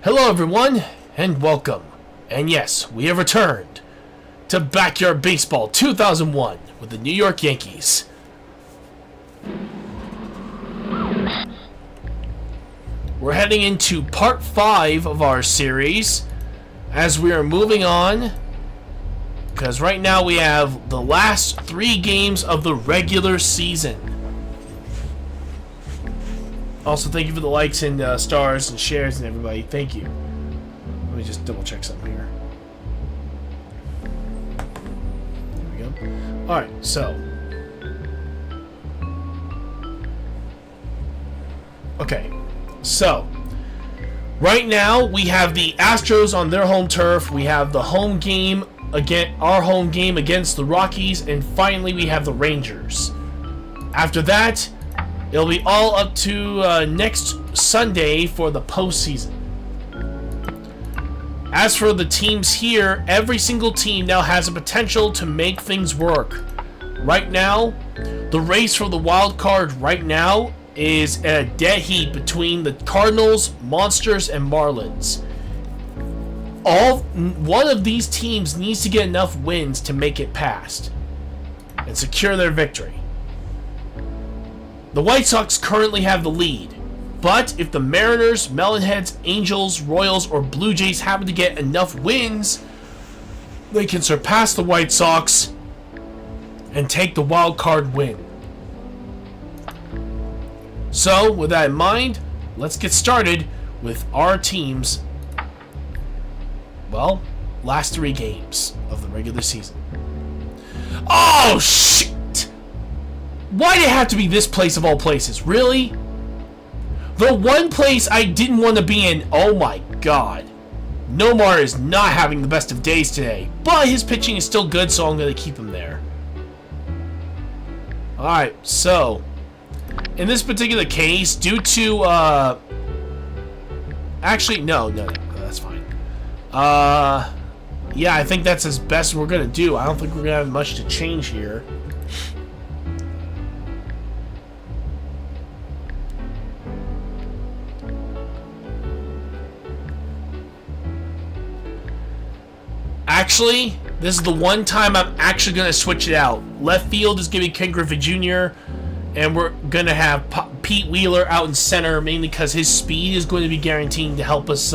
Hello everyone, and welcome. And yes, we have returned to Backyard Baseball 2001 with the New York Yankees. We're heading into part 5 of our series as we are moving on, because right now we have the last 3 games of the regular season. Also, thank you for the likes and stars and shares and everybody. Thank you. Let me just double check something here. There we go. Alright, so. Okay. So. Right now, we have the Astros on their home turf. We have the home game, our home game against the Rockies. And finally, we have the Rangers. After that, it'll be all up to next Sunday for the postseason. As for the teams here, every single team now has a potential to make things work. Right now, the race for the wild card right now is at a dead heat between the Cardinals, Monsters, and Marlins. One of these teams needs to get enough wins to make it past and secure their victory. The White Sox currently have the lead, but if the Mariners, Melonheads, Angels, Royals, or Blue Jays happen to get enough wins, they can surpass the White Sox and take the wild card win. So, with that in mind, let's get started with our team's, well, last 3 games of the regular season. Oh, shit! Why did it have to be this place of all places? Really? The one place I didn't want to be in. Oh my god. Nomar is not having the best of days today, but his pitching is still good, so I'm going to keep him there. Alright, so in this particular case, due to actually, no, that's fine. Yeah, I think that's as best we're going to do. I don't think we're going to have much to change here. Actually, this is the one time I'm actually going to switch it out. Left field is going to be Ken Griffey Jr., and we're going to have Pete Wheeler out in center, mainly because his speed is going to be guaranteed to help us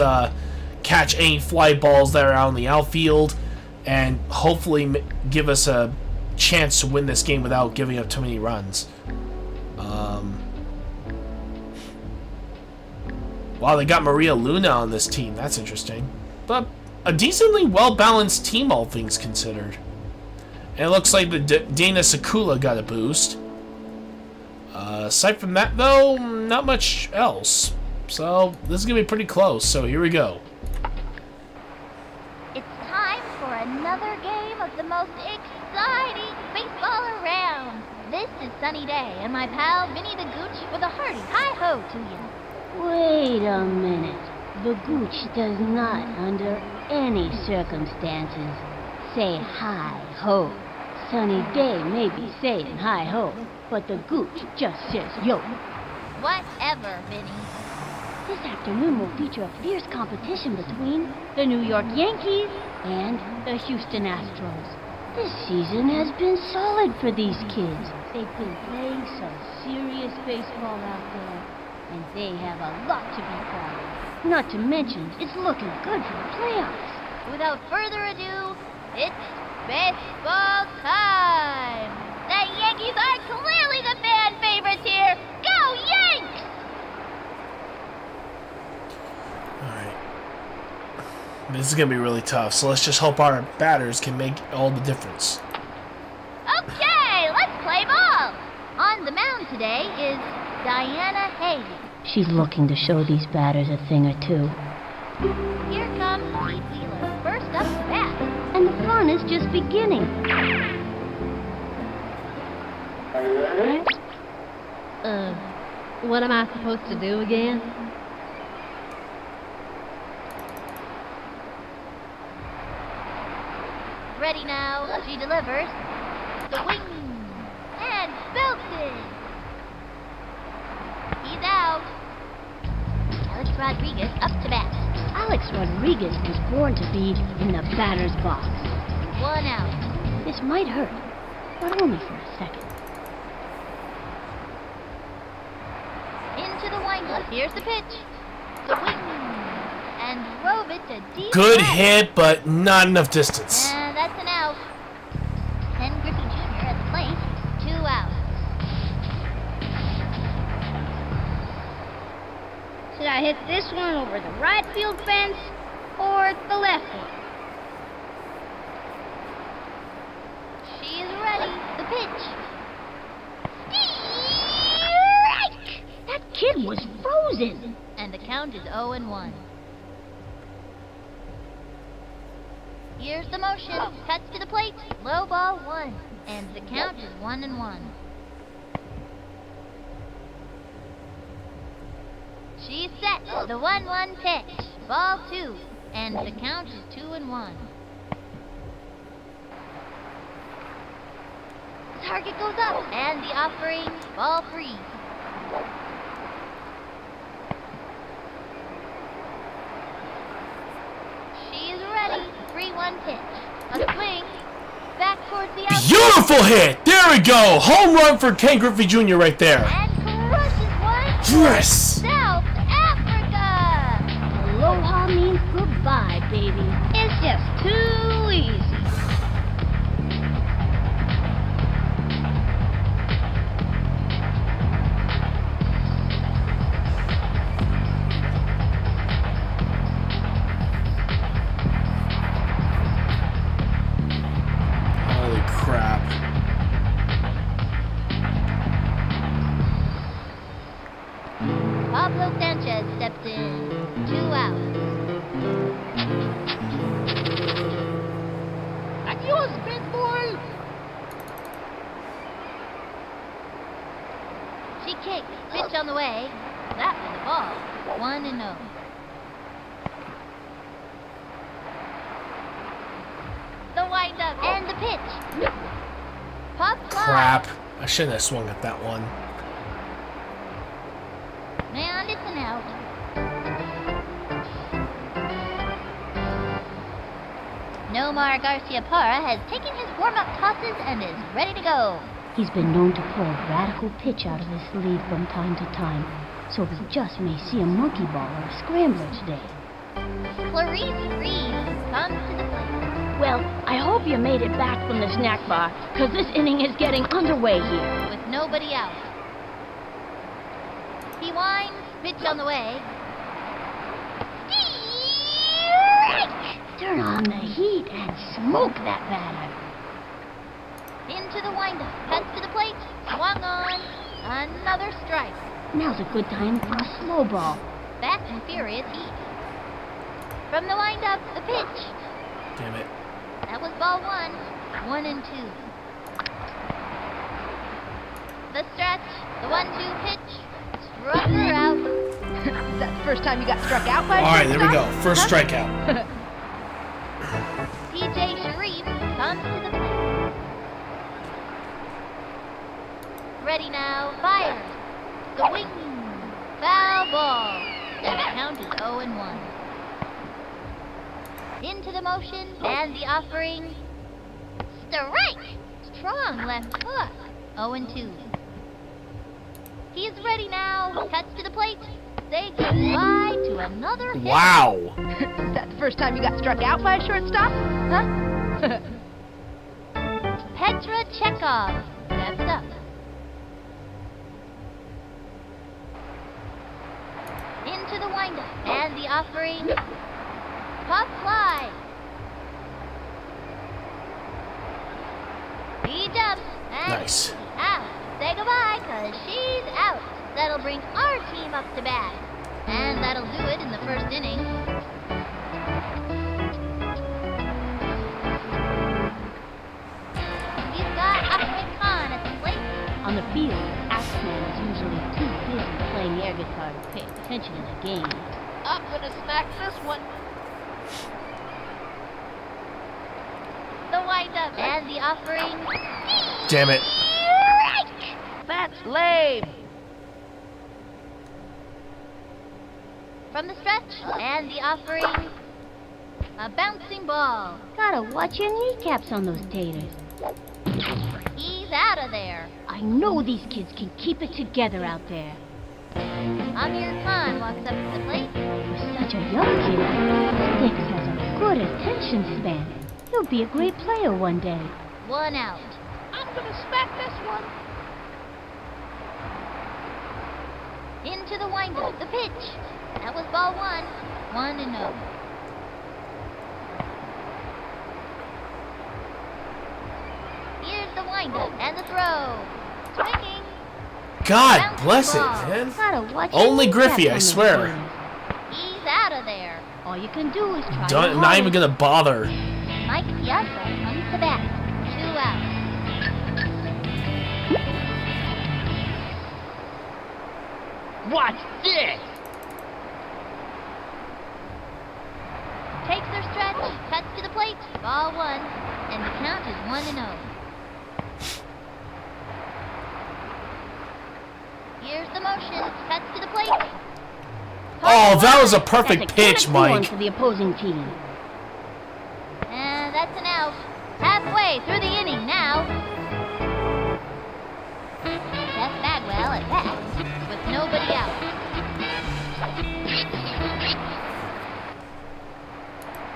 catch any fly balls that are out in the outfield, and hopefully give us a chance to win this game without giving up too many runs. Wow, they got Maria Luna on this team. That's interesting. But a decently well-balanced team, all things considered. And it looks like the Dana Sakula got a boost. Aside from that, though, not much else. So, this is going to be pretty close, so here we go. It's time for another game of the most exciting baseball around. This is Sunny Day, and my pal Vinny the Gooch with a hearty hi-ho to you. Wait a minute. The Gooch does not, under any circumstances, say hi-ho. Sunny Day may be saying hi-ho, but the Gooch just says yo. Whatever, Vinny. This afternoon will feature a fierce competition between the New York Yankees and the Houston Astros. This season has been solid for these kids. They've been playing some serious baseball out there, and they have a lot to be proud of. Not to mention, it's looking good for the playoffs. Without further ado, it's baseball time! The Yankees are clearly the fan favorites here! Go Yanks! Alright. This is going to be really tough, so let's just hope our batters can make all the difference. Okay, let's play ball! On the mound today is Diana Hayes. She's looking to show these batters a thing or two. Here comes Pete Wheeler, first up to bat. And the fun is just beginning. What am I supposed to do again? Ready now, she delivers. Swing! And belted! He's out. Alex Rodriguez up to bat. Alex Rodriguez was born to be in the batter's box. 1 out. This might hurt, but only for a second. Into the windup. Here's the pitch. Swing. And drove it to deep Good left. hit, but not enough distance. And that's an out. Ken Griffey Jr. at the plate. 2 outs. Should I hit this one over the right field fence or the left one? She is ready. The pitch. Strike! That kid was frozen. And the count is 0-1. Here's the motion. Cuts to the plate. Low ball 1. And the count is 1-1. She's set. The 1-1 pitch. Ball 2. And the count is 2-1. Target goes up. And the offering. Ball 3. She is ready. 3-1 pitch. A swing. Back towards the outside. Beautiful hit! There we go! Home run for Ken Griffey Jr. right there. And crushes one. Yes! South Africa. Aloha means goodbye, baby. It's just too easy. Holy crap. Pablo Sanchez steps in. 2 outs. Adios, big boy. She kicks. Pitch on the way. That was a ball. 1-0. The windup and the pitch. Pop fly. Crap. I shouldn't have swung at that one. And it's an out. Nomar Garcia-Parra has taken his warm-up tosses and is ready to go. He's been known to pull a radical pitch out of his sleeve from time to time, so we just may see a monkey ball or a scrambler today. Clarice Reed comes to the plate. Well, I hope you made it back from the snack bar, because this inning is getting underway here. With nobody out. He winds, pitch on the way. Strike! Turn on the heat and smoke that batter. Into the windup, cuts to the plate, swung on, another strike. Now's a good time for a slow ball. Fast and furious heat. From the windup, the pitch. Damn it. That was ball 1, 1-2. The stretch, the 1-2 pitch, struck her out. Is that the first time you got struck out by a Alright, there we shortstop? go. First strikeout. PJ Sharif comes to the plate. Ready now, fires. Swing. Foul ball. And the count is 0-1. Into the motion and the offering. Strike! Strong left hook. 0-2. He is ready now. Cuts to the plate. Say goodbye to another hit. Wow. Is that the first time you got struck out by a shortstop? Huh? Petra Chekhov steps up. Into the windup and the offering. Pop fly. He jumps and Nice. she's out. Say goodbye, cause she's out. That'll bring our team up to bat. And that'll do it in the first inning. He's got Ahmed Khan at the plate. On the field, Axman is usually too busy playing air guitar to pay attention in the game. I'm gonna smack this one. The windup and the offering. Damn it. That's lame. From the stretch, and the offering, a bouncing ball. Gotta watch your kneecaps on those taters. He's out of there. I know these kids can keep it together out there. Amir Khan walks up to the plate. For such a young kid, Sticks has a good attention span. He'll be a great player one day. 1 out. I'm gonna smack this one. Into the windup, the pitch. That was ball 1. 1-0. Here's the windup and the throw. Swinging. God bless it, man. Gotta watch your Only kneecaps Griffey, on I those swear. taters. He's out of there. All you can do is try Not hard. even gonna bother. Mike Piazza comes to bat. 2 outs. Watch this. Takes their stretch, cuts to the plate, ball 1, and the count is 1-0. Here's the motion, cuts to the plate. Oh, that was a That's perfect a pitch, good one Mike. for the opposing team. And that's an out. Halfway through the inning now. Seth Bagwell at bat, with nobody out.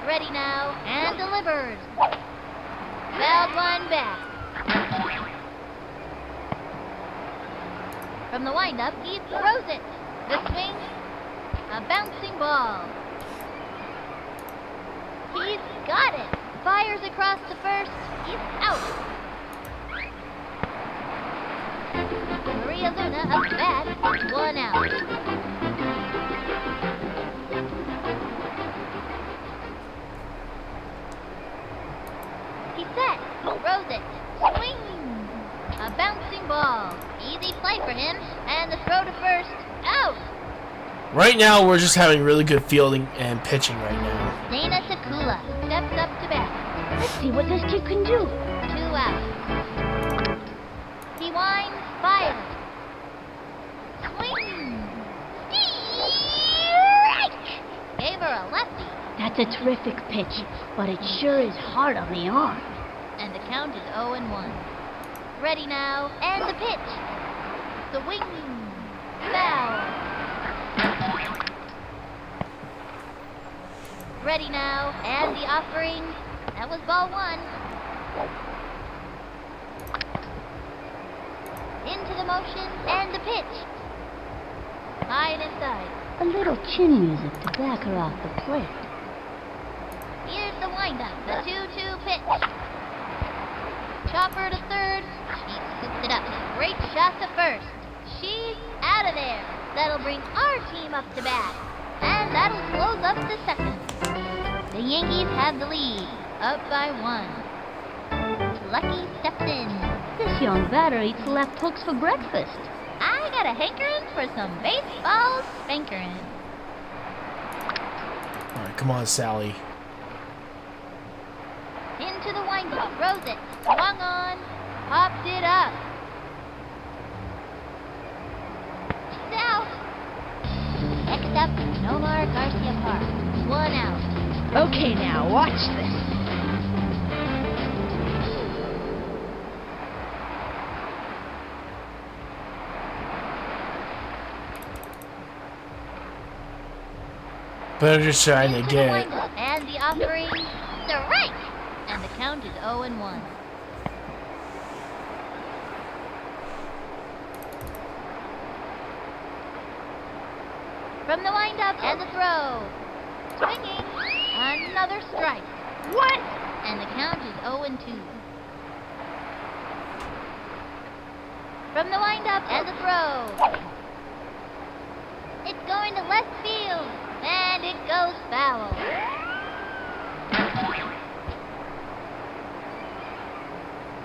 Ready now, and delivers. Fouled one back. From the windup, he throws it. The swing, a bouncing ball. He's got it. Fires across to first. He's out. Maria Luna up to bat. 1 out. He's set. Throws it. Swing. A bouncing ball. Easy play for him. And the throw to first. Out. Right now, we're just having really good fielding and pitching right now. Dana Takula steps up to bat. Let's see what this kid can do. 2 outs. He winds, fires. Swing. Strike! Gave her a lefty. That's a terrific pitch, but it sure is hard on the arm. And the count is 0-1. Ready now, and the pitch. The wing. Foul. Ready now, and the offering. That was ball 1. Into the motion, and the pitch. High and inside. A little chin music to back her off the plate. Here's the windup, the 2-2 pitch. Chopper to third. She scoops it up. Great shot to first. She's out of there. That'll bring our team up to bat. And that'll close up the second. The Yankees have the lead, up by 1. Lucky steps in. This young batter eats left hooks for breakfast. I got a hankering for some baseball spankering. All right, come on, Sally. Into the windup, throws it, swung on, popped it up. She's out. Next up, Nomar Garcia Park, 1 out. Okay, now watch this. Better just trying to Into the get. windup, and the offering, strike! And the count is 0-1. From the windup, and the throw. Swinging. Another strike. What? And the count is 0-2. From the windup, and the throw. It's going to left field. And it goes foul.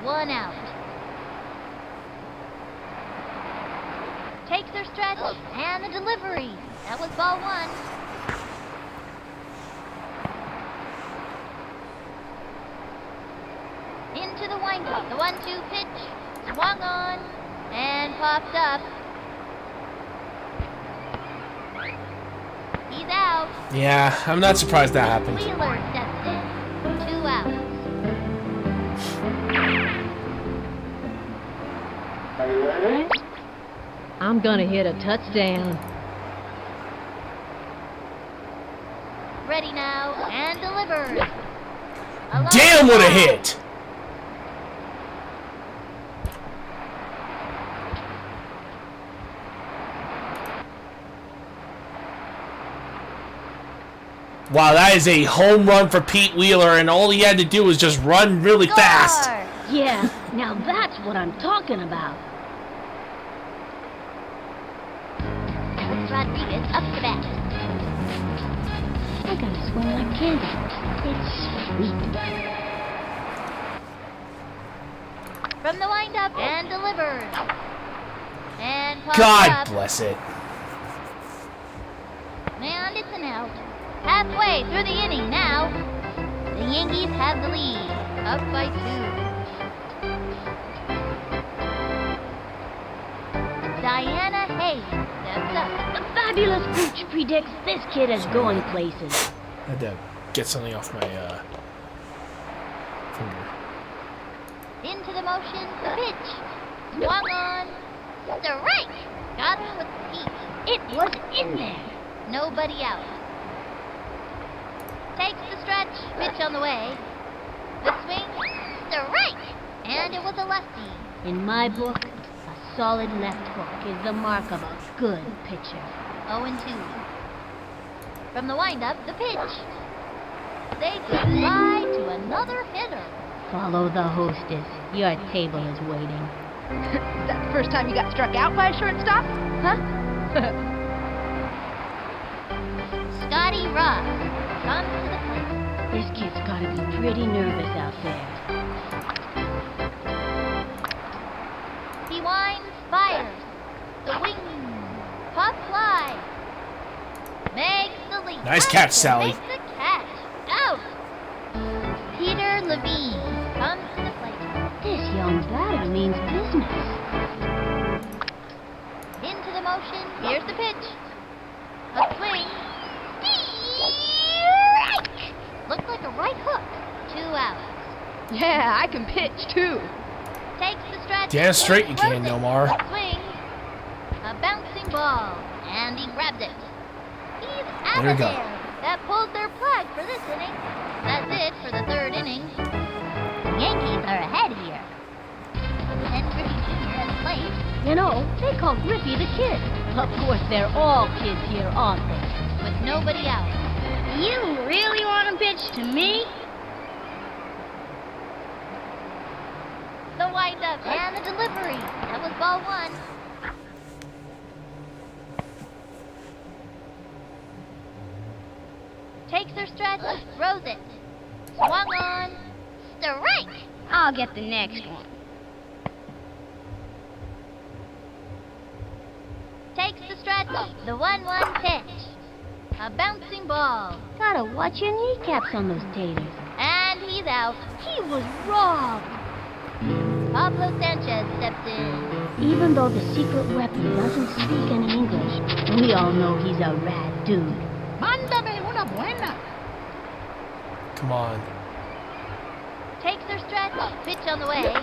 One out. Takes their stretch and the delivery. That was ball 1. Into the windup. The 1-2 pitch. Swung on and popped up. He's out. Yeah, I'm not surprised that happened. Wheeler steps in. 2 outs. I'm gonna hit a touchdown. Ready now and delivers. A line Damn, what a drive. hit! Wow, that is a home run for Pete Wheeler, and all he had to do was just run really fast. Score. Yeah, now that's what I'm talking about. Alex Rodriguez up to bat. I gotta swing like candy. It's sweet. From the windup and delivers. And pops God up. bless it. And it's an out. Halfway through the inning now. The Yankees have the lead. Up by 2. Diana Hayes steps up. The fabulous Gooch predicts this kid is going places. I had to get something off my finger. Into the motion. Pitch. Swung on. Strike. Got him with the heat. It was in there. Nobody out. Takes the stretch. Pitch on the way. The swing. Strike. And it was a lefty. In my book, a solid left hook is the mark of a good pitcher. 0-2. From the windup, the pitch. They fly to another hitter. Follow the hostess. Your table is waiting. Is that the first time you got struck out by a shortstop? Huh? Scotty Ross comes to the plate. This kid's gotta be pretty nervous out there. He winds, fires. The wing. Pop fly. Makes the leap. Nice catch, Sally. Makes the catch. Out. Peter Levine comes to the plate. This young batter means business. Into the motion. Here's the pitch. A swing. Strike! Looked like a right hook. 2 outs. Yeah, I can pitch too. Takes the stretch. Damn straight you throws can, it. Nomar. A swing. A bouncing ball. And he grabbed it. He's out There we of go. there. That pulls their plug for this inning. That's it for the 3rd inning. The Yankees are ahead here. And Griffey Jr. at the plate. You know, they call Griffey the kid. Of course, they're all kids here, aren't they? With nobody out. You really want to pitch to me? The windup and the delivery. That was ball 1. Takes her stretch, throws it. Swung on. Strike! I'll get the next one. Takes the stretch. The 1-1 pitch. A bouncing ball. Gotta watch your kneecaps on those taters. And he's out. He was robbed. Pablo Sanchez steps in. Even though the secret weapon doesn't speak any English, we all know he's a rad dude. Mándame una buena. Come on. Takes her stretch. Pitch on the way.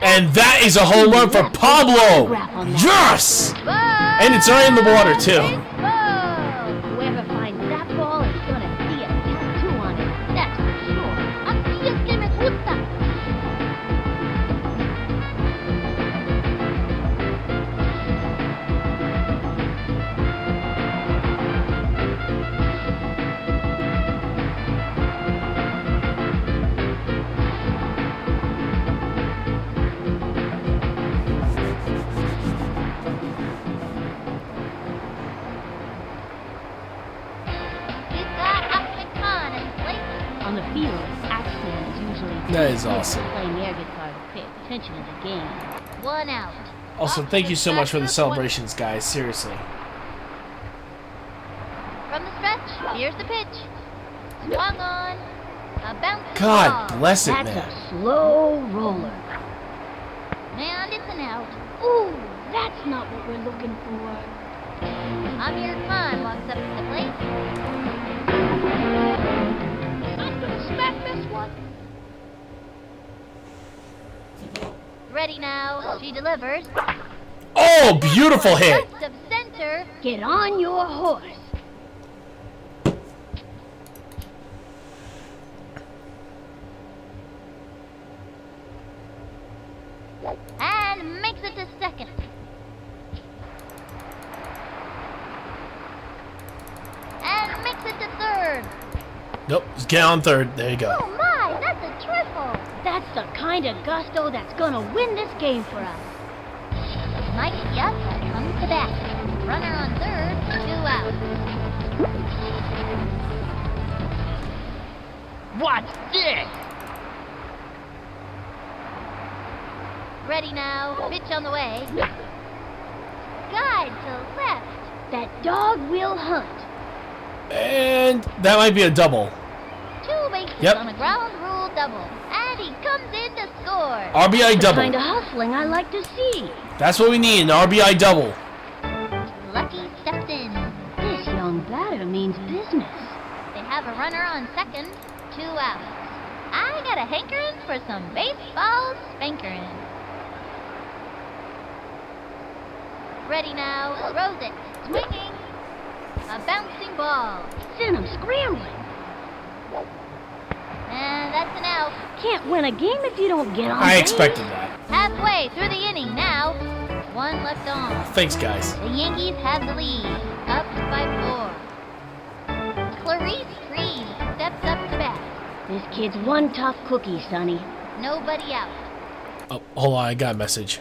And that is a home run for Pablo! Yes! Ball! And it's right in the water, too. Baseball! Whoever finds that ball is gonna see a tattoo on it. That's for sure. Así es que me gusta. He's got Ahmed Khan at the plate. On the field, Axman is usually That is awesome. playing air guitar to pay attention to the game. 1 out. Also, Up thank to you so much for the stretch for celebrations, guys. Seriously. From the stretch, here's the pitch. Swung on. A bouncing God ball. bless it, That's man. a slow roller. And it's an out. Ooh, that's not what we're looking for. Amir Khan walks up to the plate. Ready now. She delivers. Oh, beautiful hit. Left of center. Get on your horse. And makes it to second. And makes it to third. Nope, just get on third. There you go. Oh my, that's a triple. That's the kind of gusto that's gonna win this game for us. Mike Piazza comes to bat. Runner on third, 2 outs. What's this? Ready now. Pitch on the way. Guide to left. That dog will hunt. And that might be a double. 2 bases Yep. on a ground rule double. And he comes in to score. RBI The double. kind of hustling I like to see. That's what we need, an RBI double. Lucky steps in. This young batter means business. They have a runner on second, 2 outs. I got a hankering for some baseball spankering. Ready now, throws it, swinging. A bouncing ball. Send him scrambling. And that's an out. Can't win a game if you don't get on I base. expected that. Halfway through the inning now. 1 left on. Thanks, guys. The Yankees have the lead, up by 4. Clarice Creed steps up to bat. This kid's one tough cookie, Sonny. Nobody out. Oh, hold on, I got a message.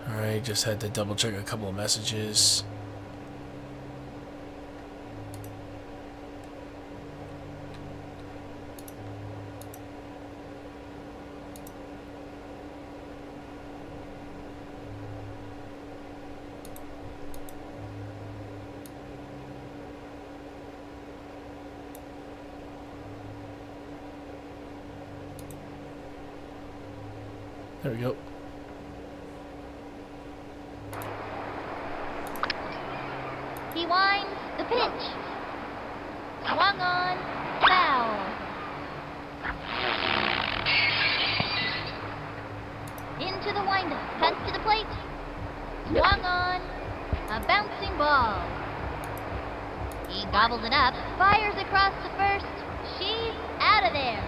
Alright, just had to double check a couple of messages. There we go. He winds the pitch. Swung on, foul. Into the windup, cuts to the plate. Swung on, a bouncing ball. He gobbles it up, fires across the first. She's out of there.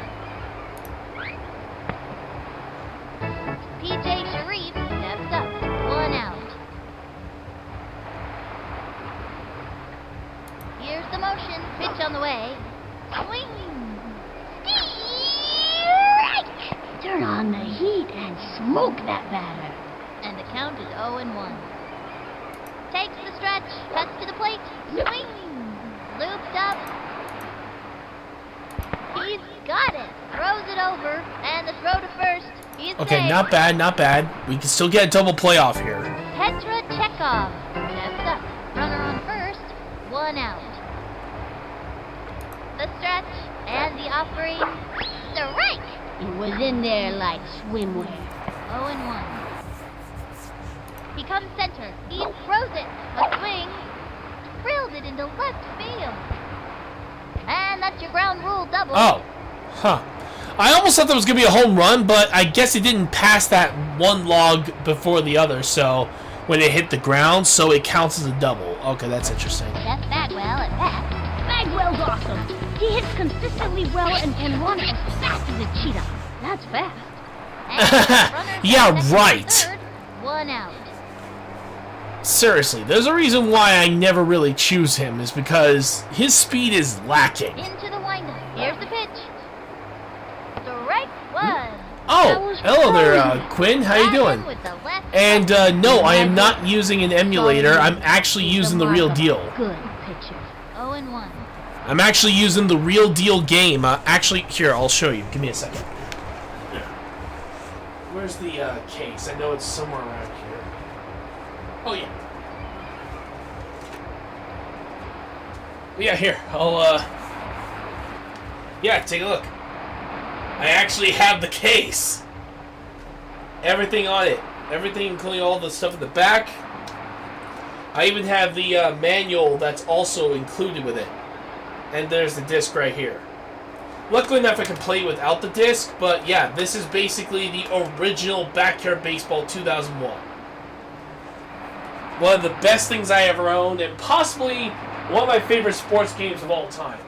PJ Sharif steps up, 1 out. Here's the motion, pitch on the way. Swing! Strike! Turn on the heat and smoke that batter. And the count is 0-1. Takes the stretch, cuts to the plate, swing! Looped up. He's got it. Throws it over, and the throw to first. He's Okay, safe. not bad, not bad. We can still get a double playoff here. Petra Chekhov steps up. Runner on first, 1 out. The stretch and the offering. Strike! It was in there like swimwear. 0-1. He comes center. He throws it. A swing. Drilled it into left field. And that's your ground rule double. Oh. Huh. I almost thought that was going to be a home run, but I guess it didn't pass that one log before the other, so when it hit the ground, so it counts as a double. Okay, that's interesting. Jeff Bagwell at bat. Bagwell's awesome. He hits consistently well and can run as fast as a cheetah. That's fast. And runners Yeah, on second right. and third, 1 out. Seriously, there's a reason why I never really choose him, is because his speed is lacking. Into the windup. Here's the pitch. Strike 1. Oh, hello there, Quinn. How you Got doing? him with the left And hook. no, I am not using an emulator. I'm actually using the real deal. Good pitcher. 0-1. I'm actually using the real deal game. Actually, here, I'll show you. Give me a second. Where's the case? I know it's somewhere around here. Oh, yeah. Yeah, here. I'll, yeah, take a look. I actually have the case. Everything on it. Everything, including all the stuff in the back. I even have the manual that's also included with it. And there's the disc right here. Luckily enough, I can play it without the disc, but yeah, this is basically the original Backyard Baseball 2001. One of the best things I ever owned, and possibly one of my favorite sports games of all time.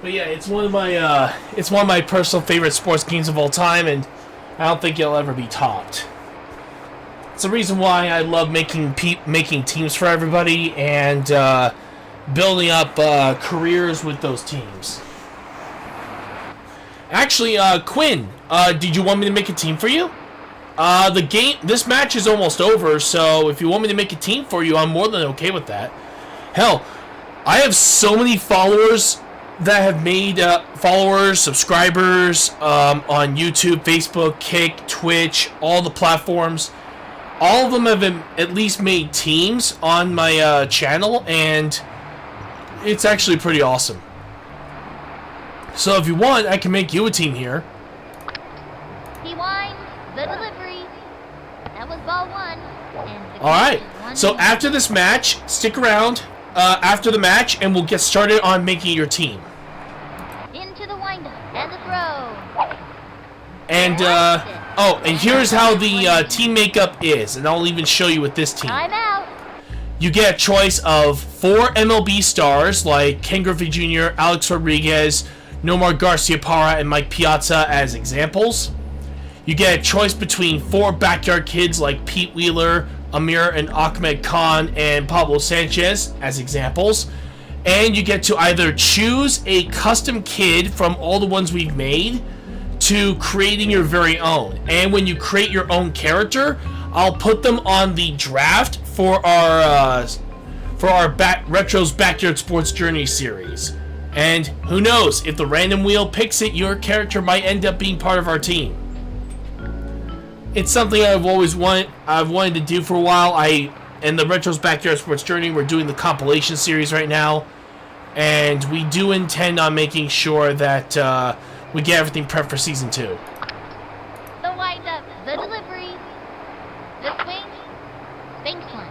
But yeah, it's one of my personal favorite sports games of all time, and I don't think it'll ever be topped. It's the reason why I love making teams for everybody and building up careers with those teams. Actually, Quinn, did you want me to make a team for you? This match is almost over, so if you want me to make a team for you, I'm more than okay with that. Hell, I have so many followers that have made subscribers on YouTube, Facebook, Kick, Twitch, all the platforms. All of them have at least made teams on my channel, and it's actually pretty awesome. So if you want, I can make you a team here. He winds the delivery. That was ball one. Alright, so after this match, stick around after the match, and we'll get started on making your team. Into the windup and the throw. And, and here's how the team makeup is, and I'll even show you with this team. I'm out. You get a choice of 4 MLB stars, like Ken Griffey Jr., Alex Rodriguez, Nomar Garciaparra, and Mike Piazza as examples. You get a choice between 4 backyard kids, like Pete Wheeler, Amir and Ahmed Khan, and Pablo Sanchez as examples. And you get to either choose a custom kid from all the ones we've made, to creating your very own. And when you create your own character, I'll put them on the draft for our Retro's Backyard Sports Journey series. And who knows, if the random wheel picks it, your character might end up being part of our team. It's something I've wanted to do for a while. In the Retro's Backyard Sports Journey, we're doing the compilation series right now, and we do intend on making sure that we get everything prepped for season 2. The windup, the delivery, the swing, Sphinx one,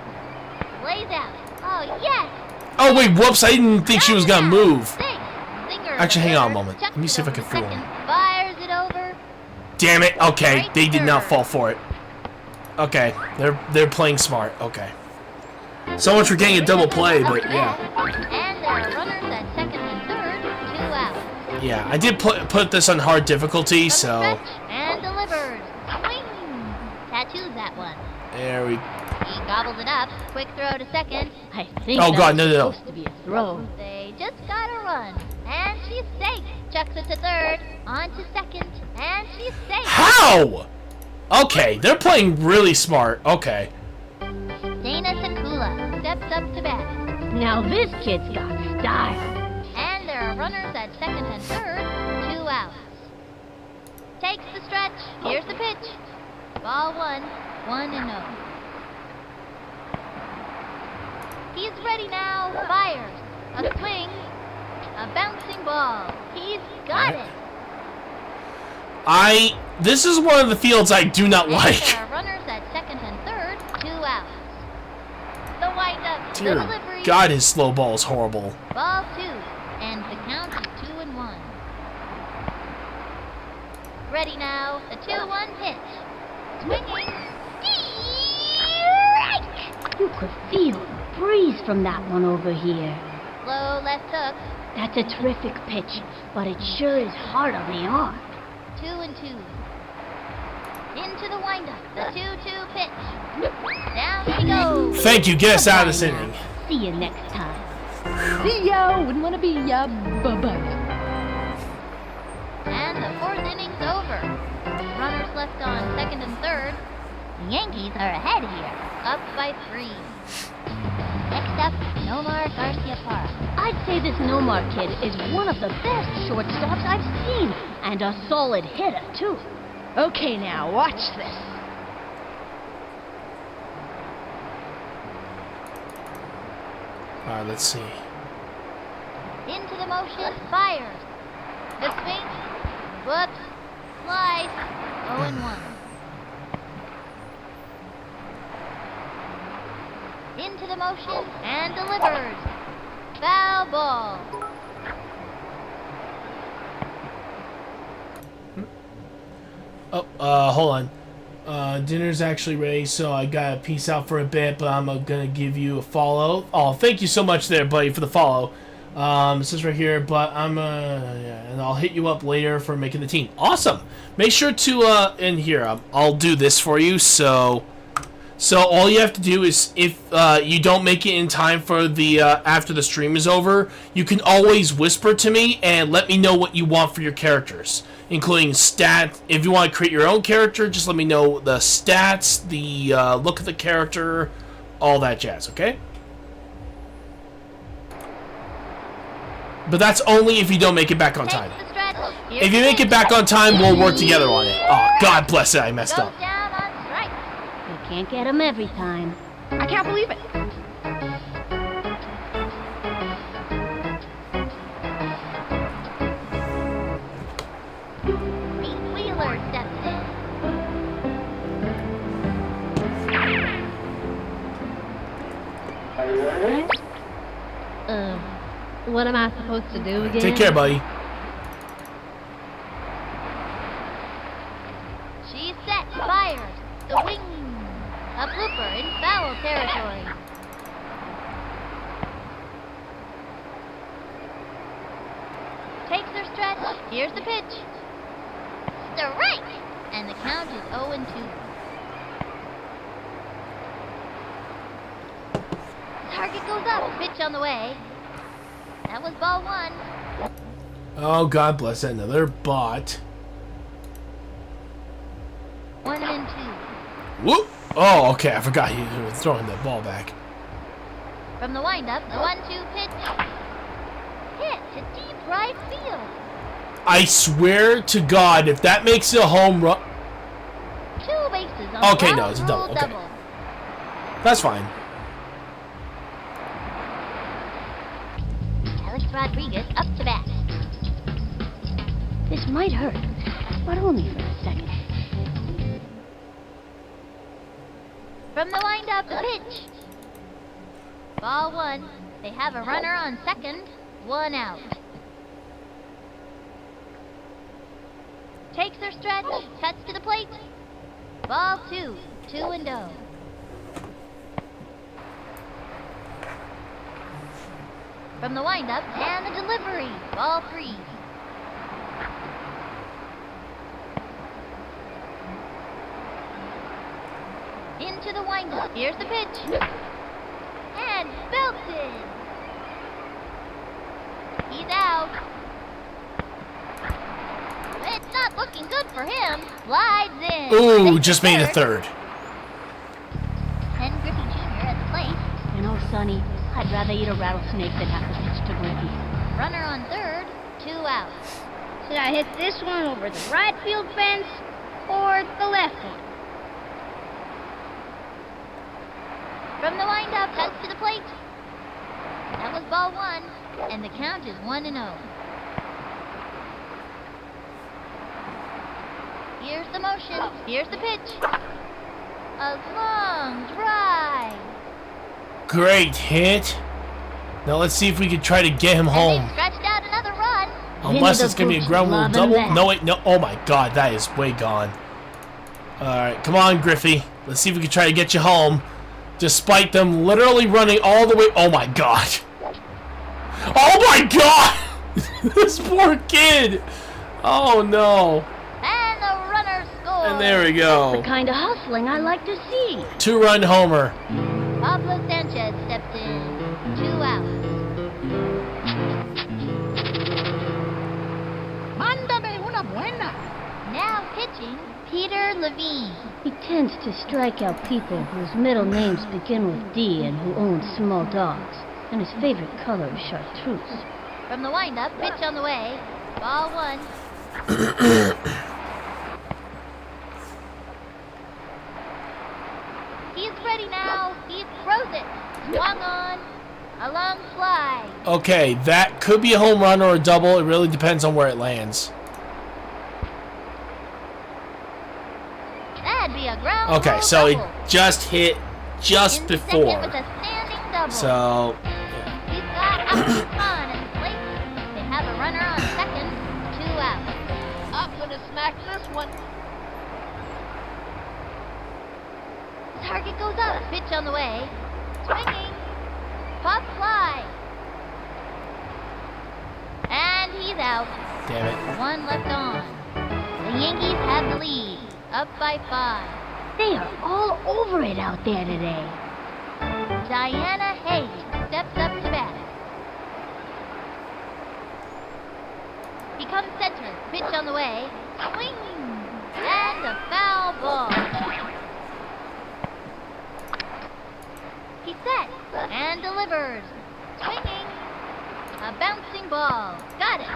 lays out. Oh yes! Oh wait, whoops! I didn't think she was gonna move. Singer Actually, hang on a moment. Let me see if I can fool him. Fires it over. Damn it! Okay, they did not fall for it. Okay, they're playing smart. Okay. So much for getting a double play, but yeah. And there are runners at second and third, 2 out. Yeah, I did put this on hard difficulty, so. And delivers. Swing. Tattoos that one. There we. He gobbles it up. Quick throw to second. I think Oh God, that's no. supposed to be a throw. They just got a run. And she's safe. Chucks it to third. On to second. And she's safe. How? Okay, they're playing really smart. Okay. Dana Sakula steps up to bat. Now this kid's got style. And there are runners at second and third, 2 outs. Takes the stretch. Here's the pitch. Ball 1, 1-0. He's ready now. Fires. A swing. A bouncing ball. He's got it. This is one of the fields I do not like. There are runners at second and third, 2 outs. The windup, the Dear delivery. God, his slow ball is horrible. Ball 2, and the count is 2-1. Ready now, the 2-1 pitch. Swinging. Strike! You could feel the breeze from that one over here. Low left hook. That's a terrific pitch, but it sure is hard on the arm. 2-2. Into the windup, the 2-2 pitch. Down she goes. Thank you. Get us out of this inning. See you next time. See ya, wouldn't want to be ya, bye-bye. And the 4th inning's over. Runners left on second and third. The Yankees are ahead here, up by 3. Next up, Nomar Garciaparra. I'd say this Nomar kid is one of the best shortstops I've seen, and a solid hitter, too. Okay, now, watch this. Alright, let's see. Into the motion, fires. The swing, whoops, slice, 0-1. Into the motion and delivers. Foul ball. Oh, hold on. Dinner's actually ready, so I gotta peace out for a bit, but I'm gonna give you a follow. Oh, thank you so much there, buddy, for the follow. It says right here, but yeah, and I'll hit you up later for making the team. Awesome. Make sure to in here. I'll do this for you. So all you have to do is, if you don't make it in time for the after the stream is over, you can always whisper to me and let me know what you want for your characters, including stats. If you want to create your own character, just let me know the stats, the look of the character, all that jazz. Okay. But that's only if you don't make it back on time. If you make it back on time, we'll work together on it. Oh, God bless it, I messed up. You can't get them every time. I can't believe it. Pete Wheeler steps in. What am I supposed to do again? Take care, buddy. She's set, fires, swing. A blooper in foul territory. Takes her stretch. Here's the pitch. Strike! And the count is 0-2. Target goes up. Pitch on the way. That was ball 1. Oh, God bless it. Another bot. 1-2. Whoop! Oh, okay. I forgot he was throwing the ball back. From the windup, the 1-2 pitch. Hit to deep right field. I swear to God, if that makes it a home run... 2 bases on Okay, the no, it's a double. Okay. double. That's fine. Alex Rodriguez up to bat. This might hurt, but only for a second. From the windup, the pitch. Ball 1. They have a runner on second. 1 out. Takes her stretch. Cuts to the plate. Ball 2. 2-0. From the windup and the delivery. Ball 3. Into the windup. Here's the pitch. And belted. He's out. It's not looking good for him. Slides in. Ooh, Takes just the made a third. Ken Griffey Jr. at the plate. You know, Sonny, I'd rather eat a rattlesnake than have to pitch to Griffey. Runner on third. 2 outs. Should I hit this one over the right field fence or the left one? From the windup, cuts to the plate. That was ball 1, and the count is 1-0. Here's the motion. Here's the pitch. A long drive. Great hit. Now let's see if we can try to get him And home. they've stretched out another run. Unless it's going to be a ground rule double. Loving that. No, wait, no. Oh my God, that is way gone. Alright, come on, Griffey. Let's see if we can try to get you home. Despite them literally running all the way. Oh my God. Oh my God! This poor kid. Oh no. And the runner scores. And there we The go. kind of hustling I like to see. 2-run homer. Pablo Sanchez steps in. 2 outs. Mándame una buena. Now pitching, Peter Levine. He tends to strike out people whose middle names begin with D and who own small dogs. And his favorite color is chartreuse. From the windup, pitch on the way. Ball 1. He's ready now. He throws it. Swung on. A long fly. Okay, that could be a home run or a double. It really depends on where it lands. That'd be a ground Okay, ball so double. it just hit just In before. second with a standing double. So, He's got Amir Khan in the plate. They have a runner on second. 2 out. I'm gonna smack this one. Target goes up. Pitch on the way. Swinging. Pop fly. And he's out. damn it. 1 left on. The Yankees have the lead. Up by 5. They are all over it out there today. Diana Hayes steps up to bat. He comes center. Pitch on the way. Swing. And a foul ball. He sets and delivers. Swinging. A bouncing ball. Got it.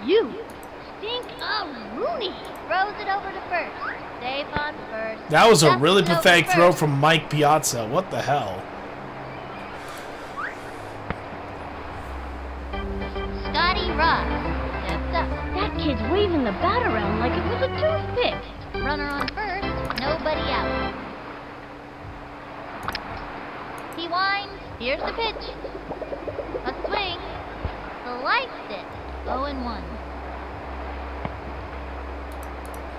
You stink of Rooney. Throws it over to first. Safe on first. That was a Dusts really it over pathetic first. throw from Mike Piazza. What the hell? Scotty Ross steps up. That kid's waving the bat around like it was a toothpick. Runner on first. Nobody out. He winds. Here's the pitch. A swing. Sliced it. 0-1.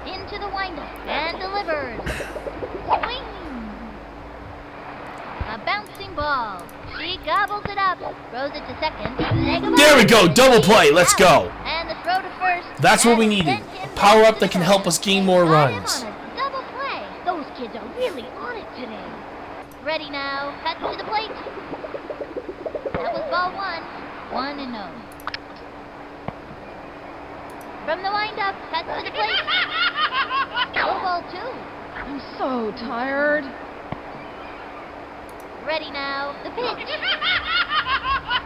Into the windup and delivers. Swing. A bouncing ball. She gobbles it up. Throws it to second. There we go, double play, let's go. And the throw to first. That's what we and needed. sent him A power-up to that can the help first. us gain more Got him runs. on a double play. Those kids are really on it today. Ready now. Cut to the plate. That was ball 1. 1-0. From the windup, cut to the plate. Go ball 2. I'm so tired. Ready now. The pitch.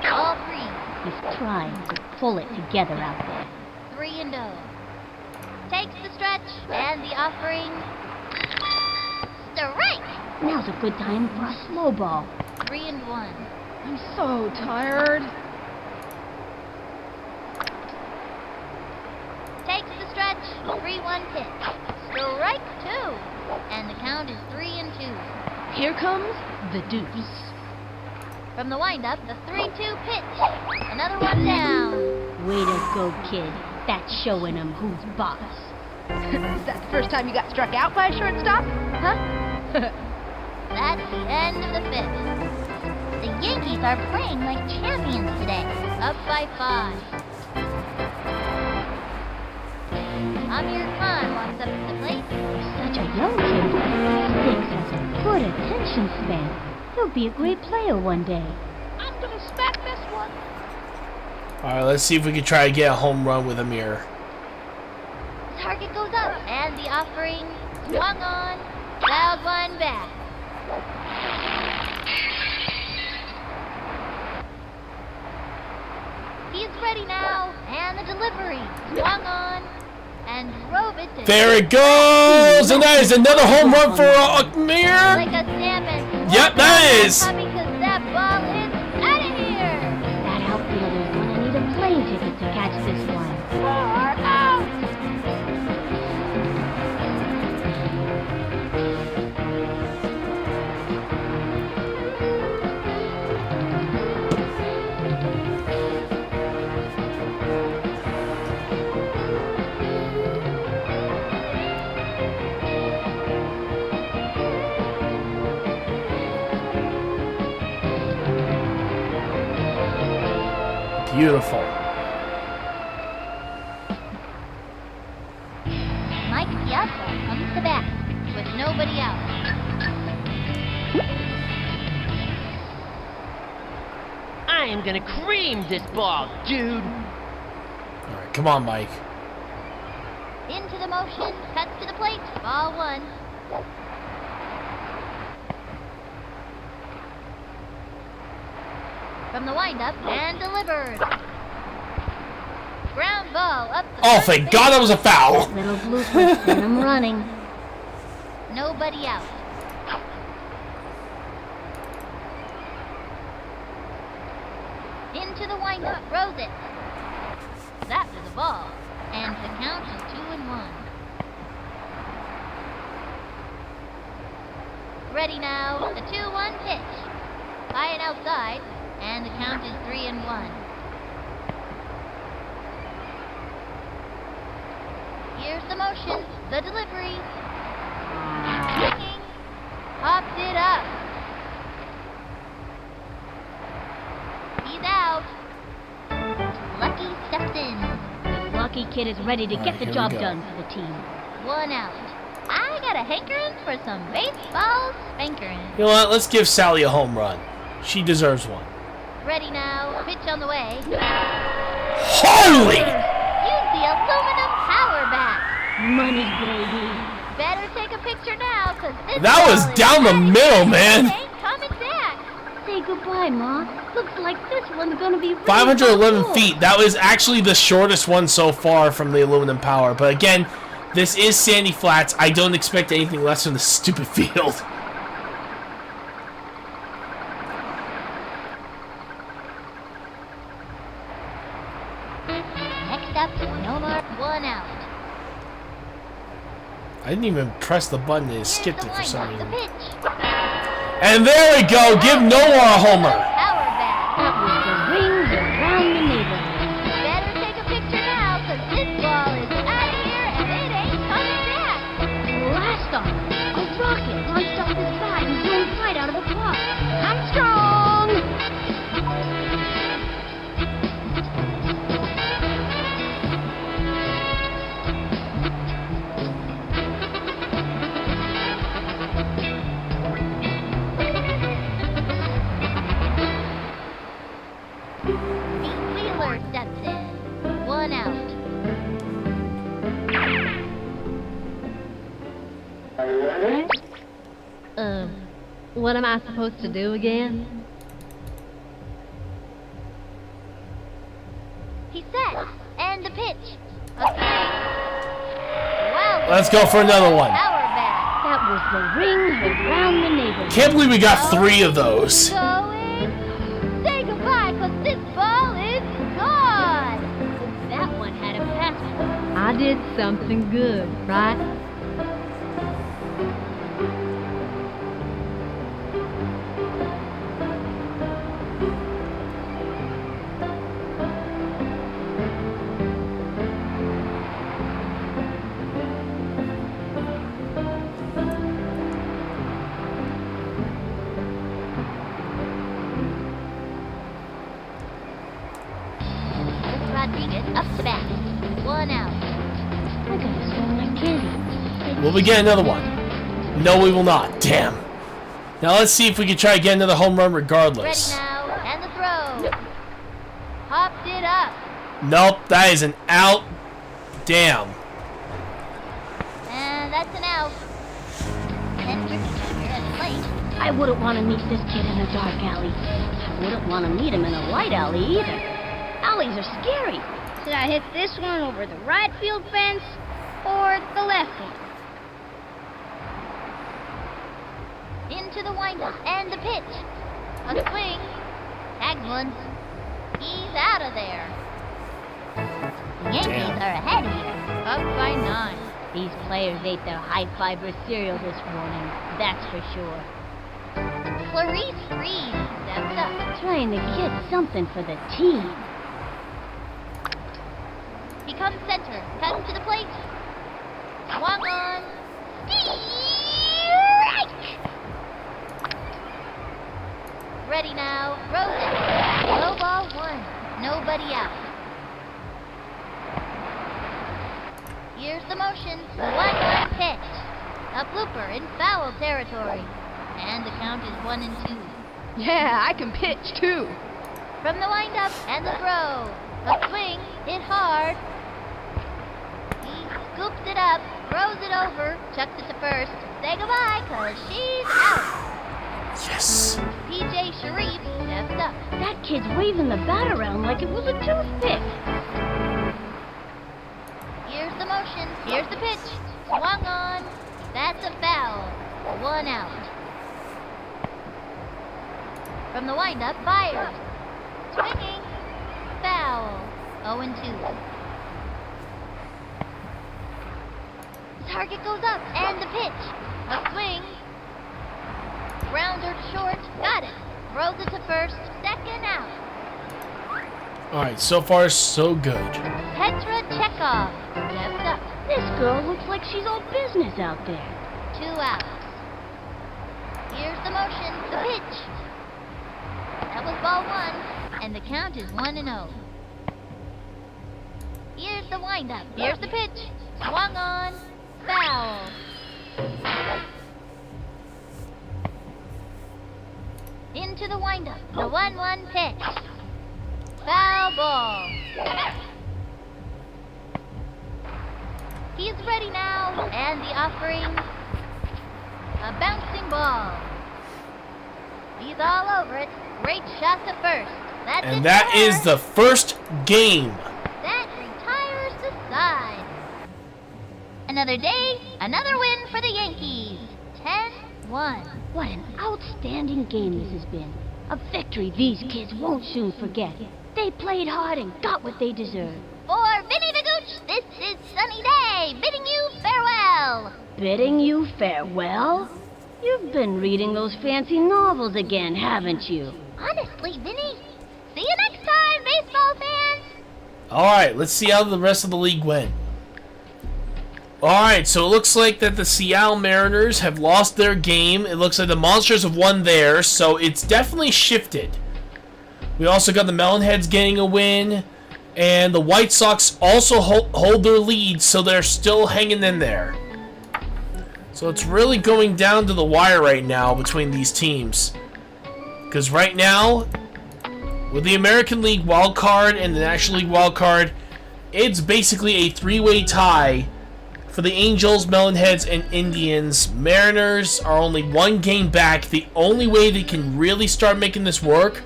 Ball 3. He's trying to pull it together out there. 3-0. Takes the stretch and the offering. Strike. Now's a good time for a slow ball. 3-1. I'm so tired. Takes the stretch. 3-1 pitch. Strike 2. And the count is 3-2. Here comes the deuce. From the windup, the 3-2 pitch. Another one down. Way to go, kid. That's showing him who's boss. Is that the first time you got struck out by a shortstop? Huh? That's the end of the 5th. The Yankees are playing like champions today. Up by 5. Amir Khan walks up to the plate. Such a young kid. Sticks has a good attention span. He'll be a great player one day. I'm gonna smack this one. Alright, let's see if we can try to get a home run with Amir. Target goes up, and the offering swung on. Fouled one back. He's ready now, and the delivery swung on and drove it to There it goes! And that is another home run for Amir! like a salmon. Yep, that is. Because that ball is out of here. That outfielder's gonna need a plane ticket to catch this one. 4 out. Beautiful. Mike Piazza comes to bat with nobody out. I am gonna cream this ball, dude. Alright, come on, Mike. Into the motion, cuts to the plate, ball 1. From the windup and delivered. Ground ball up the Oh, first thank base. God that was a foul! Little bloopers and I'm running. Nobody out. the windup. Throws it. That was a ball. And the count is 2-1. Ready now. The 2-1 pitch. High and outside. And the count is 3-1. Here's the motion. The delivery. Swinging. Popped it up. He's out. Lucky steps in. The Lucky kid is ready to get the here we job go. done for the team. 1 out. I got a hankering for some baseball spankering. You know what? Let's give Sally a home run. She deserves one. Ready now. Pitch on the way. Holy! Use the aluminum power bat. Money, baby. Better take a picture now, cause this That was ball is down the outta here middle, and man. it ain't coming back. Say goodbye, Ma. Looks like this one's gonna be really 511 cool. feet. That was actually the shortest one so far from the aluminum power. But again, this is Sandy Flats. I don't expect anything less from the stupid field. Next up, no more. 1 out. I didn't even press the button. It Here's skipped the it for some windup, the reason. pitch. And there we go. Give Noah a homer. Power bat. That was the rings around the neighborhood. Better take a picture now, cause this ball is out of here and it ain't coming back. Blast off! A rocket launched off his bat and zoomed right out of the park. I'm strong! Pete Wheeler steps in. 1 out. What am I supposed to do again? He's set. And the pitch. A swing. Wow. Let's go for another one. Power bat. That was the rings around the neighborhood. Can't believe we got 3 of those. Going. Say goodbye, cause this ball is gone. That one had a passport. I did something good, right? Rodriguez up to bat. 1 out. I gotta smell my candy. Will we get another one? No, we will not. Damn. Now let's see if we can try to get another home run Ready regardless. now. And the throw. Popped it up. Nope, that is an out. Damn. And that's an out. And Griffey Jr. at the plate. I wouldn't want to meet this kid in a dark alley. I wouldn't want to meet him in a light alley either. Alleys are scary. Should I hit this one over the right field fence or the left one? Into the windup and the pitch. A swing. Tagged once. He's out of there. The Yankees Damn. are ahead here. Up by 9. These players ate their high-fiber cereal this morning, that's for sure. Clarice Reed steps up. Trying to get something for the team. He comes center. Cuts to the plate. Swung on. Strike! Ready now. Throws it. Low ball 1. Nobody out. Here's the motion. The 1-1 pitch. A blooper in foul territory. And the count is 1-2. Yeah, I can pitch too. From the windup and the throw. A swing. Hit hard. He scoops it up. Throws it over. Chucks it to first. Say goodbye, cause she's out. Yes. PJ Sharif steps up. That kid's waving the bat around like it was a toothpick. Here's the motion. Here's the pitch. Swung on. That's a foul. 1 out. From the windup, fires. Swinging. Foul. 0-2. Target goes up, and the pitch. A swing. Grounder to short. Got it. Throws it to first. Second out. Alright, so far so good. Petra Chekhov steps up. This girl looks like she's all business out there. 2 outs. Here's the motion. The pitch. That was ball 1, and the count is 1-0. Here's the windup. Here's the pitch. Swung on. Foul. Into the windup. The 1-1 pitch. Foul ball. He's ready now, and the offering. A bouncing ball. He's all over it. Great shot to first. That's And it that there. is the first game. That retires the side. Another day, another win for the Yankees. 10-1. What an outstanding game this has been. A victory these kids won't soon forget. They played hard and got what they deserved. For Vinny the Gooch, this is Sunny Day, bidding you farewell. Bidding you farewell? You've been reading those fancy novels again, haven't you? Honestly, Vinny, see you next time, baseball fans. Alright, let's see how the rest of the league went. Alright, so it looks like that the Seattle Mariners have lost their game. It looks like the Monsters have won theirs, so it's definitely shifted. We also got the Melonheads getting a win, and the White Sox also hold their lead, so they're still hanging in there. So it's really going down to the wire right now between these teams. Because right now, with the American League wild card and the National League wild card, it's basically a three-way tie for the Angels, Melonheads, and Indians. Mariners are only one game back. The only way they can really start making this work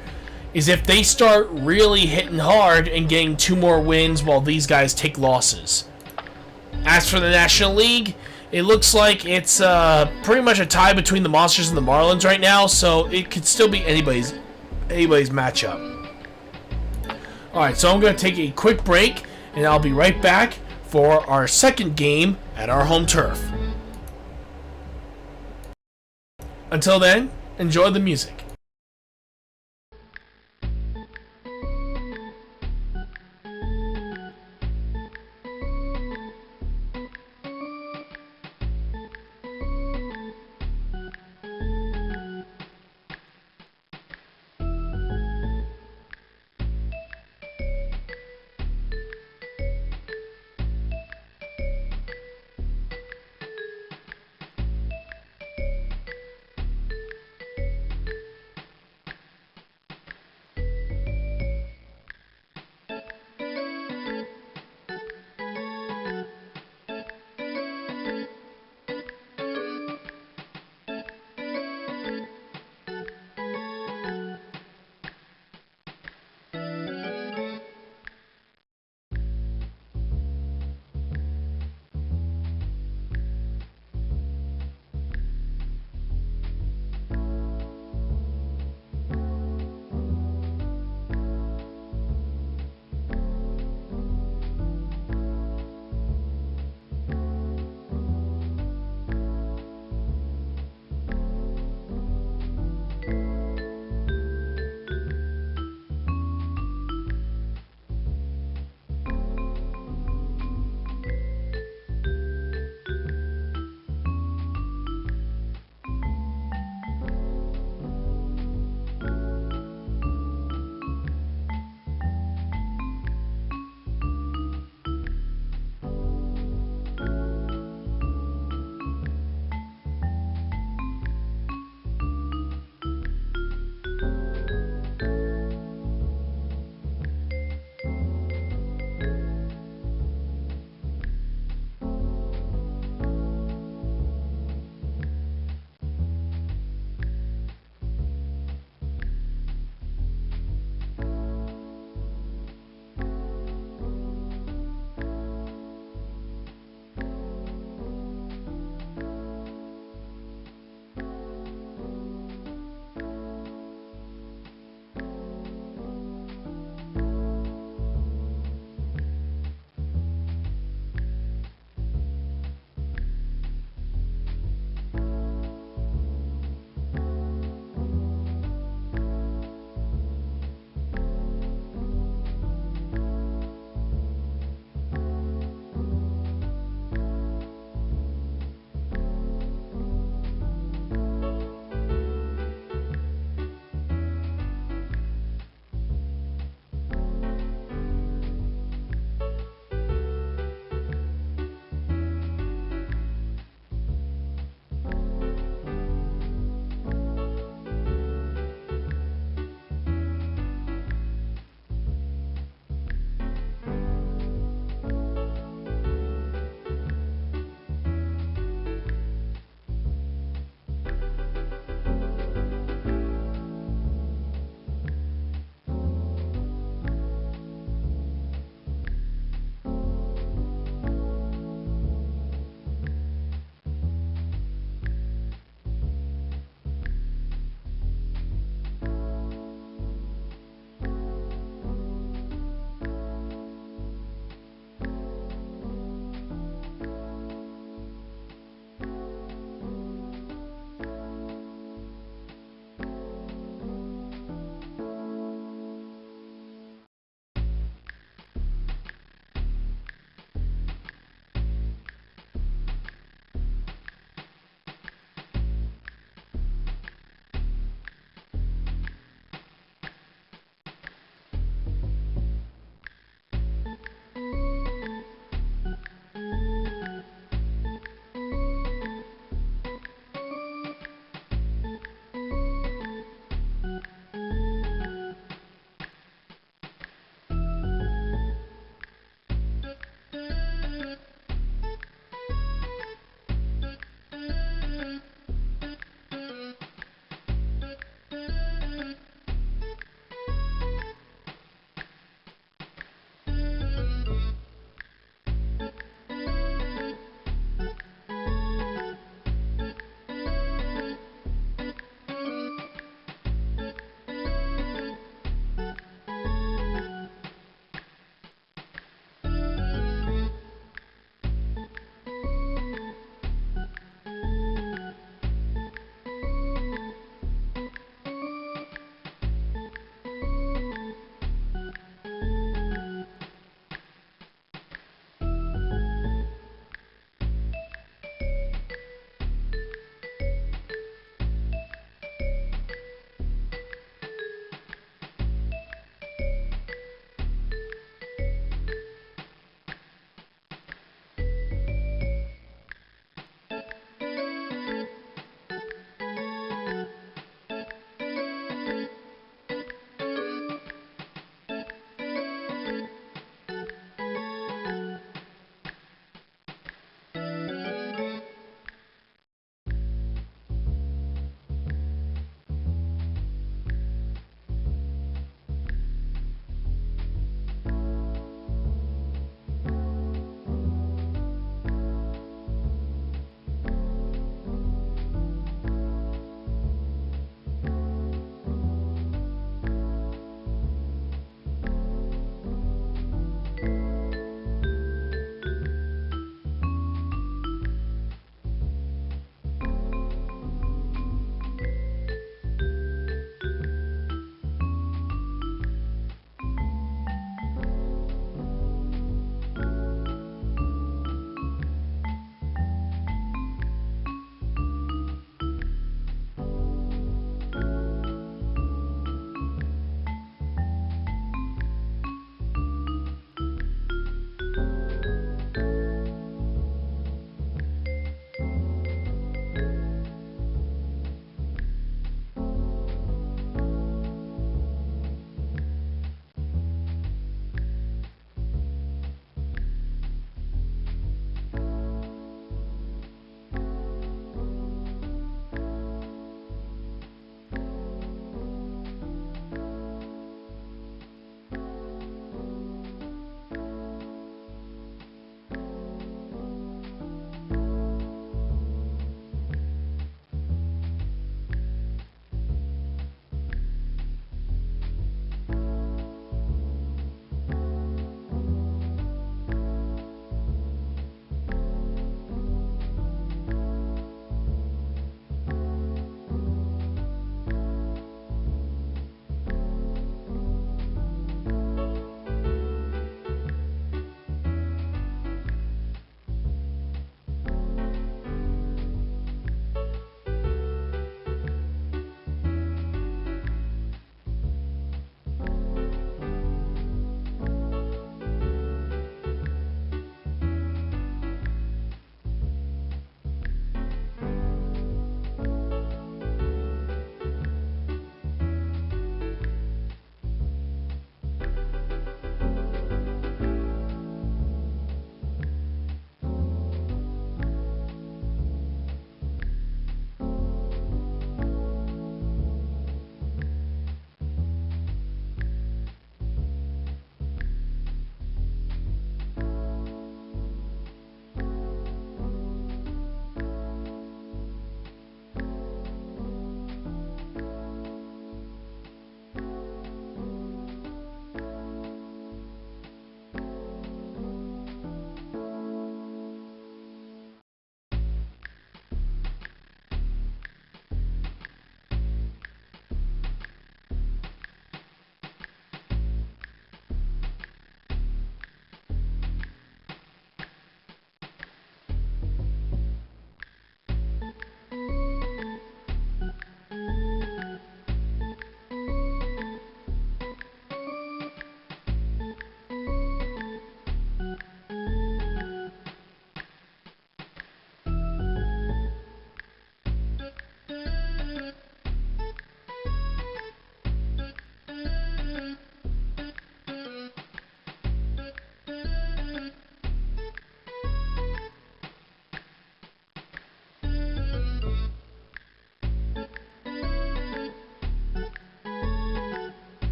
is if they start really hitting hard and getting 2 more wins while these guys take losses. As for the National League, it looks like it's pretty much a tie between the Monsters and the Marlins right now, so it could still be anybody's matchup. Alright, so I'm going to take a quick break, and I'll be right back for our second game at our home turf. Until then, enjoy the music.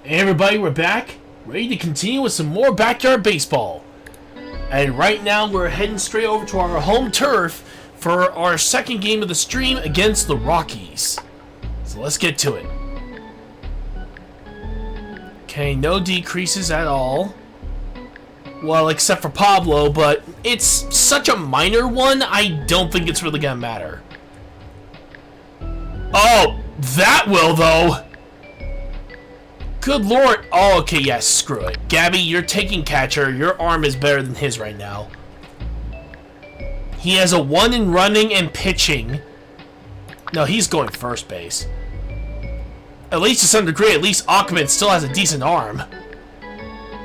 Hey everybody, we're back, ready to continue with some more backyard baseball. And right now we're heading straight over to our home turf for our second game of the stream against the Rockies. So let's get to it. Okay, no decreases at all. Well, except for Pablo, but it's such a minor one, I don't think it's really gonna matter. Oh, that will though! Good lord. Oh, okay, yes, screw it. Gabby, you're taking catcher. Your arm is better than his right now. He has a 1 in running and pitching. No, he's going first base. At least to some degree, at least Ackerman still has a decent arm.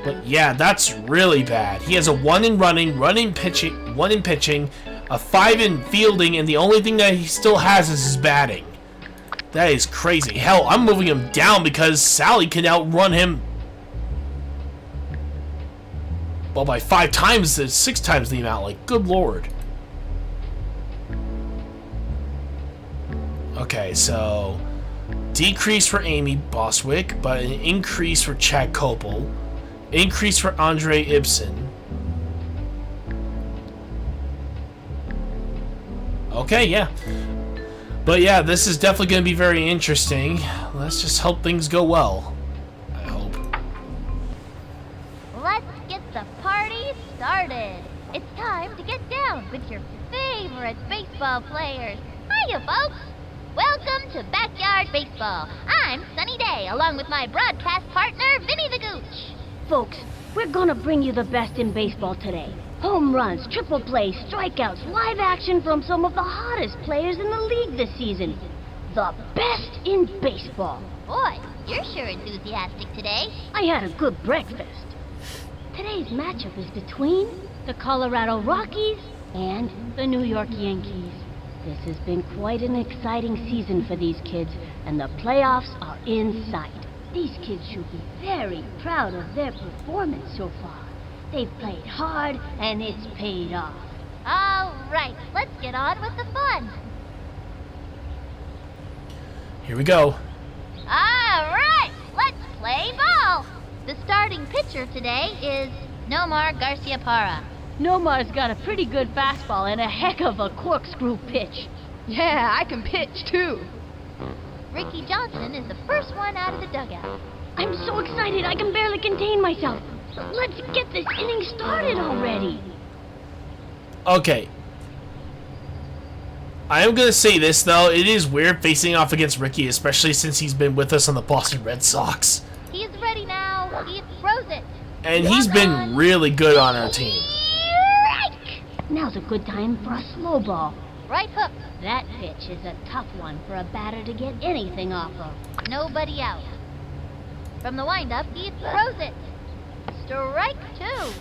But yeah, that's really bad. He has a 1 in running, 1 in pitching, a 5 in fielding, and the only thing that he still has is his batting. That is crazy. Hell, I'm moving him down because Sally can outrun him. Well, by 5 times, 6 times the amount. Like, good lord. Okay, so decrease for Amy Boswick, but an increase for Chad Kopel. Increase for Andre Ibsen. Okay, yeah. But yeah, this is definitely going to be very interesting. Let's just hope things go well. I hope. Let's get the party started. It's time to get down with your favorite baseball players. Hiya, folks. Welcome to Backyard Baseball. I'm Sunny Day, along with my broadcast partner, Vinny the Gooch. Folks, we're gonna bring you the best in baseball today. Home runs, triple plays, strikeouts, live action from some of the hottest players in the league this season. The best in baseball. Boy, you're sure enthusiastic today. I had a good breakfast. Today's matchup is between the Colorado Rockies and the New York Yankees. This has been quite an exciting season for these kids, and the playoffs are in sight. These kids should be very proud of their performance so far. They've played hard, and it's paid off. All right, let's get on with the fun. Here we go. All right, let's play ball. The starting pitcher today is Nomar Garciaparra. Nomar's got a pretty good fastball and a heck of a corkscrew pitch. Yeah, I can pitch too. Ricky Johnson is the first one out of the dugout. I'm so excited I can barely contain myself. Let's get this inning started already. Okay. I am going to say this, though. It is weird facing off against Ricky, especially since he's been with us on the Boston Red Sox. He's ready now. He throws it. And he's been really good on our team. Now's a good time for a slow ball. Right hook. That pitch is a tough one for a batter to get anything off of. Nobody out. From the windup, he throws it. Strike 2.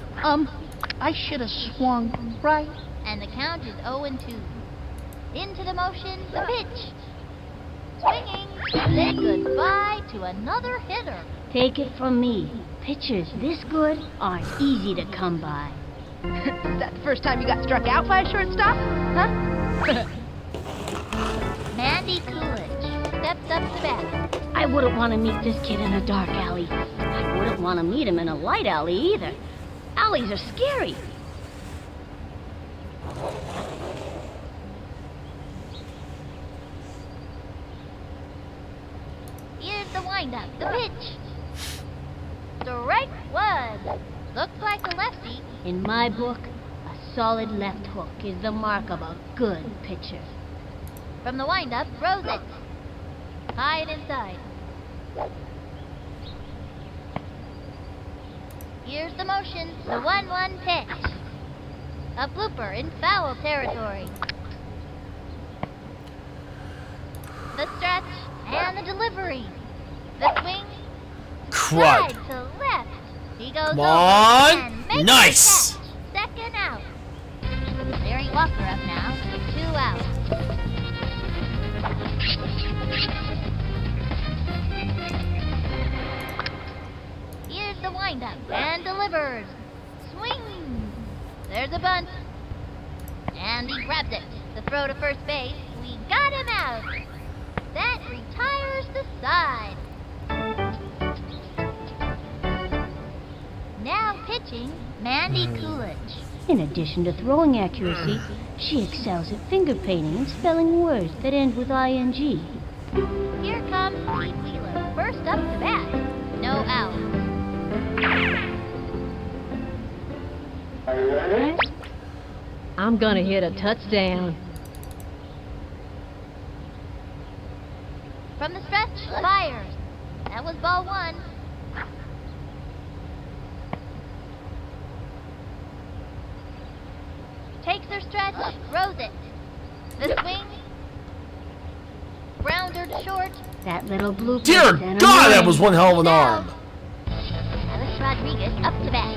I should have swung right. And the count is 0-2. Into the motion, the pitch. Swinging. Say goodbye to another hitter. Take it from me. Pitchers this good aren't easy to come by. Is that the first time you got struck out by a shortstop? Huh? Mandy Coolidge steps up to bat. I wouldn't want to meet this kid in a dark alley. I wouldn't want to meet him in a light alley either. Alleys are scary. Here's the windup, the pitch. Strike 1. Looks like a lefty. In my book, a solid left hook is the mark of a good pitcher. From the windup, throws it. High and inside. Here's the motion, the 1-1 pitch. A blooper in foul territory. The stretch and the delivery. The swing. Crud. Side to left. He goes Come over on. and makes Nice. the catch. Second out. Larry Walker up now. 2 out. Here's the windup and delivers. Swing. There's a bunt. And he grabs it. The throw to first base. We got him out. That retires the side. pitching, Mandy Coolidge. In addition to throwing accuracy, she excels at finger painting and spelling words that end with ing. Here comes Pete Wheeler, first up to bat. No outs. I'm gonna hit a touchdown. From the stretch, fires. That was ball one. Takes her stretch, throws it. The swing. Grounder to short. That little blue. Dear God, that was one hell of an arm. Alex Rodriguez up to bat.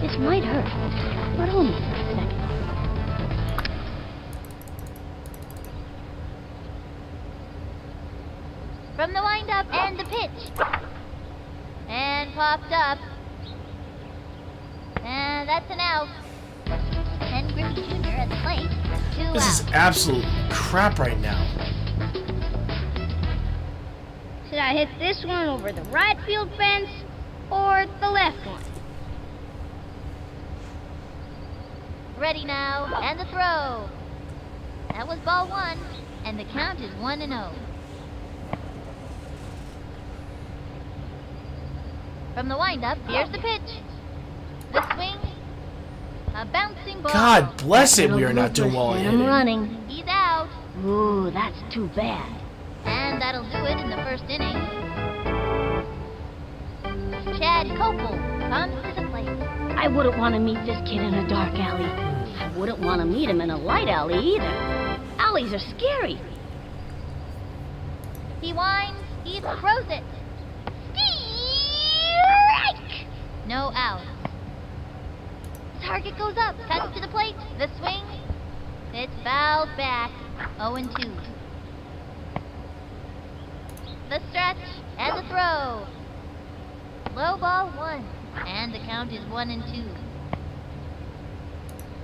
This might hurt, but only for a second. From the windup and the pitch. And popped up. And that's an out. Ken Griffey Jr. at the plate. 2 This outs. is absolute crap right now. Should I hit this one over the right field fence or the left one? Ready now, and the throw. That was ball one, and the count is 1-0. From the windup, here's the pitch. The swing. A bouncing ball. God bless it, we are not doing well at I'm hitting. running. He's out. Ooh, that's too bad. And that'll do it in the first inning. Chad Copel comes to the plate. I wouldn't want to meet this kid in a dark alley. I wouldn't want to meet him in a light alley either. Alleys are scary. He winds, he throws it. Strike! No outs. Target goes up, cuts to the plate, the swing. It's fouled back, 0-2. The stretch and the throw. Low ball one, and the count is 1-2.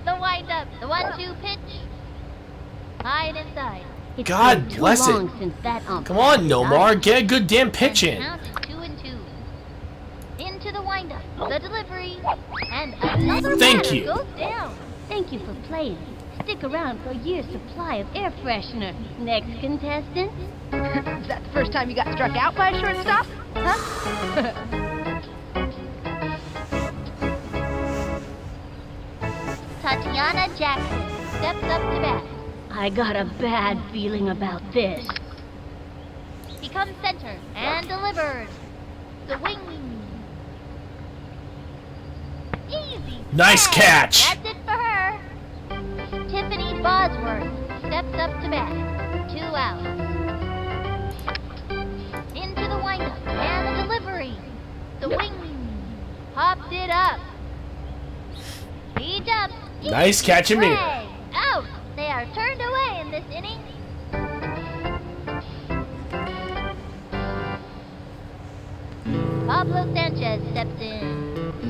The windup, the 1-2 pitch. High and inside. It's God been too bless it. long since that Come on, Nomar, get a good damn pitch And the in. count is 2-2. Into the windup, the delivery, and another Thank batter you. goes down. Thank you for playing. Stick around for a year's supply of air freshener. Next contestant. Is that the first time you got struck out by a shortstop? Huh? Tatiana Jackson steps up to bat. I got a bad feeling about this. He comes center and delivers. The wing. Easy. Nice snag. catch. That's it for her. Tiffany Bosworth steps up to bat. 2 outs. Into the windup and the delivery. The wing. Popped it up. He jumps. Nice catch and me. Play. Out. They are turned away in this inning. Pablo Sanchez steps in.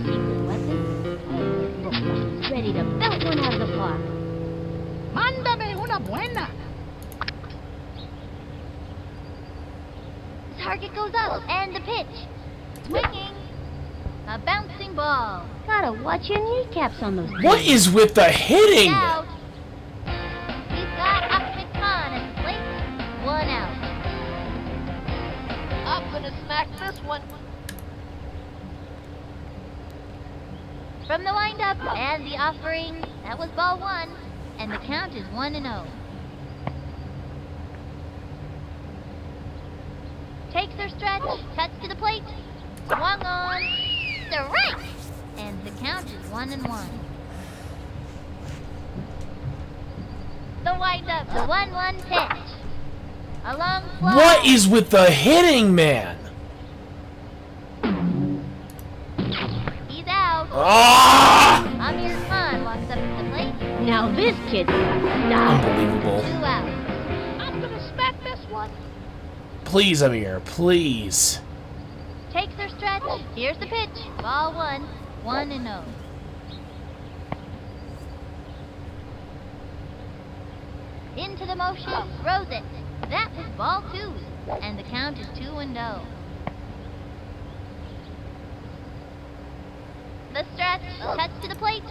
Secret weapon? Looks like he's ready to belt one out of the park. Mándame una buena. Target goes up and the pitch. Swinging. A bouncing ball. Gotta watch your kneecaps on those. What is with the hitting? Out. He's got Ahmed Khan at the plate. 1 out. I'm gonna smack this one. From the windup and the offering, that was ball one, and the count is 1-0. Takes her stretch, cuts to the plate, swung on, strike, and the count is 1-1. The windup, the 1-1 pitch. A long fly. What is with the hitting, man? He's out. Ah! Amir Khan walks up to the plate. Now this kid's got style. Unbelievable. 2 outs. I'm gonna smack this one. Please, Amir, please. Takes her stretch. Here's the pitch. Ball one. 1-0. Into the motion. Throws it. That was ball two. And the count is 2-0. The stretch. Cuts to the plate.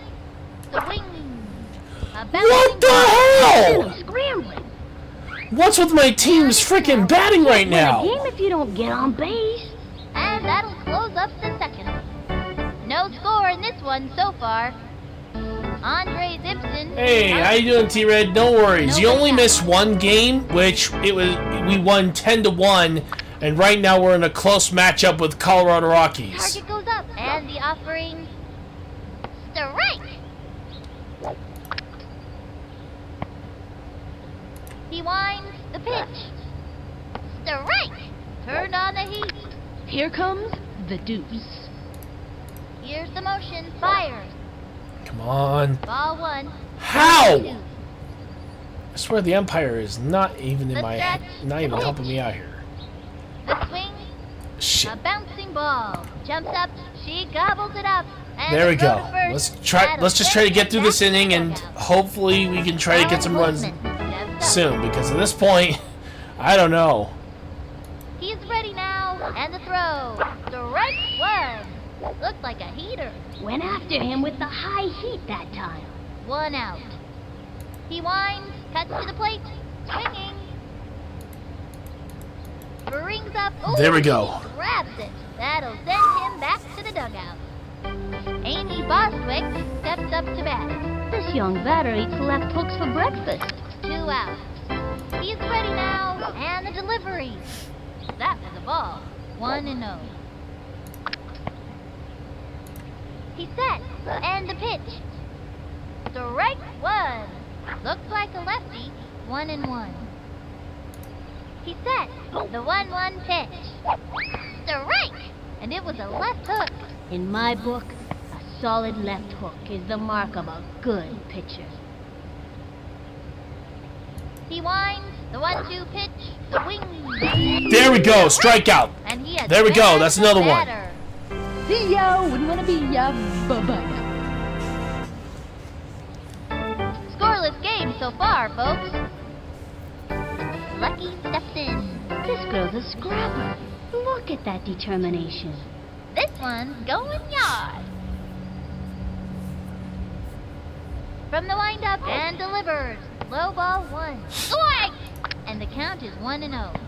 Swing. A What bouncing the ball. hell? Scrambling. What's with my team's freaking batting right Win a now? game if you don't get on base. And that'll close up the second. No score in this one so far. Andre Ibsen. Hey, how you doing, T-Red? No worries. You only missed one game, which we won 10-1, and right now we're in a close matchup with Colorado Rockies. Target goes up. And the offering. Strike. He winds the pitch. Strike. Turned on the heat. Here comes the deuce. Here's the motion. Fires. Come on. Ball one. How? Two. I swear the umpire is not even in my, Stretch. not even helping me out here. The swing. Shit. A bouncing ball. Jumps up. She gobbles it up. And There we throw go. to first. Let's try. That'll Let's just try to send get him through this back to the inning, and dugout. hopefully we can try to get some runs And Wolfman steps up. soon. Because at this point, I don't know. He's ready now. And the throw. Strike one. Looks like a heater. Went after him with the high heat that time. One out. He winds. Cuts to the plate. Swinging. Brings up. Ooh, There we go. he grabs it. That'll send him back to the dugout. Amy Bostwick steps up to bat. This young batter eats left hooks for breakfast. 2 outs. He's ready now. And the delivery. That was a ball. 1-0. He's set. And the pitch. Strike one. Looks like a lefty. 1-1. He's set. The 1-1 pitch. Strike! And it was a left hook. In my book, a solid left hook is the mark of a good pitcher. He winds. The 1-2 pitch. Swing. There we go. Strikeout. And he has There we go, slammed that's the another one. batter. See ya, wouldn't wanna be ya, bye-bye now. Scoreless game so far, folks. Lucky steps in. This girl's a scrapper. Look at that determination. This one's going yard. From the windup and delivers. Low ball one. Strike! And the count is 1-0.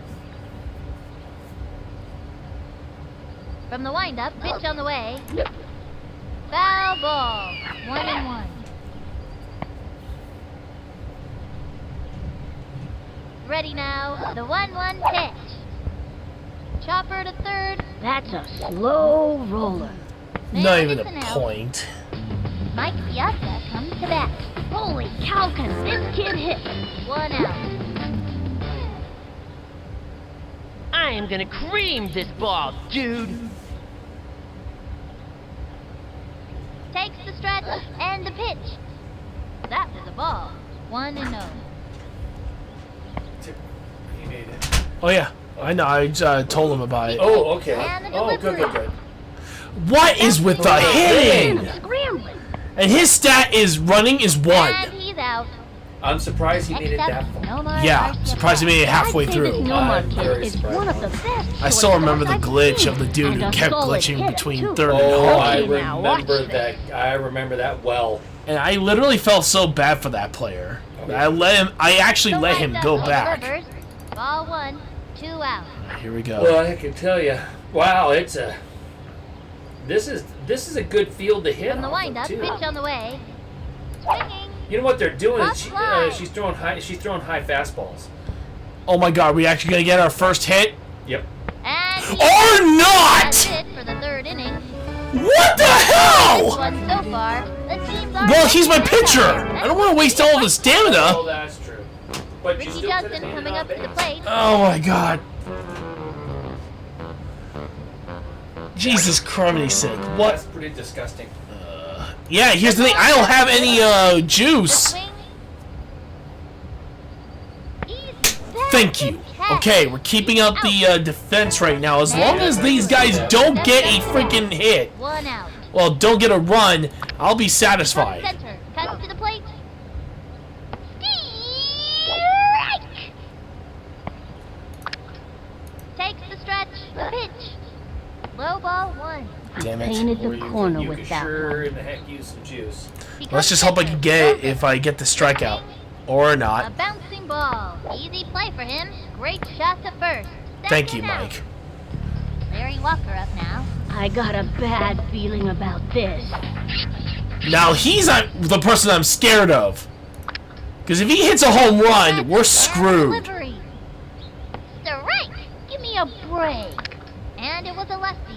From the windup, pitch on the way. Foul ball. 1-1. Ready now. The 1-1 pitch. Chopper to third. That's a slow roller. Not And even it's a an out. point. Mike Piazza comes to bat. Holy cow, can this kid hit? 1 out. I am gonna cream this ball, dude. Takes the stretch and the pitch. That was a ball. 1-0. He made it. Oh yeah, I know. I told him about it. Oh, okay. And the Oh, good, delivery. good, good. What is with the hitting? Scrambling. And his stat is running is 1. And he's out. I'm surprised he made it that Except far. Nomar Yeah, Garcia. surprised he made it halfway I'd say through. This Nomar I'm kid very is surprised. one of the best. I still remember the shortstops I've glitch seen. of the dude And who a kept solid glitching hitter, between too. third and Oh, home. I Okay, now, watch remember this. that. I remember that well. And I literally felt so bad for that player. I actually let him The go windup back. delivers. Ball 1, 2 out. Here we go. Well, I can tell you. Wow, it's a. This is a good field to hit From the off of, windup, too. pitch on the way. Swinging. You know what they're doing? Up line. She's throwing high. She's throwing high fastballs. Oh my god, we actually gonna get our first hit? Yep. And he Or not! has it for the third inning. What the This hell? one so far. The teams are Well, he's my making their pitcher. time. I don't want to waste all of his Oh, stamina. that's true. But you Ricky still could've Johnson made it coming on up to the base. plate. Oh my god. Jesus criminy sake. What? That's pretty disgusting. Yeah, here's the thing. I don't have any The juice. swing. Easy. That's Thank you. the catch. Okay, we're keeping up the defense right now. As long as these guys don't get a freaking hit, 1 out. well, don't get a run, I'll be From satisfied. center. Cuts to the plate. Strike! Takes the stretch. The pitch. Low ball 1. damn it. painted Or the you corner could, with that sure one. in the heck use some juice. Let's just hope I can get it if I get the strikeout. Or A not. bouncing ball. Easy play for him. Great shot to first. Thank you, Second out. Mike. Larry Walker up now. I got a bad feeling about this. Now he's the person I'm scared of. Because if he hits a home run, we're And screwed. delivery. Strike. Give me a break. And it was a lefty.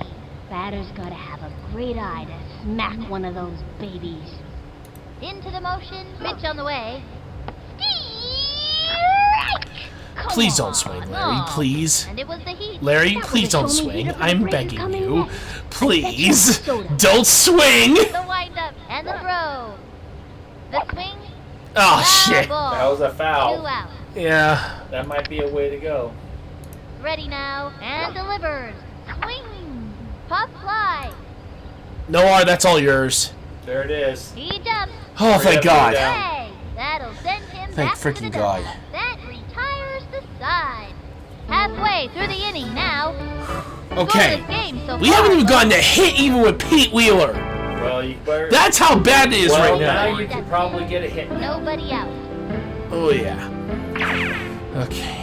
Batter's gotta have a great eye to smack one of those babies. Into the motion. Pitch on the way. Strike. Come Please on. don't swing, Larry. No. Please. And it was the heat. Larry, That please was a don't show me swing. heater for I'm the Braves begging coming you. next. Please. Soda. Don't swing. The windup and the throw. The swing. Oh, Foul shit. ball. That was a 2 foul. out. Yeah. That might be a way to go. Ready now and delivers. Swing. Pop fly. Noah, that's all yours. There it is. He jumps. Oh, Hurry thank up, God. hurry down. Hey, that'll send him Thank back to the freaking God. dugout. That retires the side. Halfway through the inning now. Okay. Scoreless game so We far. haven't even gotten a hit even with Pete Wheeler. Well, you better. That's how bad it is well, right now. now you can probably get a hit. Nobody out. Oh, yeah. Okay.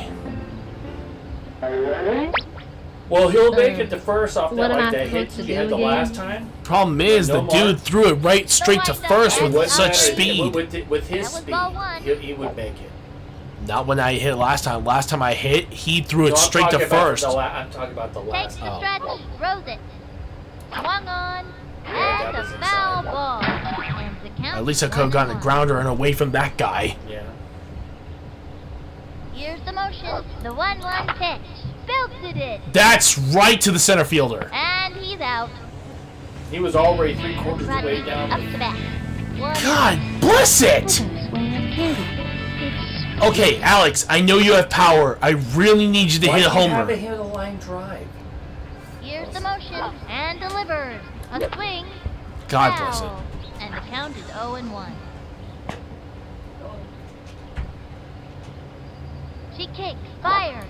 Well, he'll make it to first off What that, am like I that hit supposed to you had do the again? last time. Problem is, No the more. dude threw it right straight to first It with wouldn't such matter. speed. With his That was speed, ball one. he would make it. Not when I hit it last time. Last time I hit, he threw it No, I'm straight to talking about first. I'm talking about the Takes last. the Oh. stretch. Throws it. Swung on. that And a was foul inside. ball. And the count At least I is could have gotten a 1-1. grounder and away from that guy. Yeah. Here's the motion. The 1-1 pitch. Belted it. That's right to the center fielder. And he's out. He was already 3/4 of the way Rodriguez down. up to bat. God bless it! Swing like candy. It's Okay, Alex, I know you have power. I really need you to Why hit a do you have homer. to hit a line drive? Here's the motion. And delivers. A swing. God bless it. Foul. And the count is 0-1. She kicks. Fires.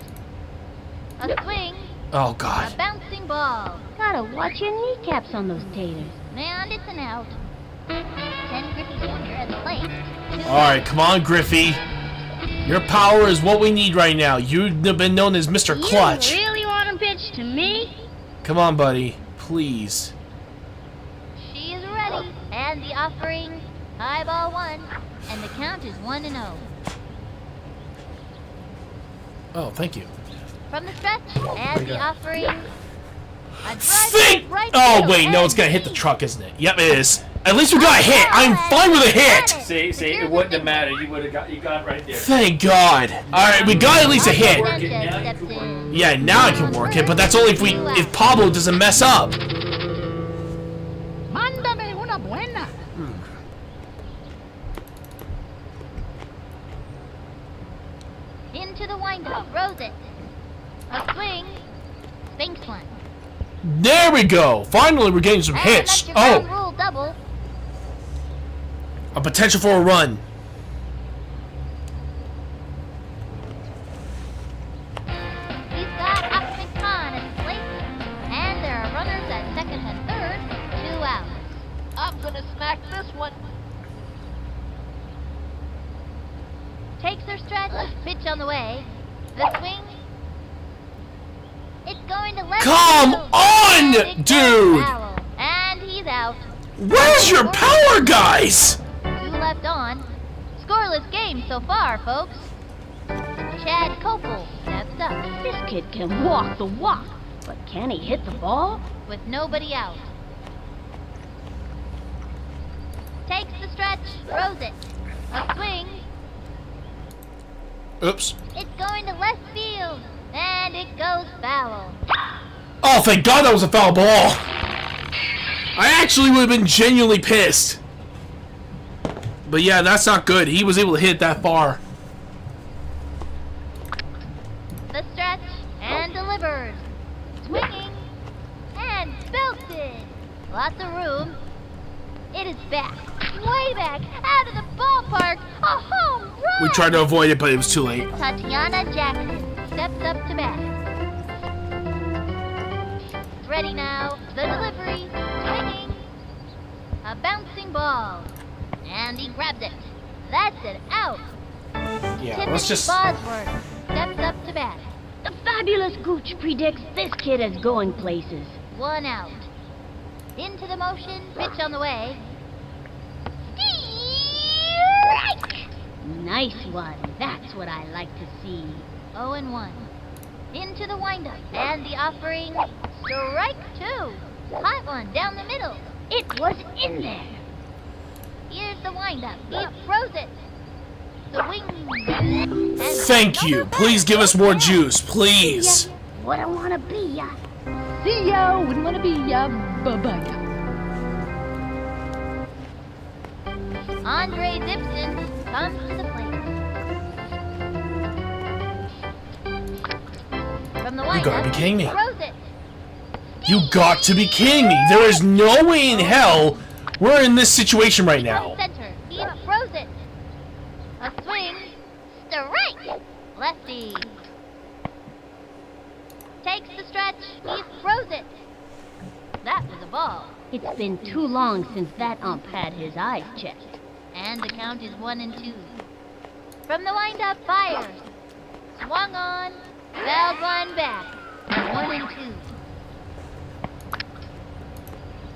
A swing. Oh, A God. bouncing ball. gotta watch your kneecaps on those taters. And it's an out. 10 Griffey Jr. at the plate. Alright, come on, Griffey. Your power is what we need right now. You've been known as Mr. Clutch. You really want to pitch to me? Come on, buddy. Please. She is ready. And the offering. High ball 1. And the count is 1-0. Oh, thank you. From the stretch. And the offering. A drive Think! to right Oh, field, wait, no, and it's gonna hit the deep. truck, isn't it? Yep, it is. At least we got a hit. I'm fine with a hit. See, it wouldn't have mattered. You got it right there. Thank God. Alright, we got at least a hit. Sanchez steps in. Yeah, now I can work it, but that's only if Pablo doesn't mess up. Mándame una buena. Into the windup. Throws it. A swing. Spinks one. There we go. Finally, we're getting some And hits. that's your ground Oh, rule double. a potential for a run. He's got Optic Con at the plate. And there are runners at second and third. 2 outs. I'm gonna smack this one. Takes her stretch. Pitch on the way. The swing. It's going to left Come field. on, And it goes dude. foul. And he's out. Where's your power, guys? 2 left on. Scoreless game so far, folks. Chad Copel steps up This kid can walk the walk, but can he hit the ball? with nobody out. Takes the stretch. Throws it. A swing. Oops. It's going to left field. And it goes foul. Oh, thank God that was a foul ball. I actually would have been genuinely pissed. But yeah, that's not good. He was able to hit that far. The stretch and delivers. Swinging and belted. Lots of room. It is back. Way back. Out of the ballpark. A home run. We tried to avoid it, but it was too late. Tatiana Jackson steps up to bat. Ready now. The delivery. Swinging. A bouncing ball. And he grabs it. That's it. Out. Yeah, let's just... Bosworth steps up to bat. The fabulous Gooch predicts this kid is going places. 1 out. Into the motion. Pitch on the way. Strike! Nice one. That's what I like to see. 0-1. Into the windup. And the offering. Strike 2. Hot one down the middle. It was in there. Here's the windup. He throws it. The wing. Thank you. Please give us more juice, please. What I wanna be ya. See ya, wouldn't want to be ya, bye-bye. Andre dips in, comes to the plate. From the windup, gotta be kidding me. throws it. You got to be kidding me. There is no way in hell we're in this situation right now. Center. He throws it. A swing. Strike. Lefty. Takes the stretch. He throws it. That was a ball. It's been too long since that ump had his eyes checked. And the count is 1-2. From the windup, fires. Swung on. Fouled one back. 1-2.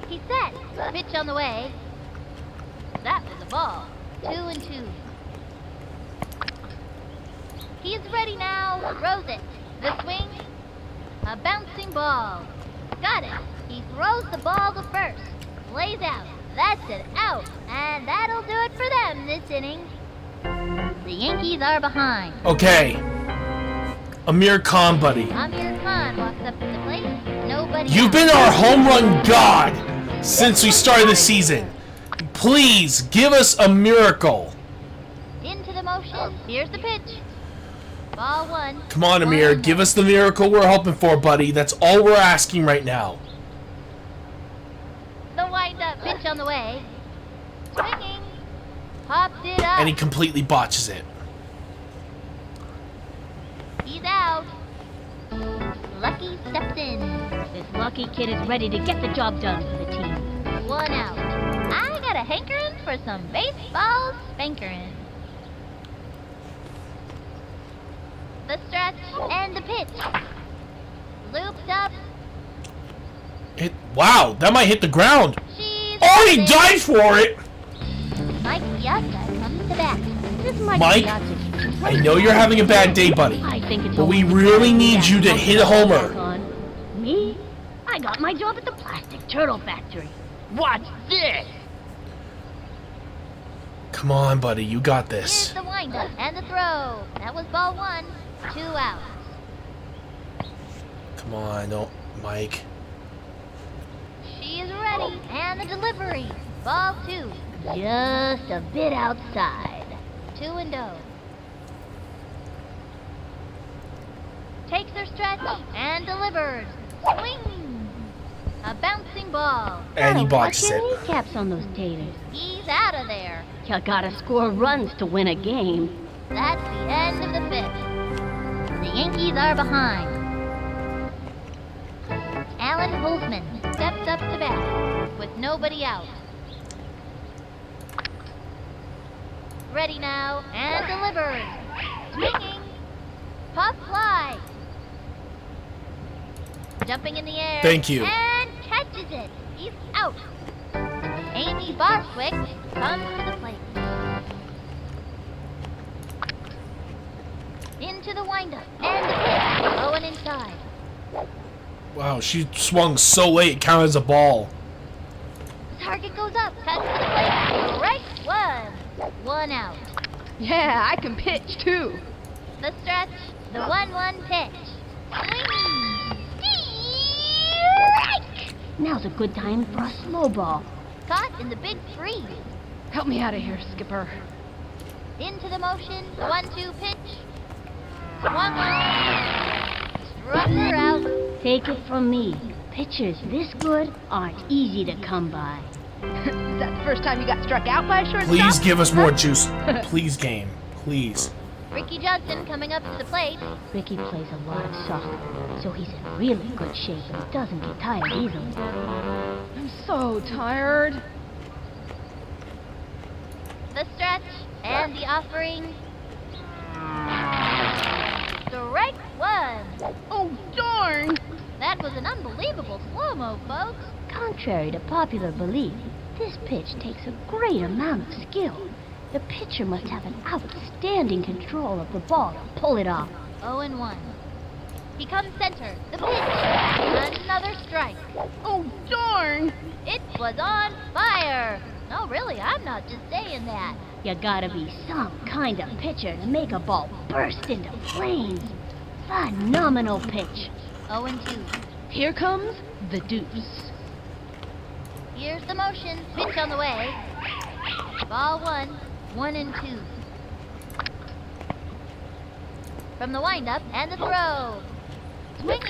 He set. Pitch on the way. That was a ball. 2-2. He's ready now. Throws it. The swing. A bouncing ball. Got it. He throws the ball to first. Lays out. That's it. Out. And that'll do it for them this inning. The Yankees are behind. Okay. Amir Khan, buddy. Amir Khan walks up to the plate. Nobody. You've out. been our home run god since we started the season. Please give us a miracle. Into the motion. Here's the pitch. Ball 1. Come on, Amir. Give us the miracle we're hoping for, buddy. That's all we're asking right now. The wind-up pitch on the way. Swinging. Popped it up. And he completely botches it. He's out. Lucky steps in. This lucky kid is ready to get the job done for the team. 1 out. I got a hankering for some baseball spankering. The stretch and the pitch. Looped up. Wow, that might hit the ground. She's Oh, he died for it. Mike Piazza comes to bat. This Mike, I know you're having a bad day, buddy, I think it's but we only really time need that you to pump hit a back homer. on. Me? I got my job at the plastic turtle factory. Watch this! Come on, buddy, you got Here's this. the windup and the throw. That was ball 1. 2 outs. Come on, no, Mike. She is ready. And the delivery. Ball 2. Just a bit outside. 2-0. Takes her stretch and delivers. Swing. A bouncing ball. And he Gotta botches watch your it. kneecaps on those taters. He's out of there. You gotta score runs to win a game. That's the end of the 5th. The Yankees are behind. Alan Holzman steps up to bat with nobody out. Ready now and delivers. Swinging. Pop fly. Jumping in the air. Thank you. And catches it. He's out. Amy Bostwick comes to the plate. Into the windup and the pitch. Going inside. Wow, she swung so late, it counted as a ball. Target goes up. Cuts to the plate. Right one. 1 out. Yeah, I can pitch too. The stretch. The 1-1 pitch. Swing. Strike. Now's a good time for a slow ball. Caught in the big freeze. Help me out of here, Skipper. Into the motion. The 1-2 pitch. Swung on. Struck her out. Take it from me. Pitchers this good aren't easy to come by. Is that the first time you got struck out by a shortstop? Please give us more juice. Please, game. Please. Ricky Johnson coming up to the plate. Ricky plays a lot of soccer, so he's in really good shape and doesn't get tired easily. I'm so tired. The stretch and the offering. Strike one. Oh, darn! That was an unbelievable slow-mo, folks. Contrary to popular belief, this pitch takes a great amount of skill. The pitcher must have an outstanding control of the ball to pull it off. 0-1. He comes center. The pitch. Another strike. Oh, darn! It was on fire. No, really, I'm not just saying that. You gotta be some kind of pitcher to make a ball burst into flames. Phenomenal pitch. 0-2. Here comes the deuce. Here's the motion. Pitch on the way. Ball 1. 1-2. From the windup and the throw. Swinging.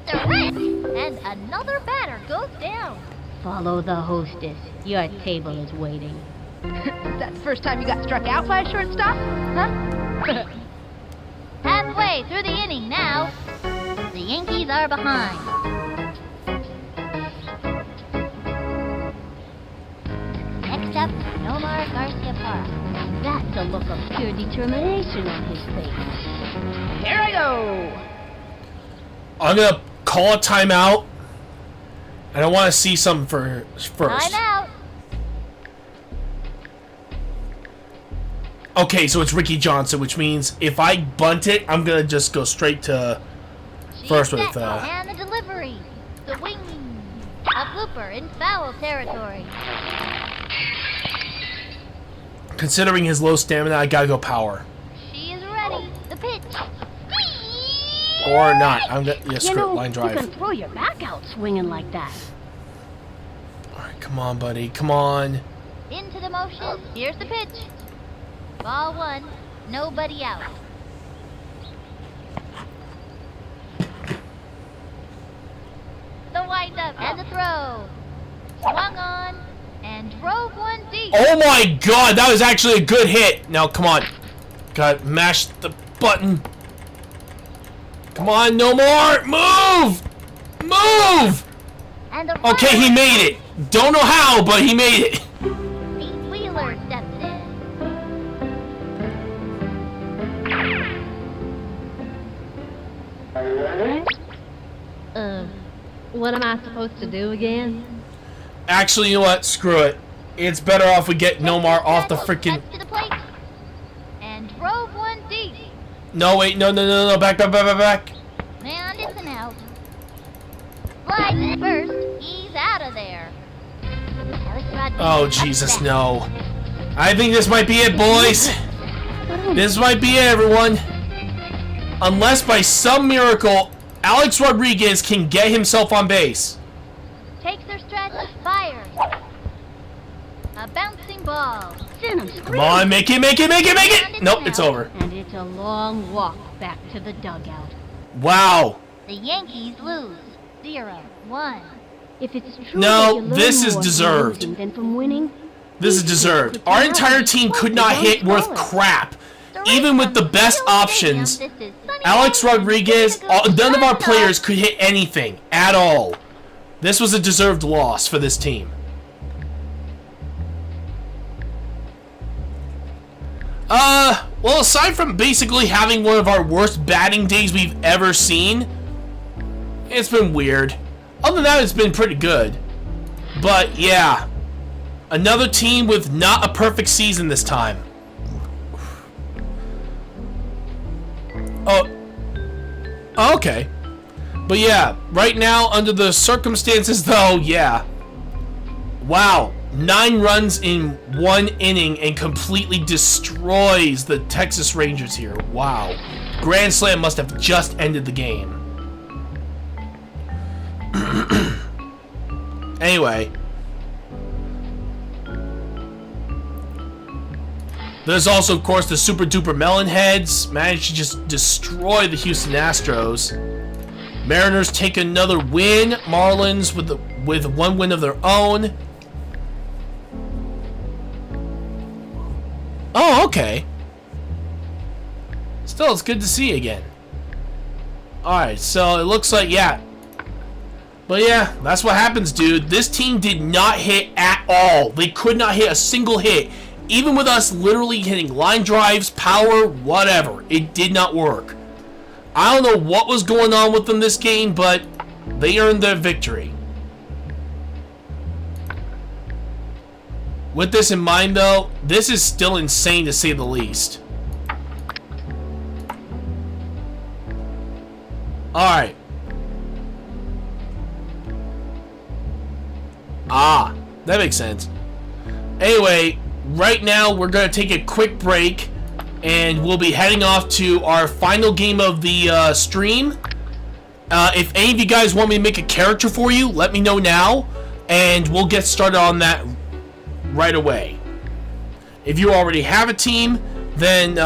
Strike. And another batter goes down. Follow the hostess. Your table is waiting. That's the first time you got struck out by a shortstop? Huh? Halfway through the inning now. The Yankees are behind. Next up, Nomar Garcia Parra. That's a look of pure determination on his face. Here I go! I'm gonna call a timeout. And I want to see something first. Time out. Okay, so it's Ricky Johnson, which means if I bunt it, I'm gonna just go straight to first with. And the delivery. The wing. A blooper in foul territory. Considering his low stamina, I gotta go power. She is ready. The pitch. Or not. I'm gonna screw it, line You drive. can throw your back out swinging like that. Alright, come on, buddy. Come on. Into the motion. Here's the pitch. Ball 1. Nobody out. The windup and the throw. Swung on and drove one deep. Oh my god, that was actually a good hit. Now, come on. Gotta mash the button. Come on, no more. Move! Move! And the Okay, he made it. Don't know how, but he made it. Pete Wheeler steps in. What am I supposed to do again? Actually, you know what? Screw it. It's better off we get Nomar off the freaking... To the plate and drove one deep. No, wait. No. Back. And it's an out. Slides first. He's out of there. Alex Rodriguez Oh, up Jesus, back. no. I think this might be it, boys. This might be it, everyone. Unless by some miracle, Alex Rodriguez can get himself on base. Takes her stretch. Fires. A bouncing ball. Send him Come screaming. on, make it. Nope, it's over. And it's a long walk back to the dugout. Wow. The Yankees lose. 0-1. If it's true No, that you learn this is more from deserved. losing than from winning, This is deserved. Our entire team could not hit worth crap. Even with the best options, Alex Rodriguez, none of our players could hit anything at all. This was a deserved loss for this team. Well, aside from basically having one of our worst batting days we've ever seen, it's been weird. Other than that, it's been pretty good. But, yeah. Another team with not a perfect season this time. Oh. Okay. But yeah, right now, under the circumstances, though, yeah. Wow. 9 runs in 1 inning and completely destroys the Texas Rangers here. Wow. Grand Slam must have just ended the game. Anyway. There's also, of course, the Super Duper Melonheads. Managed to just destroy the Houston Astros. Mariners take another win. Marlins with 1 win of their own. Oh, okay. Still, it's good to see you again. Alright, so it looks like, yeah. But yeah, that's what happens, dude. This team did not hit at all. They could not hit a single hit. Even with us literally hitting line drives, power, whatever. It did not work. I don't know what was going on with them this game, but they earned their victory. With this in mind, though, this is still insane to say the least. Alright. Ah, that makes sense. Anyway, right now we're going to take a quick break, and we'll be heading off to our final game of the stream. If any of you guys want me to make a character for you, let me know now, and we'll get started on that right away. If you already have a team, then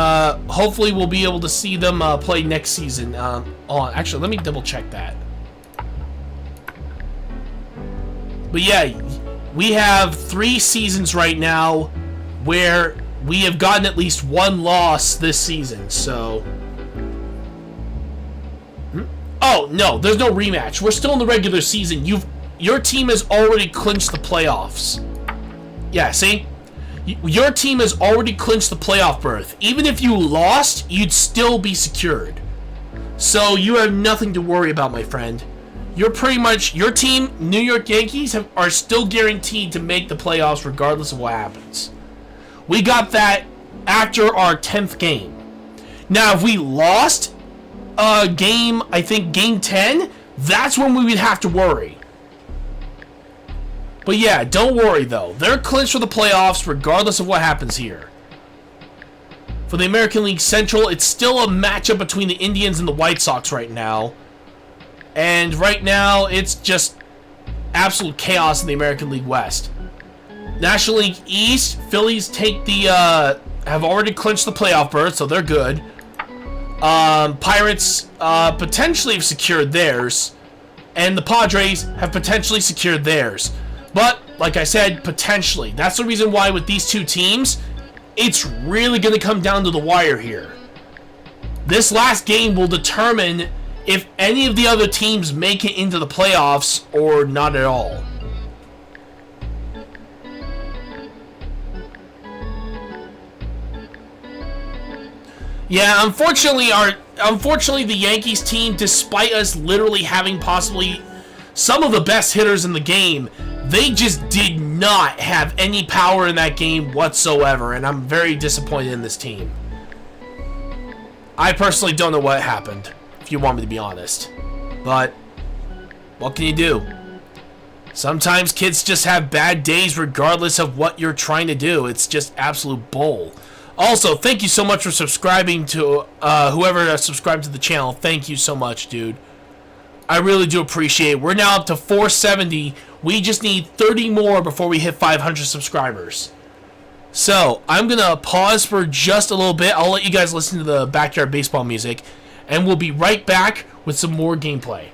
hopefully we'll be able to see them play next season. Actually, let me double check that. But yeah, we have 3 seasons right now where we have gotten at least 1 loss this season, so... Oh, no, there's no rematch. We're still in the regular season. Your team has already clinched the playoffs. Yeah, see? Your team has already clinched the playoff berth. Even if you lost, you'd still be secured. So you have nothing to worry about, my friend. You're pretty much... Your team, New York Yankees, are still guaranteed to make the playoffs regardless of what happens. We got that after our 10th game. Now, if we lost game, I think game 10, that's when we would have to worry. But yeah, don't worry though. They're clinched for the playoffs regardless of what happens here. For the American League Central, it's still a matchup between the Indians and the White Sox right now. And right now, it's just absolute chaos in the American League West. National League East, Phillies take the, have already clinched the playoff berth, so they're good. Pirates, potentially have secured theirs. And the Padres have potentially secured theirs. But, like I said, potentially. That's the reason why with these 2 teams, it's really going to come down to the wire here. This last game will determine if any of the other teams make it into the playoffs or not at all. Yeah, unfortunately the Yankees team, despite us literally having possibly some of the best hitters in the game, they just did not have any power in that game whatsoever, and I'm very disappointed in this team. I personally don't know what happened, if you want me to be honest. But, what can you do? Sometimes kids just have bad days regardless of what you're trying to do. It's just absolute bull. Also, thank you so much for subscribing to, whoever subscribed to the channel. Thank you so much, dude. I really do appreciate it. We're now up to 470. We just need 30 more before we hit 500 subscribers. So, I'm going to pause for just a little bit. I'll let you guys listen to the backyard baseball music. And we'll be right back with some more gameplay.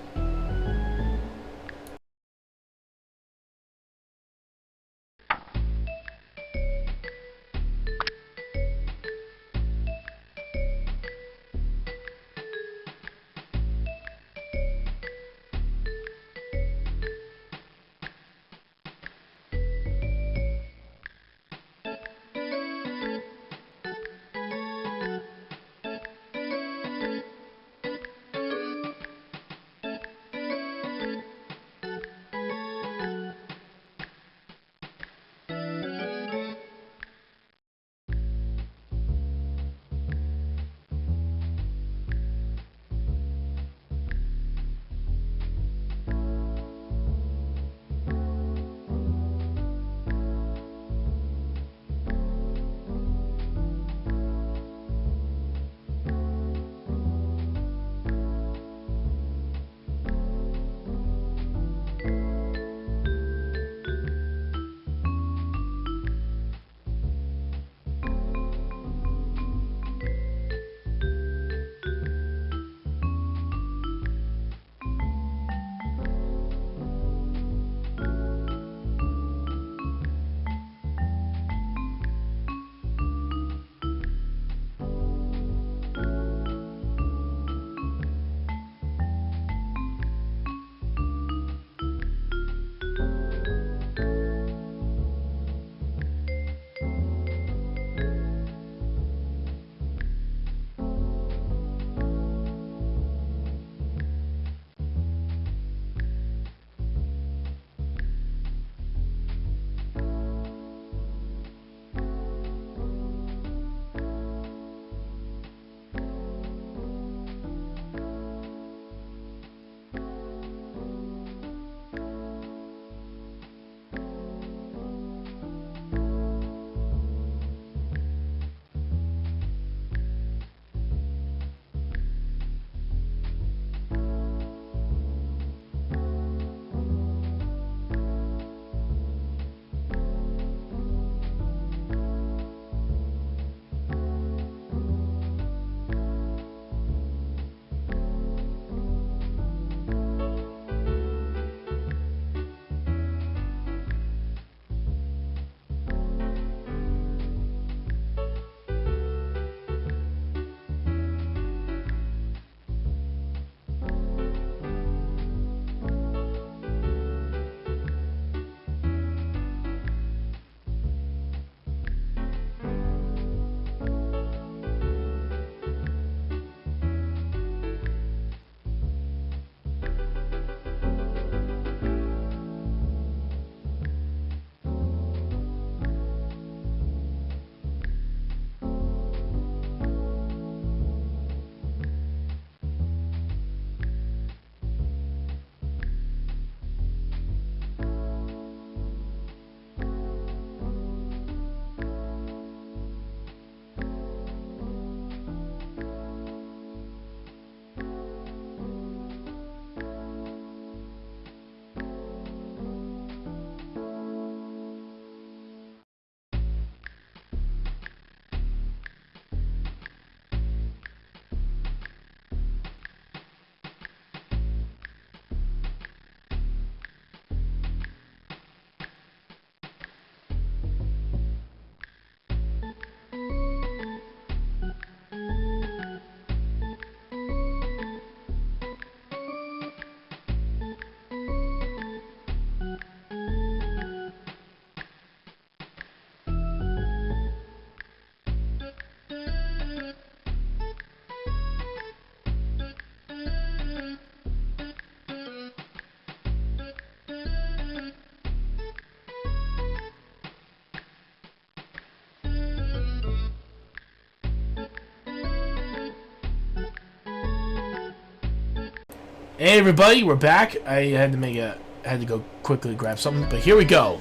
Hey everybody, we're back. I had to go quickly grab something, but here we go.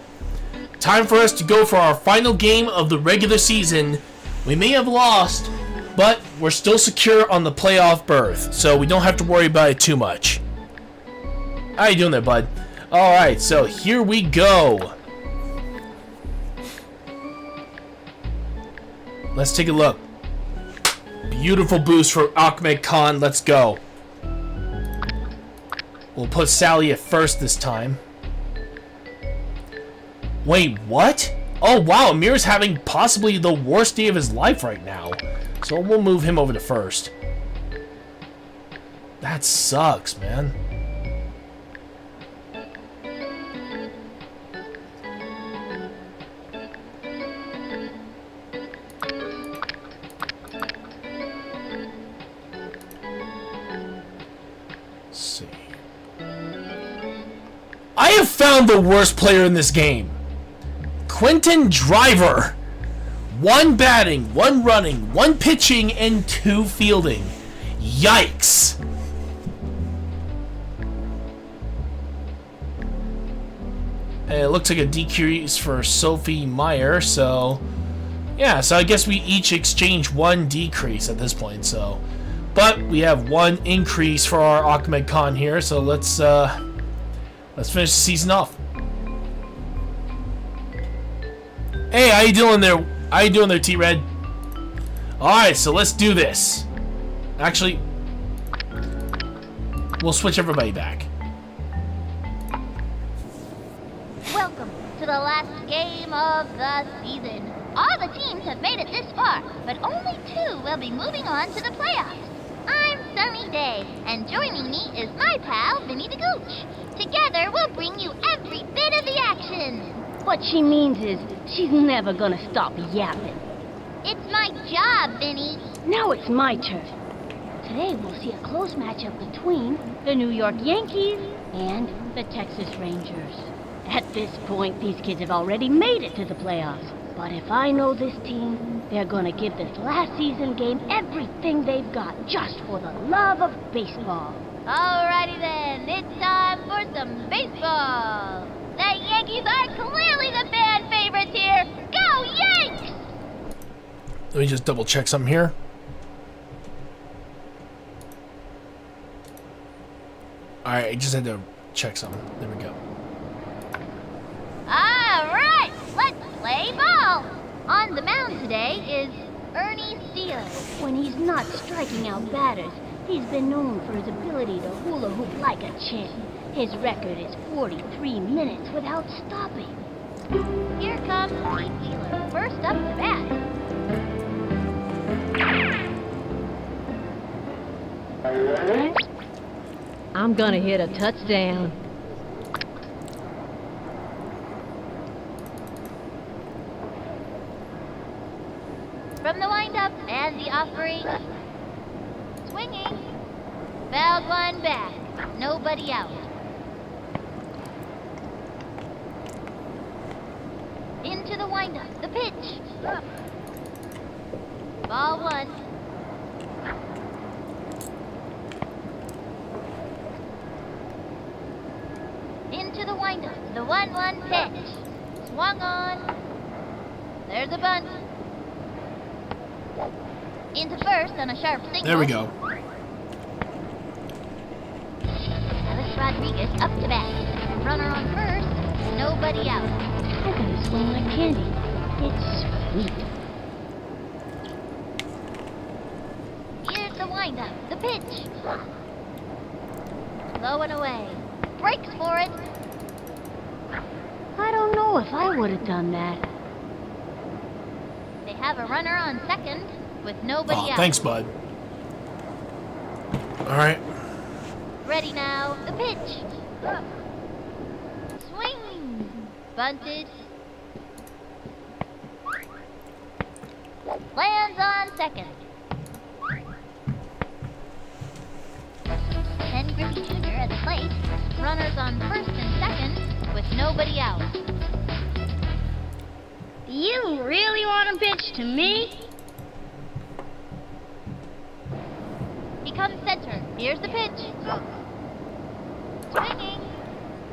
Time for us to go for our final game of the regular season. We may have lost, but we're still secure on the playoff berth, so we don't have to worry about it too much. How you doing there, bud? Alright, so here we go. Let's take a look. Beautiful boost for Ahmed Khan. Let's go. We'll put Sally at first this time. Wait, what? Oh, wow. Amir's having possibly the worst day of his life right now. So we'll move him over to first. That sucks, man. See. I have found the worst player in this game. Quentin Driver. 1 batting, 1 running, 1 pitching, and 2 fielding. Yikes. And it looks like a decrease for Sophie Meyer, so... yeah, so I guess we each exchange 1 decrease at this point, so... but we have 1 increase for our Ahmed Khan here, so let's finish the season off. Hey, how you doing there? How you doing there, T-Red? Alright, so let's do this. Actually, we'll switch everybody back. Welcome to the last game of the season. All the teams have made it this far, but only 2 will be moving on to the playoffs. I'm Sunny Day, and joining me is my pal, Vinny the Gooch. Together, we'll bring you every bit of the action. What she means is she's never gonna stop yapping. It's my job, Vinny. Now it's my turn. Today we'll see a close matchup between the New York Yankees and the Texas Rangers. At this point, these kids have already made it to the playoffs. But if I know this team, they're gonna give this last season game everything they've got just for the love of baseball. Alrighty then, it's time for some baseball. The Yankees are clearly the fan favorites here. Go Yanks! Let me just double check something here. Alright, I just had to check something. There we go. Alright, let's play ball. On the mound today is Ernie Steele. When he's not striking out batters, he's been known for his ability to hula hoop like a champ. His record is 43 minutes without stopping. Here comes Pete Wheeler, first up to bat. I'm gonna hit a touchdown. From the windup and the offering. Swinging. Fouled one back. Nobody out. Into the windup. The pitch. Ball 1. Into the windup. The 1-1 pitch. Swung on. There's a bunt. Into first on a sharp single. There we go. Alex Rodriguez up to bat. Runner on first. Nobody out. I'm gonna swing like candy. It's sweet. Here's the windup. The pitch. Low and away. Breaks for it. I don't know if I would have done that. They have a runner on second with nobody Oh, out. thanks, bud. Alright. Ready now. The pitch. Swing. Bunted. Lands on second. Ken Griffey Jr. at the plate. Runners on first and second with nobody out. You really want to pitch to me? He comes center. Here's the pitch. Swinging.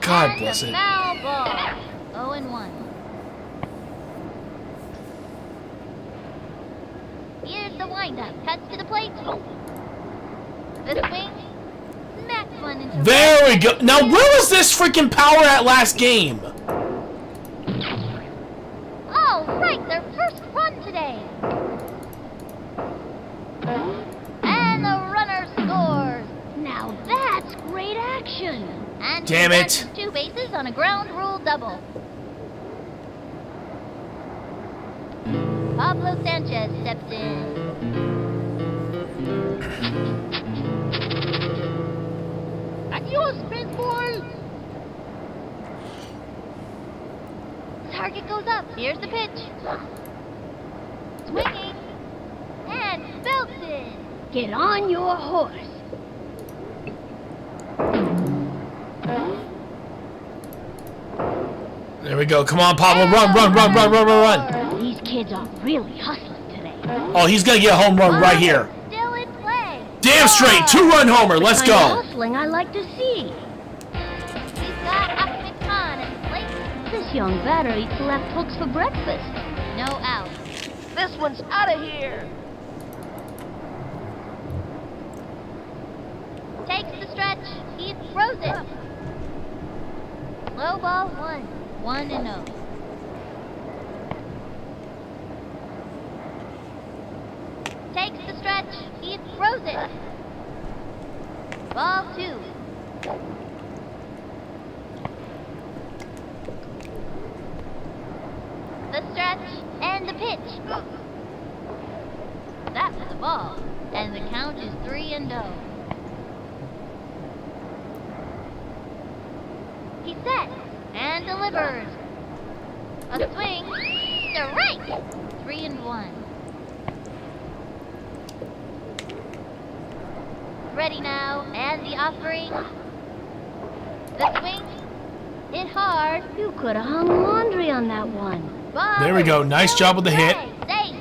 God And bless a it. foul ball. 0-1. Here's the windup. Cuts to the plate. The swing. Smacks one into There we go. Now, where was this freaking power at last game? All right, their first run today. And the runner scores. Now that's great action. And Damn he it. gets 2 bases on a ground rule double. Pablo Sanchez steps in. Adios, baseball! Target goes up. Here's the pitch. Swinging. And belted. Get on your horse. There we go. Come on, Pablo. Run. These kids are really hustling today. Oh, he's going to get a home run right here. Still in play. Damn straight. 2-run homer. Let's Kind of go. hustling I like to see. He's got Ahmed Khan at the plate. This young batter eats left hooks for breakfast. No out. This one's out of here! Takes the stretch. He throws it. Low ball 1. 1-0. Takes the stretch. He throws it. Ball 2. The stretch and the pitch. That was a ball. And the count is 3-0. He sets and delivers. A swing. Strike. 3-1. Ready now, and the offering. The swing. Hit hard. You could have hung laundry on that one. Ball There we go. Nice job with the hit. Safe.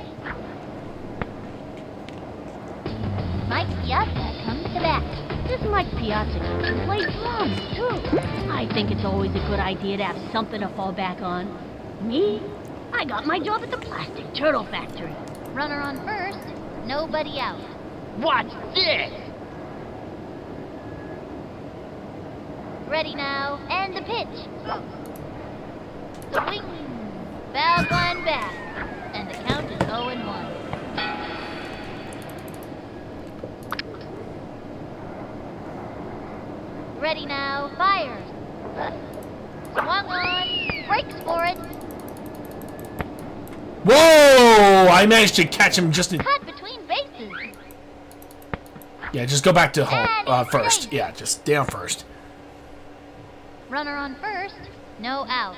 Mike Piazza comes to bat. This Mike Piazza can play drums, too. I think it's always a good idea to have something to fall back on. Me? I got my job at the plastic turtle factory. Runner on first. Nobody out. Watch this! Ready now, and the pitch. Swing. Foul one back. And the count is 0-1. Ready now, fires. Swung on, breaks for it. Whoa! I managed to catch him just in... Cut between bases. Yeah, just go back to home first. Yeah, just down first. Runner on first, no outs.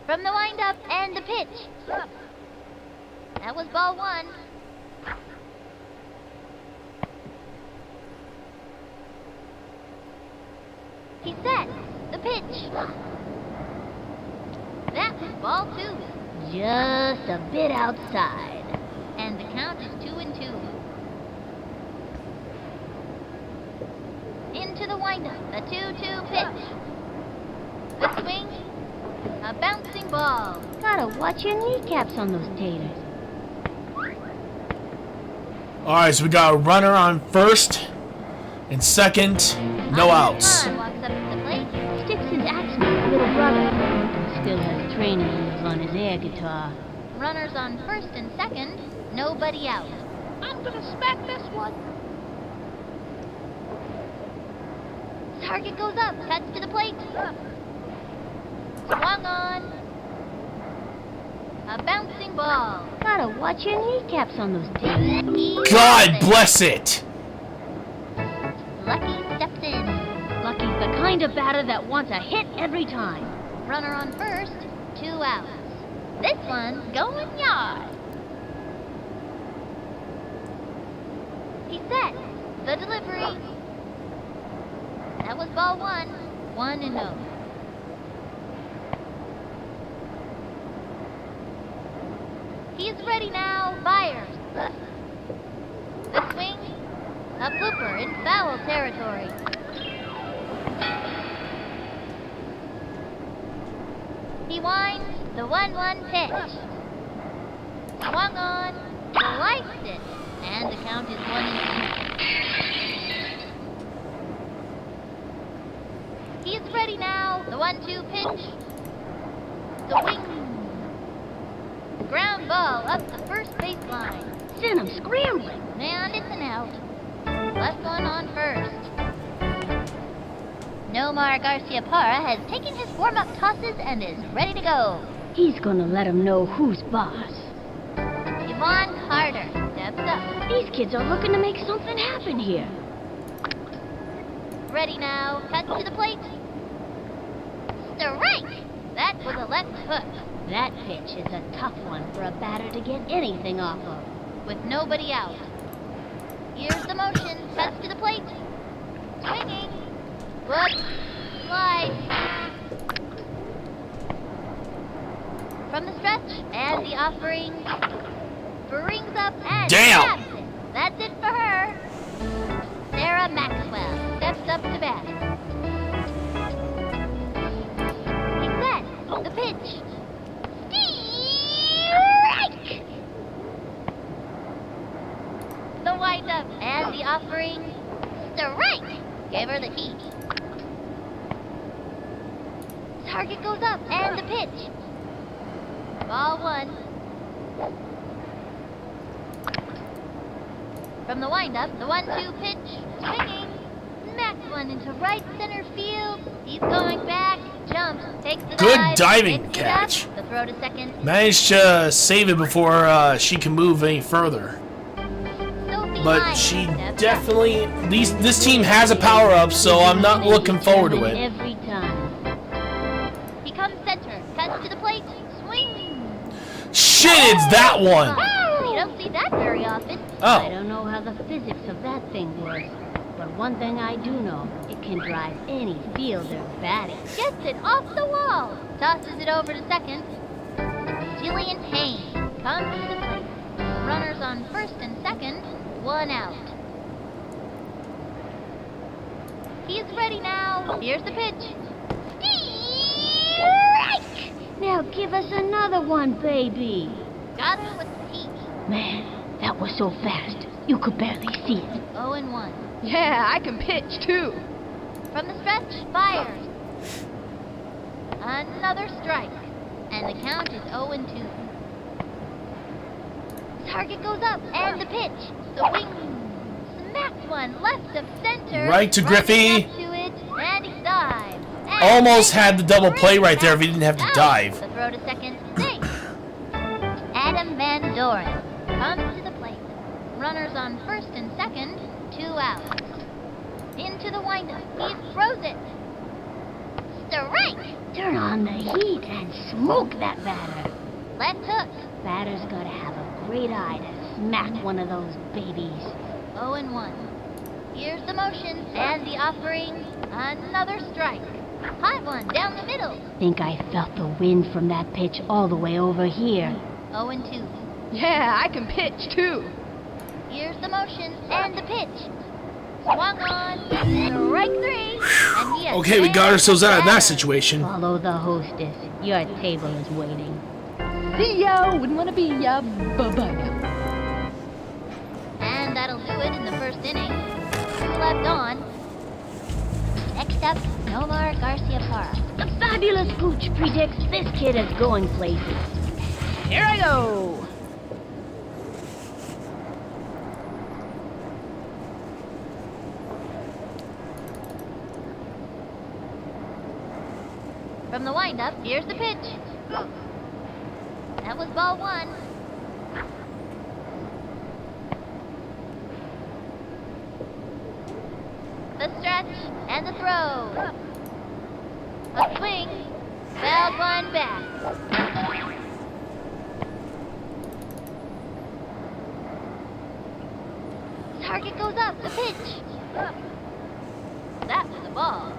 From the windup and the pitch. That was ball 1. He sets the pitch. That was ball 2. Just a bit outside. And the count is 2-2. Into the windup, a 2-2 pitch. The swing, a bouncing ball. Gotta watch your kneecaps on those taters. Alright, so we got a runner on first and second. No Ahmed outs. Khan walks up to the plate. Sticks his axe with his little brother. Still has training wheels on his air guitar. Runners on first and second, nobody out. I'm gonna smack this one! Target goes up, cuts to the plate. Swung on. A bouncing ball. Gotta watch your kneecaps on those taters. He God has it. bless it. Lucky steps in. Lucky's the kind of batter that wants a hit every time. Runner on first, 2 outs. This one's going yard. He sets the delivery. That was ball 1, 1-0. He's ready now, fires. The swing, A blooper in foul territory. He winds the 1-1 pitch. Swung on, sliced it, and the count is 1-2. He's ready now. The 1-2 pitch. Swing. Ground ball up the first baseline. Send him scrambling. And it's an out. Left one on first. Nomar Garcia Parra has taken his warm-up tosses and is ready to go. He's gonna let him know who's boss. Yvonne Carter steps up. These kids are looking to make something happen here. Ready now. Cuts to the plate. Strike! That was a left hook. That pitch is a tough one for a batter to get anything off of. With nobody out. Here's the motion. Cuts to the plate. Swinging. Whoops. Slide. From the stretch. And the offering. Brings up and grabs it. That's it for her. Sarah Maxwell steps up to bat. He's set. The pitch. Strike! The wind-up and the offering. Strike! Gave her the heat. Target goes up and the pitch. Ball 1. From the wind-up, the 1-2 pitch. Swinging. Smacks one into right center field. He's going back. Jumps. Takes the Good dive, diving picks it catch. up, the throw to second. Managed to save it before she can move any further. Sophie But Lyons she steps definitely... This team has a power-up, so I'm not looking forward to it. Every time. up. He comes center. Cuts to the plate. Swing. Shit, it's that one! You don't see that very often. I Oh. don't know how the physics of that thing works, but one thing I do know, it can drive any fielder batty. Gets it off the wall. Tosses it over to second. Jillian Haynes comes to the plate. Runners on first and second. One out. He's ready now. Here's the pitch. Strike! Now give us another one, baby. Got her with the heat. Man, that was so fast, you could barely see it. 0-1. Yeah, I can pitch too. From the stretch, fires. Another strike. And the count is 0-2. Target goes up, and the pitch. Swing. Smacks one left of center. Right to Griffey. Running up to it, and he dives. And Almost had the double play right there if he didn't have to out. dive. The throw to second, safe. Adam Van Doren comes to the plate. Runners on first and second, 2 outs. Into the windup, he throws it. Strike! Turn on the heat and smoke that batter. Left hook. Batter's gotta have a great eye to smack one of those babies. 0-1. Here's the motion and the offering. Another strike. Hot one down the middle. Think I felt the wind from that pitch all the way over here. 0-2. Yeah, I can pitch too. Here's the motion and the pitch. Swung on. Strike 3. And he has Okay, we got ourselves out of that batter. situation. Follow the hostess. Your table is waiting. See ya, wouldn't want to be ya. Bye-bye. And that'll do it in the first inning. 2 left on. Next up, Nomar Garcia Parra. The fabulous Pooch predicts this kid is going places. Here I go. From the windup, here's the pitch. That was ball 1. The stretch and the throw. A swing. Fouled one back. Target goes up. The pitch. That was a ball.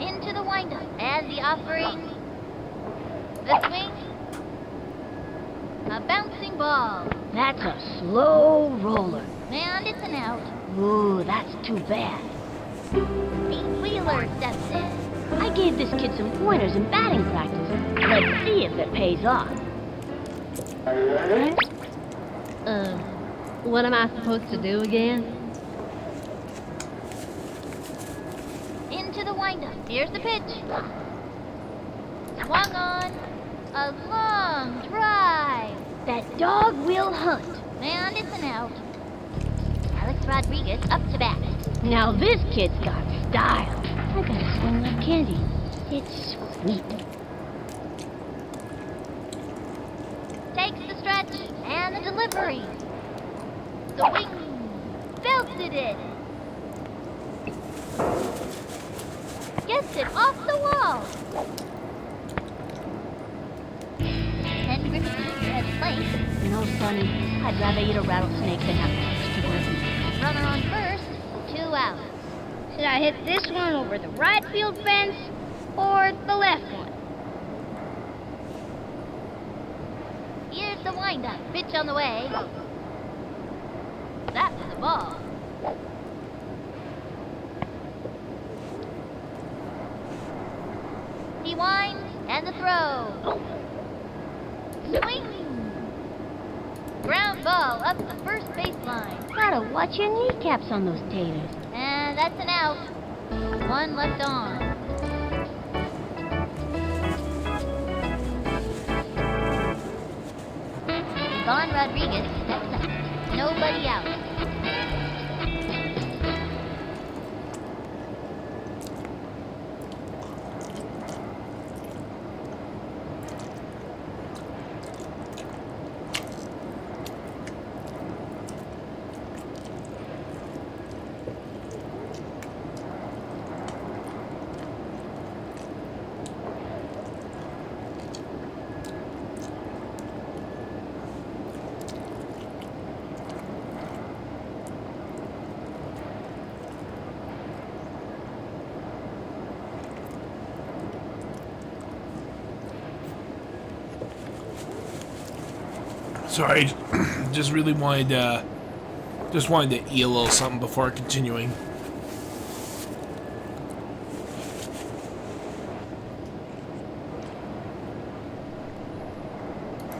Into the windup and the offering. The swing. A bouncing ball. That's a slow roller. And it's an out. Ooh, that's too bad. Pete Wheeler steps in. I gave this kid some pointers in batting practice. Let's see if it pays off. What am I supposed to do again? Into the windup. Here's the pitch. Swung on. A long drive. That dog will hunt. And it's an out. Alex Rodriguez up to bat. Now this kid's got style. I gotta swing like candy. It's sweet. Takes the stretch and the delivery. Swing. Belted it. Gets it off the wall. Ken Griffey Jr. at the plate. No, Sonny, I'd rather eat a rattlesnake than have to work. Runner on first. 2 outs. Should I hit this one over the right field fence or the left one? Here's the windup. Pitch on the way. That was a ball. He winds and the throw. Swing. Ground ball up the first baseline. Gotta watch your kneecaps on those taters. And that's an out. 1 left on. Yvonne Rodriguez steps up. Nobody out. Sorry, just really wanted to eat a little something before continuing.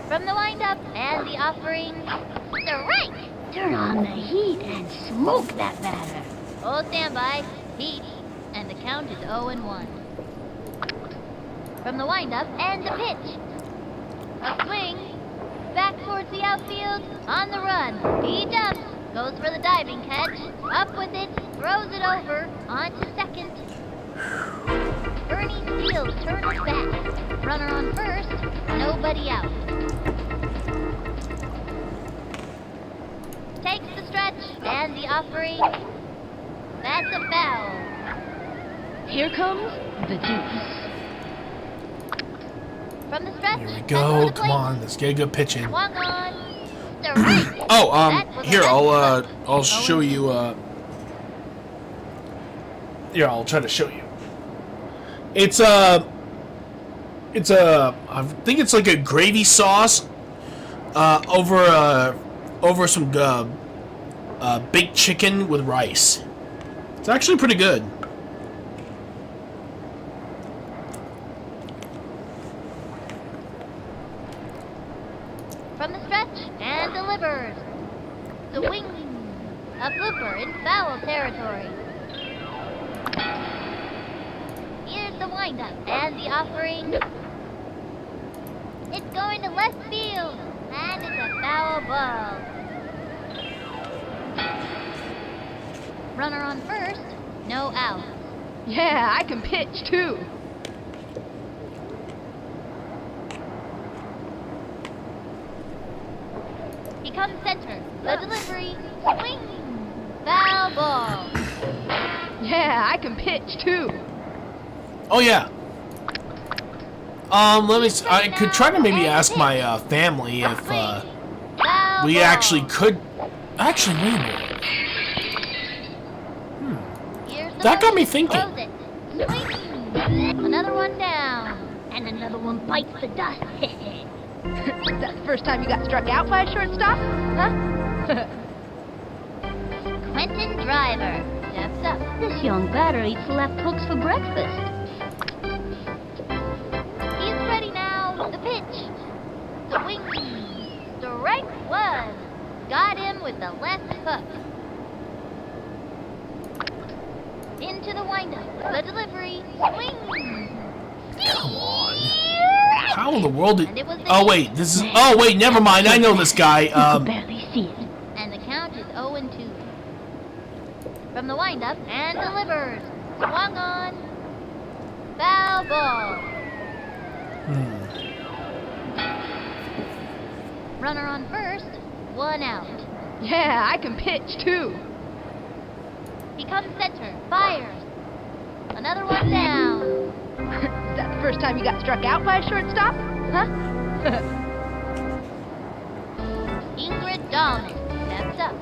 From the windup and the offering, strike! Turn on the heat and smoke that batter. Hold standby, heat, and the count is 0-1. From the windup and the pitch. A swing, back towards the outfield, on the run. He jumps, goes for the diving catch, up with it, throws it over, on to second. Bernie Steele turns back. Runner on first, nobody out. Takes the stretch and the offering. That's a foul. Here comes the deuce. From the stretch. Here we and go. to the Come plate. on, let's get a good pitch in. Swung on. Strike. Oh, That was a here left hook. I'll show you. Here, I'll try to show you. It's a. I think it's like a gravy sauce. Over some baked chicken with rice. It's actually pretty good. From the stretch and delivers. Swing. A blooper in foul territory. Here's the windup and the offering. It's going to left field. And it's a foul ball. Runner on first, no out. Yeah, I can pitch too. He comes center. The delivery. Swing. Foul ball. Yeah, I can pitch too. Oh yeah. I could try to maybe ask my family if Foul we ball. actually could. Actually, wait a minute. Here's the That got me motion. thinking. Throws it. Swing. Another one down. And another one bites the dust. Is that the first time you got struck out by a shortstop? Huh? Quentin Driver steps up. This young batter eats left hooks for breakfast. He's ready now. The pitch. Swing. Strike one. Got him with the left hook. Into the windup. The delivery. Swing. Come on. How in the world did... And it was the Oh, wait. This is... Oh, wait. Never mind. I know this guy. You could barely see it. And the count is 0-2. From the windup and delivers. Swung on. Foul ball. Runner on first. 1 out. Yeah, I can pitch too. He comes center. Fires. Another one down. Is that the first time you got struck out by a shortstop? Huh? Ingrid Dahlman steps up.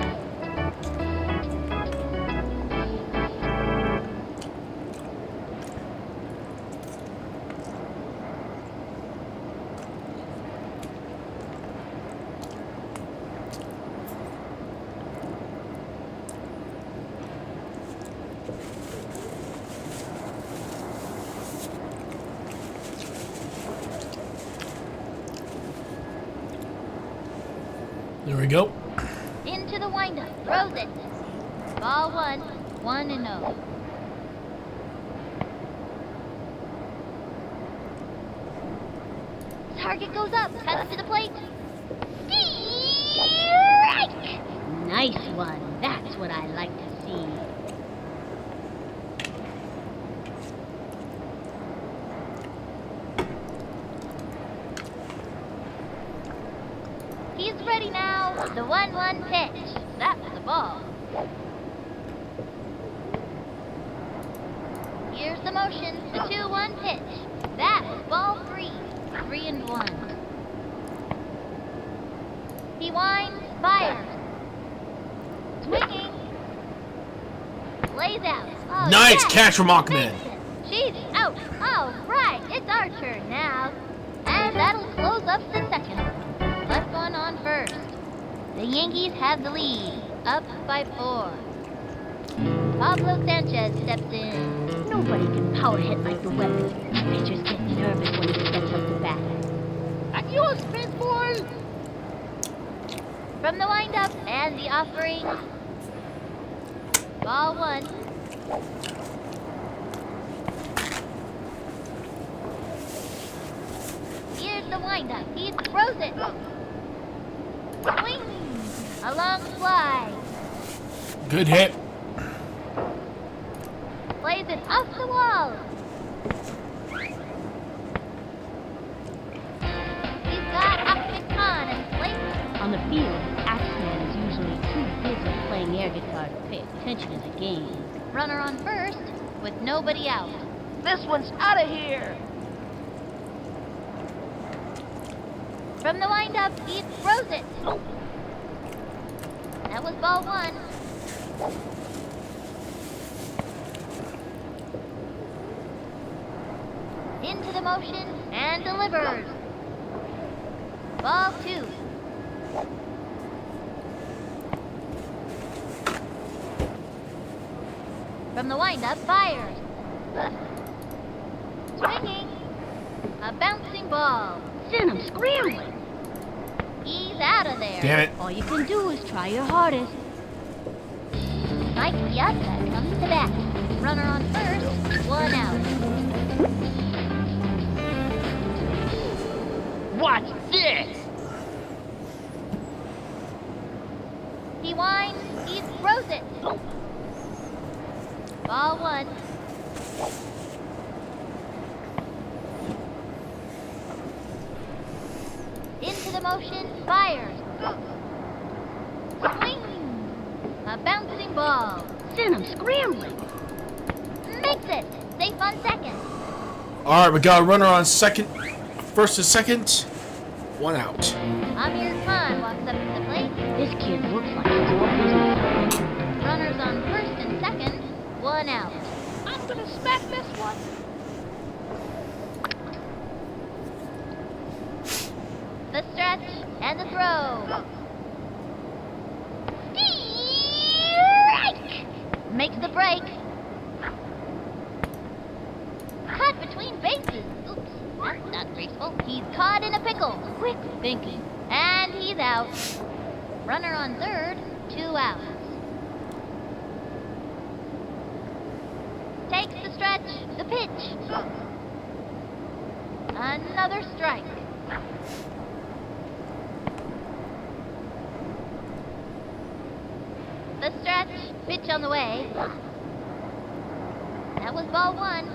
There we go. Into the windup. Throws it. Ball 1. 1-0. Target goes up. Cuts to the plate. Strike! Nice one. That's what I like to see. He's ready now. The 1-1 pitch. That's the ball. Here's the motion. The 2-1 pitch. That's ball 3. 3-1. He winds, fires. Swinging. Lays out. Oh, Nice yes. catch from Aquaman. She's out. All right, it's our turn now. And that'll close up the second. Left one on first. The Yankees have the lead, up by 4. Pablo Sanchez steps in. Nobody can power hit like the weapon. Pitchers get nervous when he steps up to bat. Adios, baseball! From the windup and the offering. Ball 1. Here's the windup. He throws it. Swing. A long fly. Good hit. Plays it off the wall. He's got Ahmed Khan and plate. On the field, Axeman is usually too busy playing air guitar to pay attention in the game. Runner on first with nobody out. This one's out of here! From the windup, he throws it. That was ball 1. Into the motion and delivers. Ball 2. From the windup, fires. Swinging. A bouncing ball. Send him scrambling. He's out of there. Damn it. All you can do is try your hardest. Mike Piazza comes to bat. Runner on first, 1 out. Watch this! He winds, he throws it. Ball 1. Into the motion, fires. Swing! A bouncing ball. Send him scrambling. Makes it. Safe on second. All right, we got a runner on second. First and second. 1 out. Amir Khan walks up to the plate. This kid looks like he's more busy. Runners on first and second. 1 out. I'm gonna smack this one! The And the throw. Strike! Makes the break. Caught between bases. Oops, that's not graceful. He's caught in a pickle. Quick thinking. And he's out. Runner on third, 2 outs. Takes the stretch, the pitch. Another strike. The stretch, pitch on the way. That was ball 1.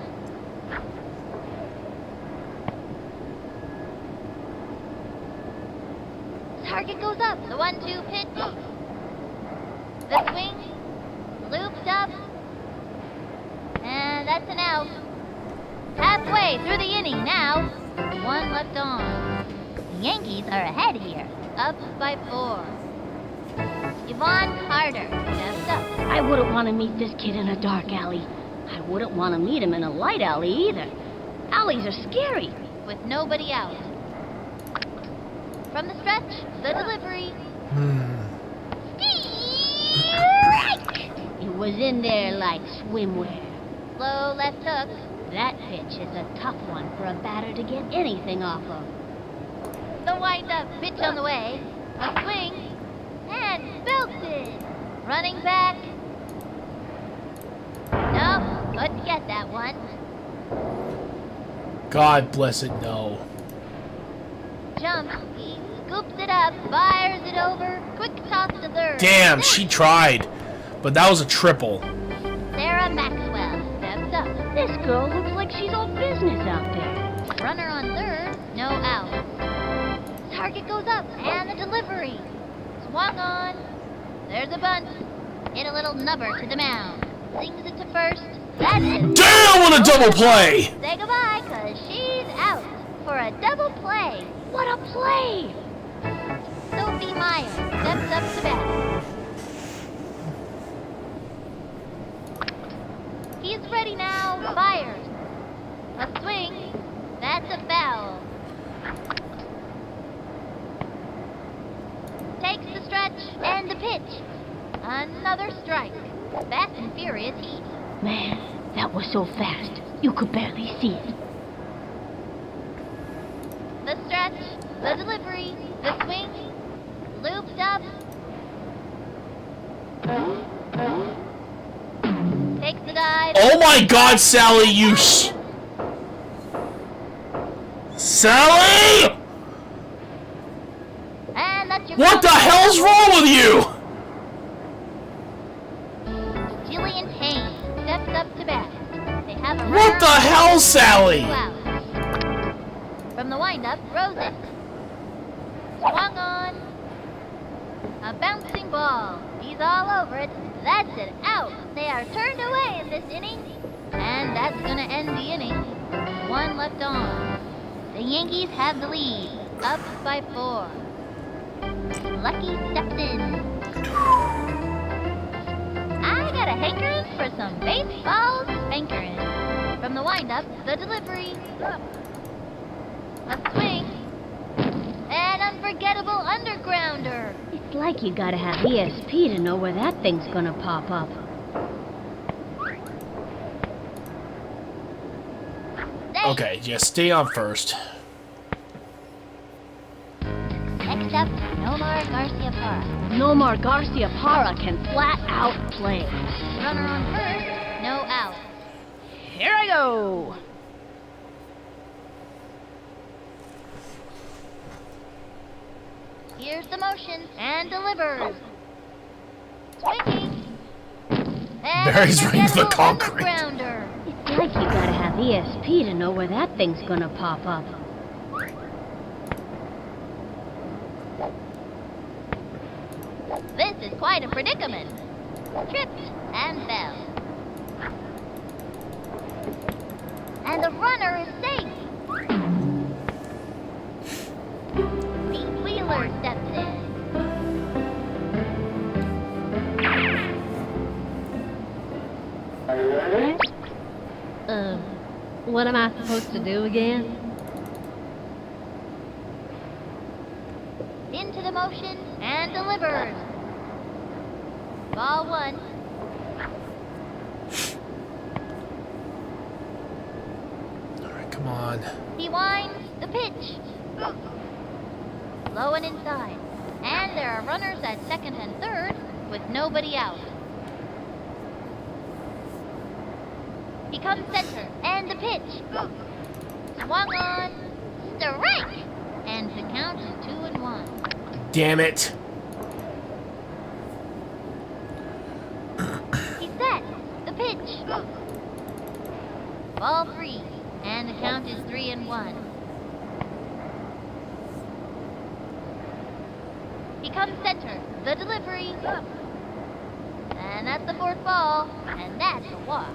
Target goes up. The 1-2 pitch. The swing. Loops up. And that's an out. Halfway through the inning now. 1 left on. The Yankees are ahead here. Up by 4. Yvonne Carter steps up. I wouldn't want to meet this kid in a dark alley. I wouldn't want to meet him in a light alley either. Alleys are scary. With nobody out. From the stretch, the delivery. Strike! It was in there like swimwear. Low left hook. That pitch is a tough one for a batter to get anything off of. The wind-up pitch on the way. A swing. And belted. Running back. Nope, couldn't get that one. God bless it, no. Jumps. He scoops it up. Fires it over. Quick toss to third. Damn, she tried. But that was a triple. Sarah Maxwell steps up. This girl looks like she's all business out there. Runner on third. No out. Target goes up. And the delivery. Swung on. There's a bunt. Hit a little nubber to the mound. Sings it to first. That's it. Damn, what a double play! Say goodbye, cause she's out for a double play. What a play! Sophie Meyer steps up to bat. He's ready now. Fires. A swing. That's a foul. Takes the stretch and the pitch. Another strike. Fast and furious heat. Man, that was so fast. You could barely see it. The stretch, the delivery, the swing, looped up. Takes the dive. Oh my God, Sally, you Sally! And that's your What the hell's wrong with you? Jillian Payne steps up to bat. They have a What the hell, Sally? 2 outs. From the windup, throws it. Swung on. A bouncing ball. He's all over it. That's it. Out. They are turned away in this inning. And that's going to end the inning. 1 left on. The Yankees have the lead. Up by 4. Lucky steps in. I got a hankering for some baseball spankering. From the windup, the delivery. A swing. An unforgettable undergrounder. It's like you gotta have ESP to know where that thing's gonna pop up. Okay, just stay on first. Next up, Nomar Garcia Parra. Nomar Garcia Parra can flat out play. Runner on first, no out. Here I go. Here's the motion and delivers. Swinging. And Barry's rings the unforgettable concrete. undergrounder. It's like you gotta have ESP to know where that thing's gonna pop up. This is quite a predicament. Tripped and fell. And the runner is safe. Pete Wheeler steps in. What am I supposed to do again? into the motion and delivers. Ball 1. All right, come on. He winds the pitch. Low and inside. And there are runners at second and third with nobody out. He comes center and the pitch. Swung on. Strike! And the count is 2-1. Damn it. He's set. The pitch. Ball 3. And the count is 3-1. He comes center. The delivery. And that's the 4th ball. And that's a walk.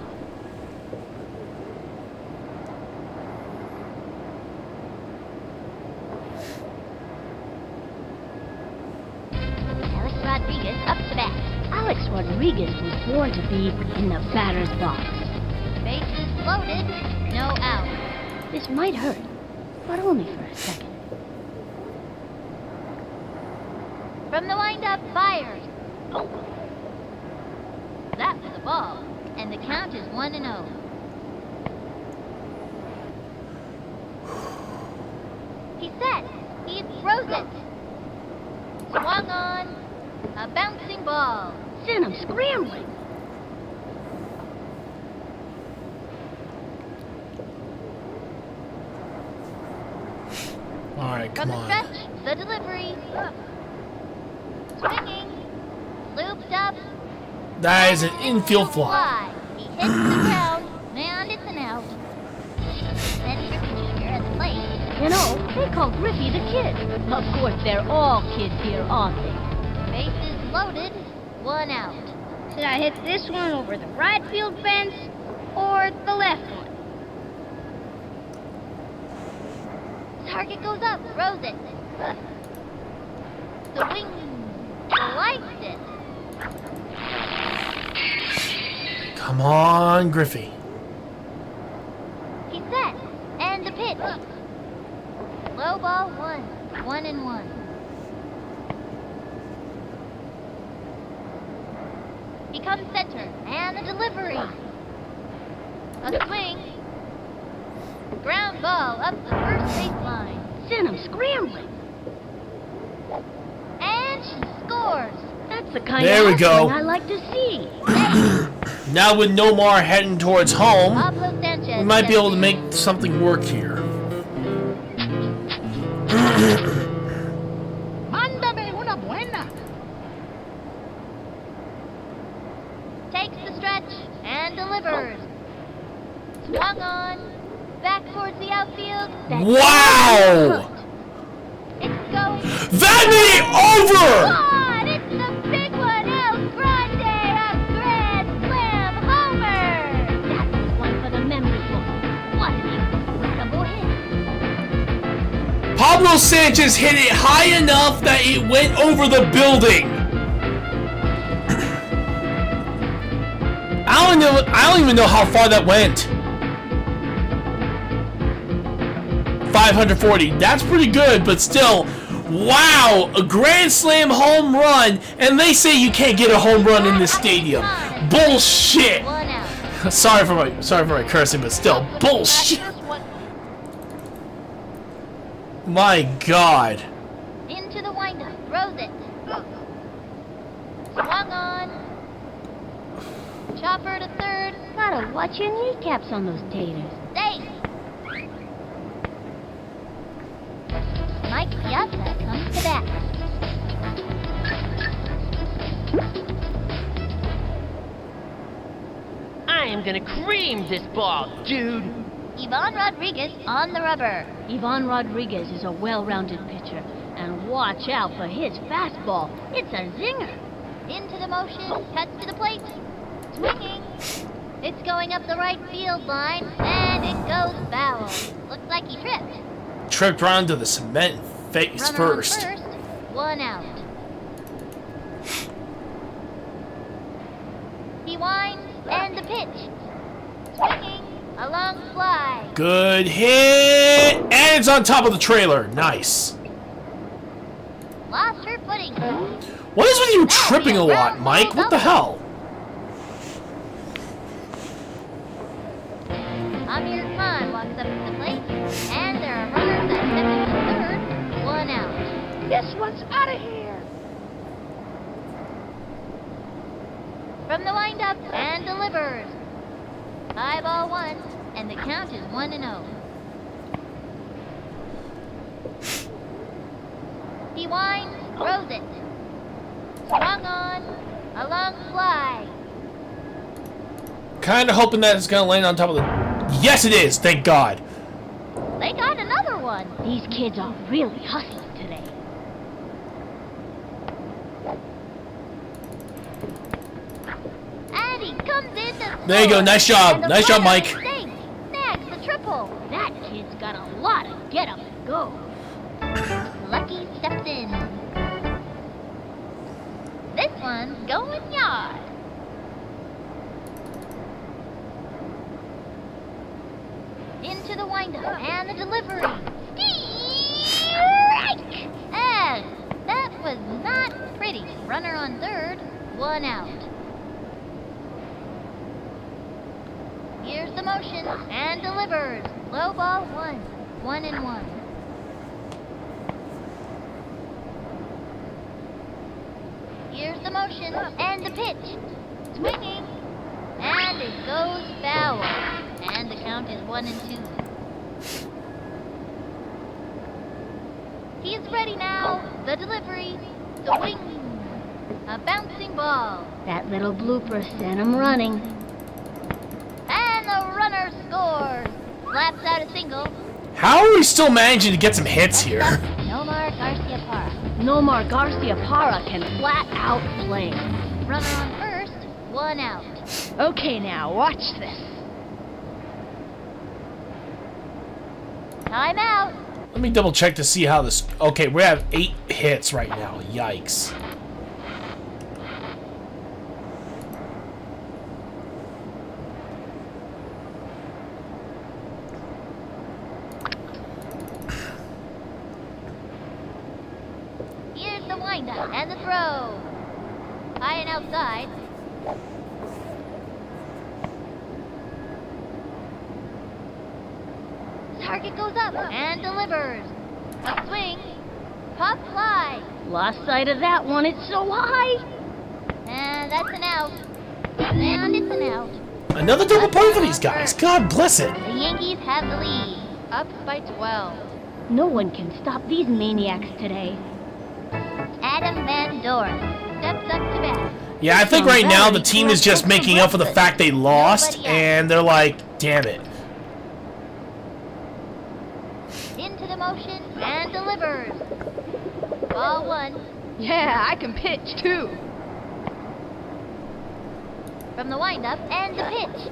Alex Rodriguez up to bat. Alex Rodriguez was born to be in the batter's box. Bases loaded. No out. This might hurt, but only for a second. From the windup, fires. That was a ball, and the count is 1-0. He's set. He throws it. Swung on. A bouncing ball. Send him scrambling. All right, From come the on. stretch, the delivery. Swinging. Looped up. That is an infield fly. He hits the ground, and it's an out. Then Griffey Jr. at the plate. You know, they call Griffey the kid. Of course, they're all kids here, aren't they? Bases loaded. 1 out. Should I hit this one over the right field fence or the left one? Target goes up, throws it. The wing likes it. Come on, Griffey. He's set. And the pitch. Low ball 1. 1-1. He comes center. And the delivery. A swing. Ground ball up the first baseline. Send him scrambling. And she scores. That's the kind There of we go. wrestling I like to see. Now with Nomar heading towards home, Pablo Sanchez. we might be able to steps in. make something work here. Mándame una buena. Takes the stretch and delivers. Swung on. Back towards the outfield. Wow! It's going. That made it over! On! It's the big one, El Grande, a grand slam homer! That's one for the memory book. What an incredible hit. Pablo Sanchez hit it high enough that it went over the building. I don't even know how far that went. 540. That's pretty good, but still, wow, a grand slam home run, and they say you can't get a home run in this stadium. Bullshit. 1 out. Sorry for my cursing, but still, bullshit. My God. Into the windup, throws it. Swung on. Chopper to third. Gotta watch your kneecaps on those taters. Safe. Mike Piazza comes to bat. I am gonna cream this ball, dude. Ivan Rodriguez on the rubber. Ivan Rodriguez is a well-rounded pitcher. And watch out for his fastball. It's a zinger. Into the motion, cuts to the plate. Swinging. It's going up the right field line, and it goes foul. Looks like he tripped. Tripped around to the cement face Runner first. on first. 1 out. He winds, and the pitch. Swinging, a long fly. Good hit, and it's on top of the trailer. Nice. lost her footing. What is with you tripping a lot, Mike? What the hell? Amir Khan walks up to the plate, and there are runners at second and third, one out. This one's out of here. From the windup and delivers. High ball one, and the count is 1-0. He winds, throws it. Swung on, a long fly. Kind of hoping that it's gonna land on top of the. Yes, it is. Thank God. They got another one. These kids are really hustling today. And he comes in to There you go. score. Nice job. And the Nice job, runner Mike. sinks, snags the triple. That kid's got a lot of get up and go. Lucky steps in. This one's going yard. Into the windup and the delivery. Strike! And that was not pretty. Runner on third, one out. Here's the motion and delivers. Low ball one, 1-1. Here's the motion and the pitch. Swinging. And it goes foul. And the count is 1-2. He is ready now. The delivery. Swing. A bouncing ball. That little blooper sent him running. And the runner scores. Slaps out a single. How are we still managing to get some hits here? Nomar Garcia Parra. Nomar Garcia Parra can flat out play. Runner on first. One out. Okay, now, watch this. Time out. Let me double check to see how this. Okay, we have 8 hits right now. Yikes. Here's the windup and the throw. High and outside. Target goes up and delivers. A swing. Pop fly. Lost sight of that one, it's so high. And that's an out. And it's an out. Another double point for these guys. God bless it. The Yankees have the lead. Up by 12. No one can stop these maniacs today. Adam Van Doren steps up to bat. Yeah, I think right now the team is just making up for the fact they lost, and they're like, damn it. Into the motion and delivers. Ball one. Yeah, I can pitch too. From the windup and the pitch.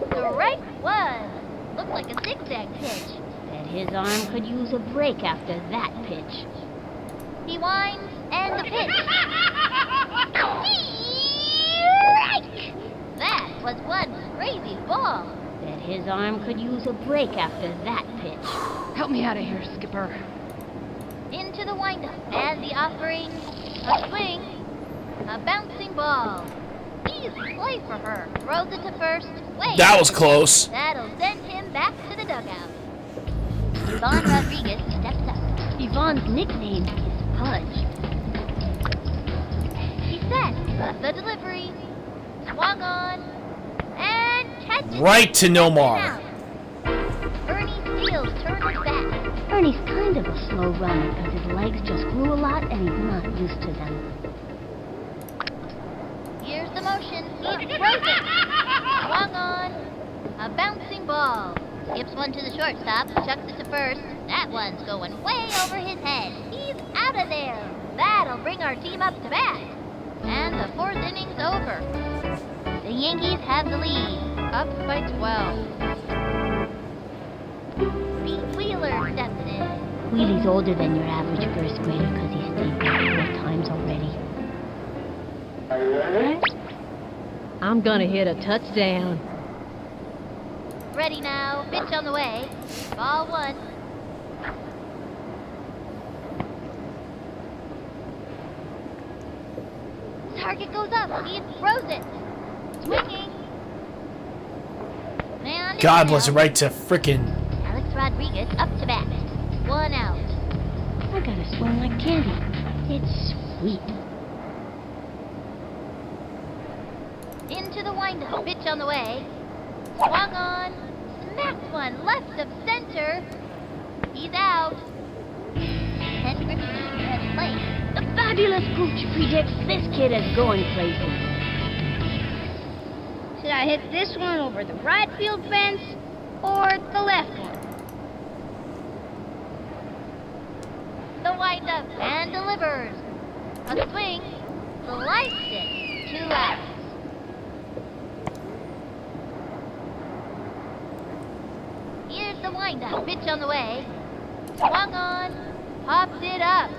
Strike one. Looked like a zigzag pitch. Bet his arm could use a break after that pitch. He winds and the pitch. Strike! That was one crazy ball. Bet his arm could use a break after that pitch. Help me out of here, Skipper. Into the windup and the offering. A swing. A bouncing ball. Easy play for her. Throws it to first. Way That was close. That'll send him back to the dugout. Yvonne Rodriguez steps up. Yvonne's nickname is Pudge. He set the delivery. Swung on. And catches Right to it. Nomar. Ernie Steele turns back. Ernie's kind of a slow runner because his legs just grew a lot and he's not used to them. Here's the motion. He throws it. Swung on. A bouncing ball. Skips one to the shortstop. Chucks it to first. That one's going way over his head. He's out of there. That'll bring our team up to bat. And the 4th inning's over. The Yankees have the lead. Up by 12. Pete Wheeler steps in. Wheelie's older than your average first grader because he's stayed back 4 times already. I'm gonna hit a touchdown. Ready now. Pitch on the way. Ball one. Target goes up. He throws it. Swinging. Man God is bless it, out. right to frickin' Alex Rodriguez up to bat. 1 out. I gotta swing like candy. It's sweet. Into the windup. Pitch on the way. Swung on. Smacked one left of center. He's out. Ken Griffey Jr. at plate. The fabulous Gooch predicts this kid is going places. Should I hit this one over the right field fence or the left one? The windup and delivers. A swing. Sliced it. 2 outs. Here's the windup. Pitch on the way. Swung on. Pops it up.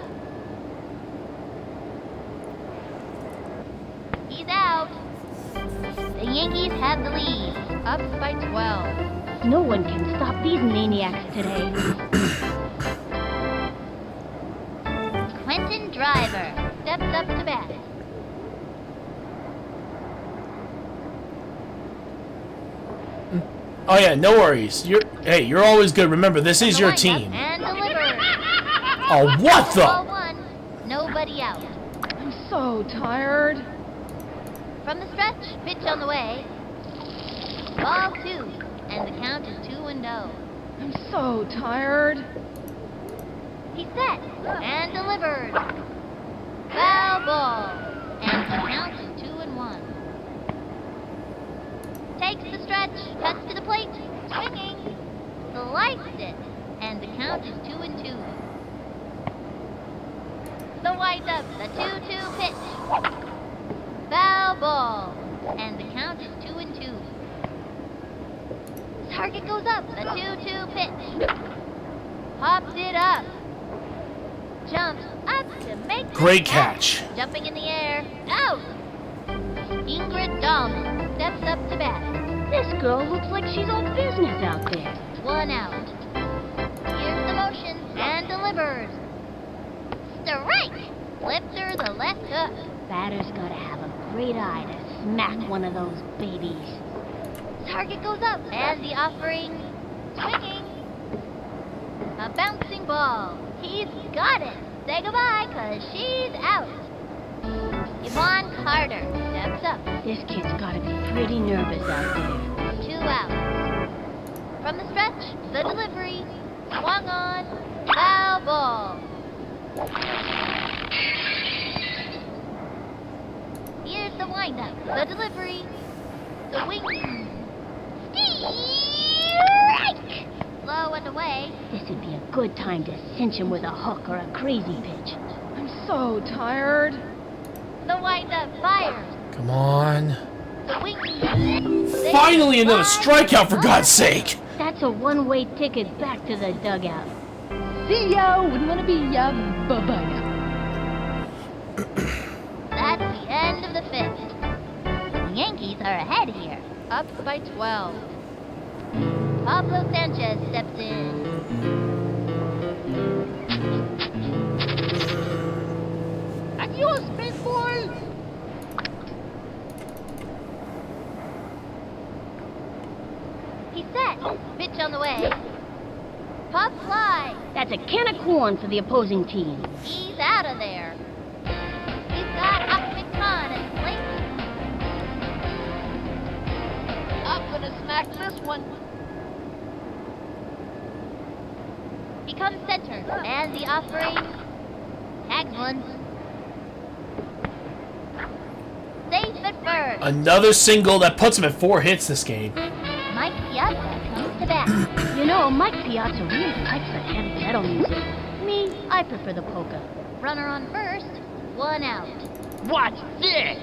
He's out. The Yankees have the lead. Up by 12. No one can stop these maniacs today. Quentin Driver steps up to bat. Oh yeah, no worries. You're always good. Remember, this is The your windup team. And delivers. Oh, what Ball the? 1. Nobody out. I'm so tired. From the stretch, pitch on the way. Ball 2, and the count is 2-0. I'm so tired. He's set and delivers. Foul ball, and the count is 2-1. Takes the stretch, cuts to the plate, swinging, sliced it, and the count is 2-2. The windup, the 2-2 pitch. Foul ball, and the count is 2-2. Target goes up, the 2-2 pitch. Pops it up. Jumps up to make the Great catch. Jumping in the air, out. Ingrid Dahlman steps up to bat. This girl looks like she's all business out there. 1 out. Here's the motion and delivers. Strike! Flips her the left hook. Batter's gotta have a great eye to smack one of those babies. Target goes up and the offering. Swinging. A bouncing ball. He's got it. Say goodbye, 'cause she's out. Yvonne Carter steps up. This kid's gotta be pretty nervous out there. 2 outs. From the stretch, the delivery. Swung on. Foul ball. Here's the windup. The delivery. The wing. Strike! Low and away. This would be a good time to cinch him with a hook or a crazy pitch. I'm so tired. The windup fires. Come on. The wing. Finally another strikeout, for God's sake. That's a one-way ticket back to the dugout. See ya. Wouldn't want to be ya. Bye-bye. That's the end of the 5th. The Yankees are ahead here. Up by 12. Pablo Sanchez steps in. Adios, baseball! He's set. Pitch on the way. Pop fly. That's a can of corn for the opposing team. He's out of there. He's got Ahmed Khan at plate. I'm gonna smack this one. He comes center, and the offering tags one. Safe at first. Another single that puts him at 4 hits this game. Mike Piazza comes to bat. You know, Mike Piazza really likes the heavy metal music. Me, I prefer the polka. Runner on first, 1 out. Watch this!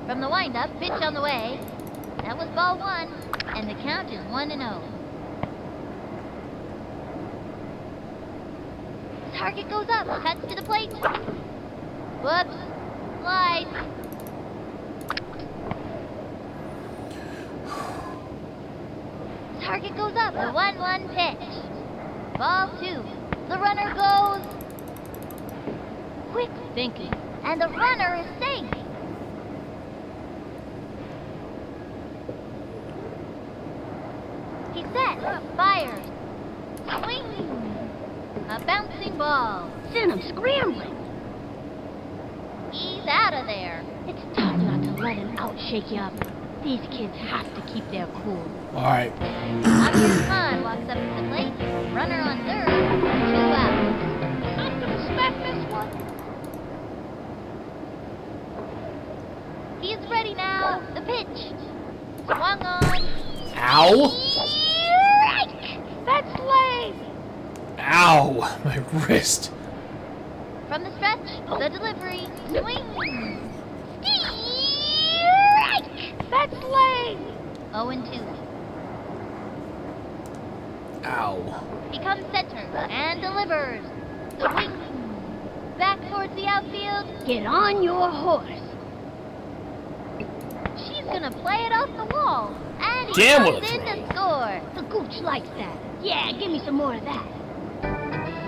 From the windup, pitch on the way. That was ball 1, and the count is 1-0. Target goes up, cuts to the plate. Whoops, slides. Target goes up, the 1-1 pitch. Ball 2. The runner goes Quick thinking. And the runner is safe. He's set. Fires. Swing. A bouncing ball. Send him scrambling. He's out of there. It's tough not to let him outshake you up. These kids have to keep their cool. All right. Javier Khan walks up to the plate. Runner on third. 2 out. I'm gonna smack this one. He's ready now. The pitch. Swung on. Ow. Strike! That's lame. Ow. My wrist. From the stretch, the delivery. Swing. Strike! That's lame. 0-2. Ow. He comes center and delivers. Swing. Back towards the outfield. Get on your horse. She's gonna play it off the wall. And he Damn comes what a in throw. to score. The gooch likes that. Yeah, give me some more of that.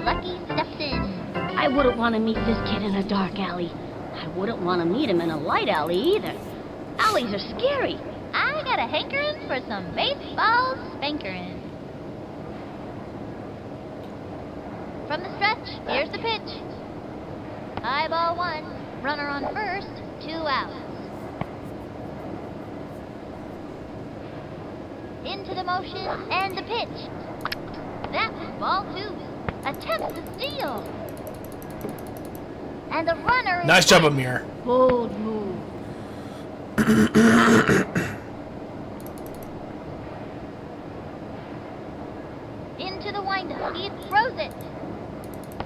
Lucky steps in. I wouldn't want to meet this kid in a dark alley. I wouldn't want to meet him in a light alley either. Alleys are scary. I got a hankering for some baseball spankering. From the stretch, here's the pitch. High ball 1. Runner on first. 2 outs. Into the motion and the pitch. That was ball 2. Attempts to steal. And the runner is Nice job, Amir. Bold move. into the windup. He throws it.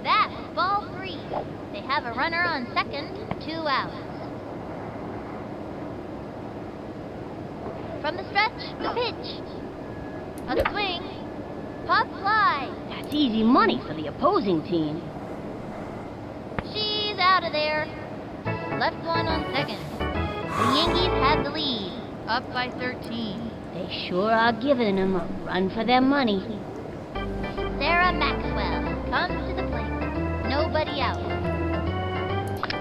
That was ball 3. They have a runner on second. 2 outs. From the stretch, the pitch. A swing. Pop fly. That's easy money for the opposing team. She's out of there. Left one on second. The Yankees have the lead. Up by 13. They sure are giving them a run for their money. Sarah Maxwell comes to the plate. Nobody out.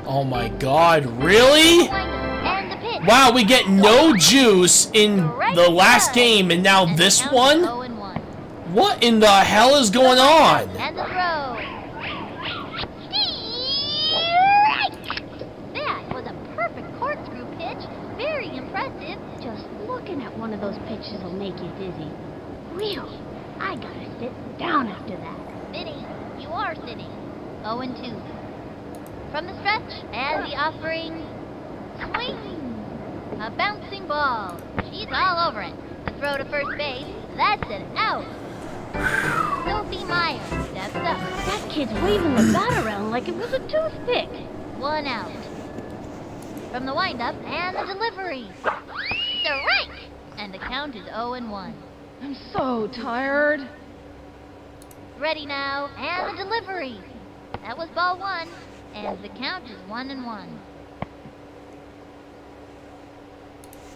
Oh my god, really? And the pitch. Wow, we get no juice in the last game, and now this one? 0-1. What in the hell is going on? And the throw. Strike! That was a perfect corkscrew pitch. Very impressive. Just looking at one of those pitches will make you dizzy. Really, I gotta sit down after that. Vinny, you are sitting. 0-2. From the stretch, and the offering. Swing! A bouncing ball. She's all over it. The throw to first base. That's an out. Sophie Meyer steps up. That kid's waving the bat around like it was a toothpick. 1 out. From the windup, and the delivery. Strike! And the count is 0-1. I'm so tired. Ready now, and the delivery. That was ball 1, and the count is 1-1.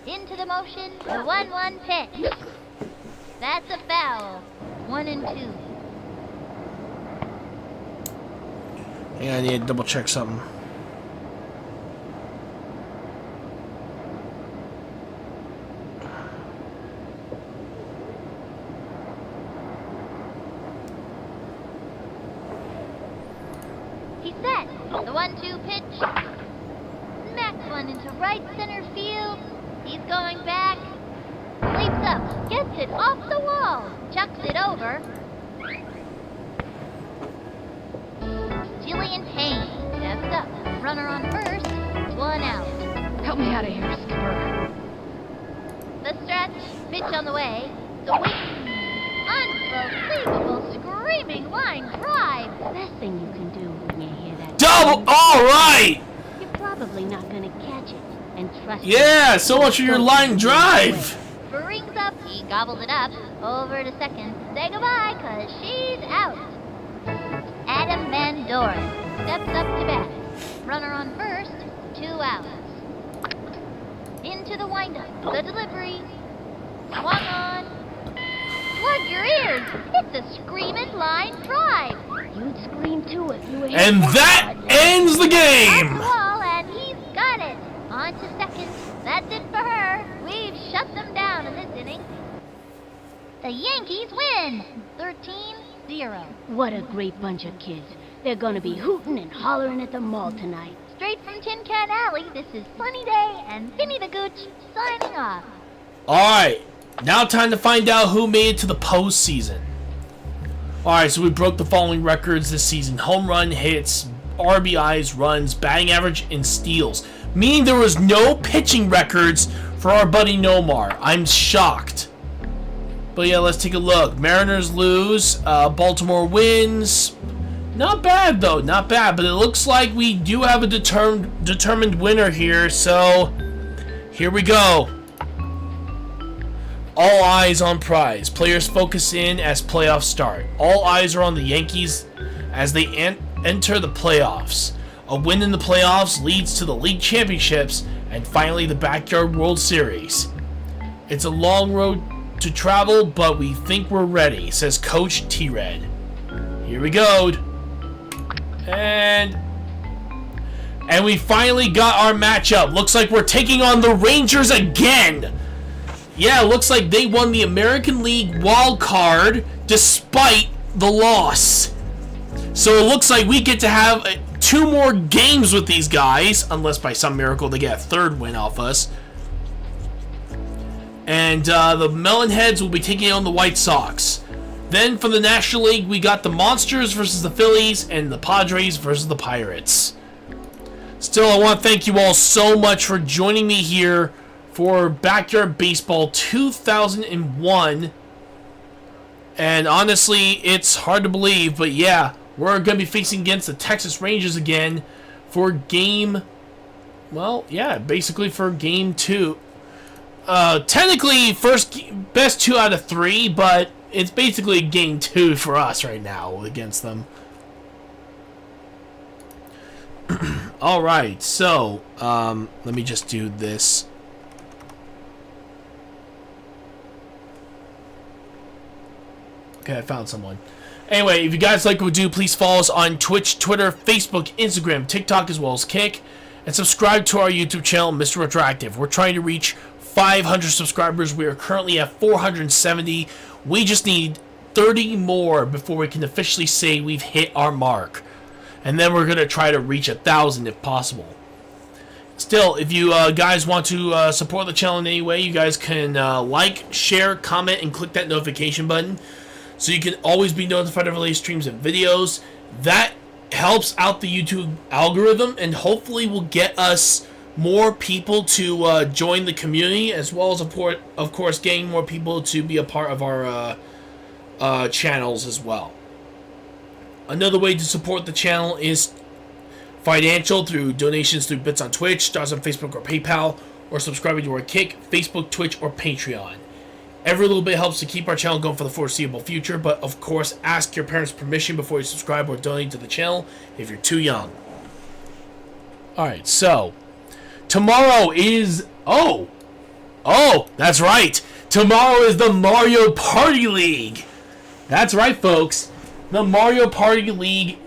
Into the motion, the 1-1 pitch. That's a foul. 1-2. Yeah, I need to double check something. He's set. The 1-2 pitch. Smacks one into right center field. He's going back. Leaps up. Gets it off the wall. Chucks it over. Jillian Payne steps up. Runner on first. 1 out. Help me out of here, Skipper. The stretch. Pitch on the way. The wing. Unbelievable screaming line drive. Best thing you can do when you hear that. Double! Alright! You're probably not gonna catch it. And trust me. Yeah, so much for your line drive! Brings up. He gobbles it up. Over to second. Say goodbye, 'cause she's out. Adam Van Doren steps up to bat. Runner on first. 2 outs. Into the windup. The delivery. Swung on. Plug your ears. It's a screamin' line drive. You'd scream too if you ain't. And that ends the game! Wall, and he's got it. On to second. That's it for her. We've shut them down in this inning. The Yankees win, 13-0. What a great bunch of kids. They're gonna be hooting and hollering at the mall tonight. Straight from Tin Can Alley, this is Sunny Day and Vinny the Gooch signing off. Alright, now time to find out who made it to the postseason. Alright, so we broke the following records this season. Home run, hits, RBIs, runs, batting average, and steals. Meaning there was no pitching records for our buddy Nomar. I'm shocked. But yeah, let's take a look. Mariners lose, Baltimore wins. Not bad though, not bad. But it looks like we do have a determined winner here. So here we go. All eyes on prize. Players focus in as playoffs start. All eyes are on the Yankees as they enter the playoffs. A win in the playoffs leads to the league championships and finally the Backyard World Series. It's a long road to travel, but we think we're ready, says Coach T-Red. Here we go. And we finally got our matchup. Looks like we're taking on the Rangers again. Yeah, looks like they won the American League wild card despite the loss. So it looks like we get to have 2 more games with these guys, unless by some miracle they get a 3rd win off us. And the Melonheads will be taking on the White Sox. Then from the National League, we got the Monsters versus the Phillies and the Padres versus the Pirates. Still, I want to thank you all so much for joining me here for Backyard Baseball 2001. And honestly, it's hard to believe, but yeah, we're going to be facing against the Texas Rangers again for game... Well, yeah, basically for game 2. Technically, best 2 out of 3, but it's basically game 2 for us right now against them. Alright, so, let me just do this. Okay, I found someone. Anyway, if you guys like what we do, please follow us on Twitch, Twitter, Facebook, Instagram, TikTok, as well as Kick. And subscribe to our YouTube channel, Mr. RetroActive. We're trying to reach 500 subscribers. We are currently at 470. We just need 30 more before we can officially say we've hit our mark. And then we're going to try to reach 1,000 if possible. Still, if you guys want to support the channel in any way, you guys can like, share, comment, and click that notification button, so you can always be notified of latest streams and videos. That helps out the YouTube algorithm and hopefully will get us more people to join the community, as well as, of course, getting more people to be a part of our channels as well. Another way to support the channel is financial, through donations through bits on Twitch, stars on Facebook or PayPal, or subscribing to our Kick, Facebook, Twitch, or Patreon. Every little bit helps to keep our channel going for the foreseeable future, but of course, ask your parents' permission before you subscribe or donate to the channel if you're too young. Alright, so, tomorrow is... Oh, that's right. Tomorrow is the Mario Party League. That's right, folks. The Mario Party League,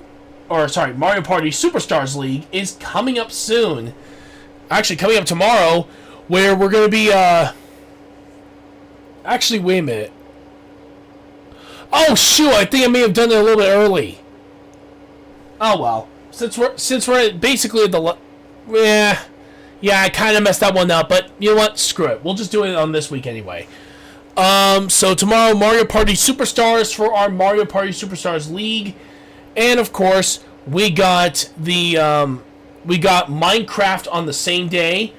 Mario Party Superstars League is coming up soon. Actually, coming up tomorrow, where we're going to be, Actually, wait a minute. Oh, shoot, I think I may have done it a little bit early. Oh, well. Since we're basically at the... Yeah, I kind of messed that one up, but you know what? Screw it. We'll just do it on this week anyway. So tomorrow, Mario Party Superstars for our Mario Party Superstars League. And, of course, we got the... we got Minecraft on the same day.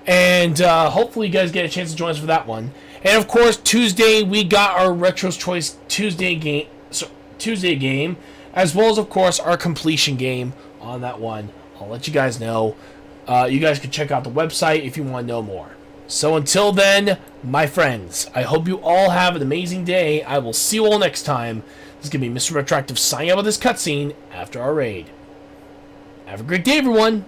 And hopefully you guys get a chance to join us for that one. And of course, Tuesday we got our Retro's Choice Tuesday game, as well as of course our completion game on that one. I'll let you guys know. You guys can check out the website if you want to know more. So until then, my friends, I hope you all have an amazing day. I will see you all next time. This is gonna be Mr. RetroActive signing out with this cutscene after our raid. Have a great day, everyone.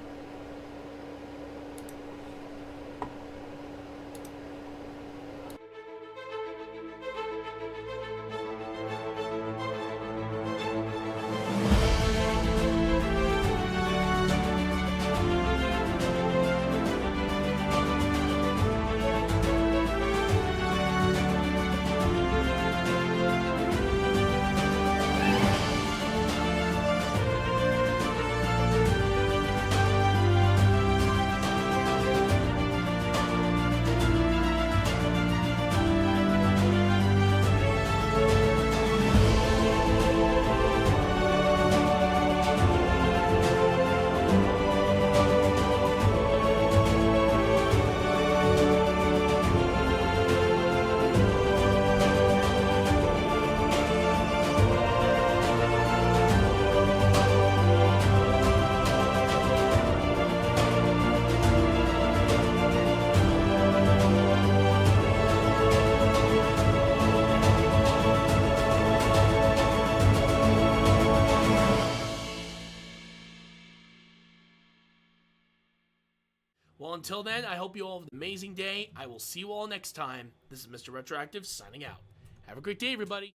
Well, until then, I hope you all have an amazing day. I will see you all next time. This is Mr. Retroactive signing out. Have a great day, everybody.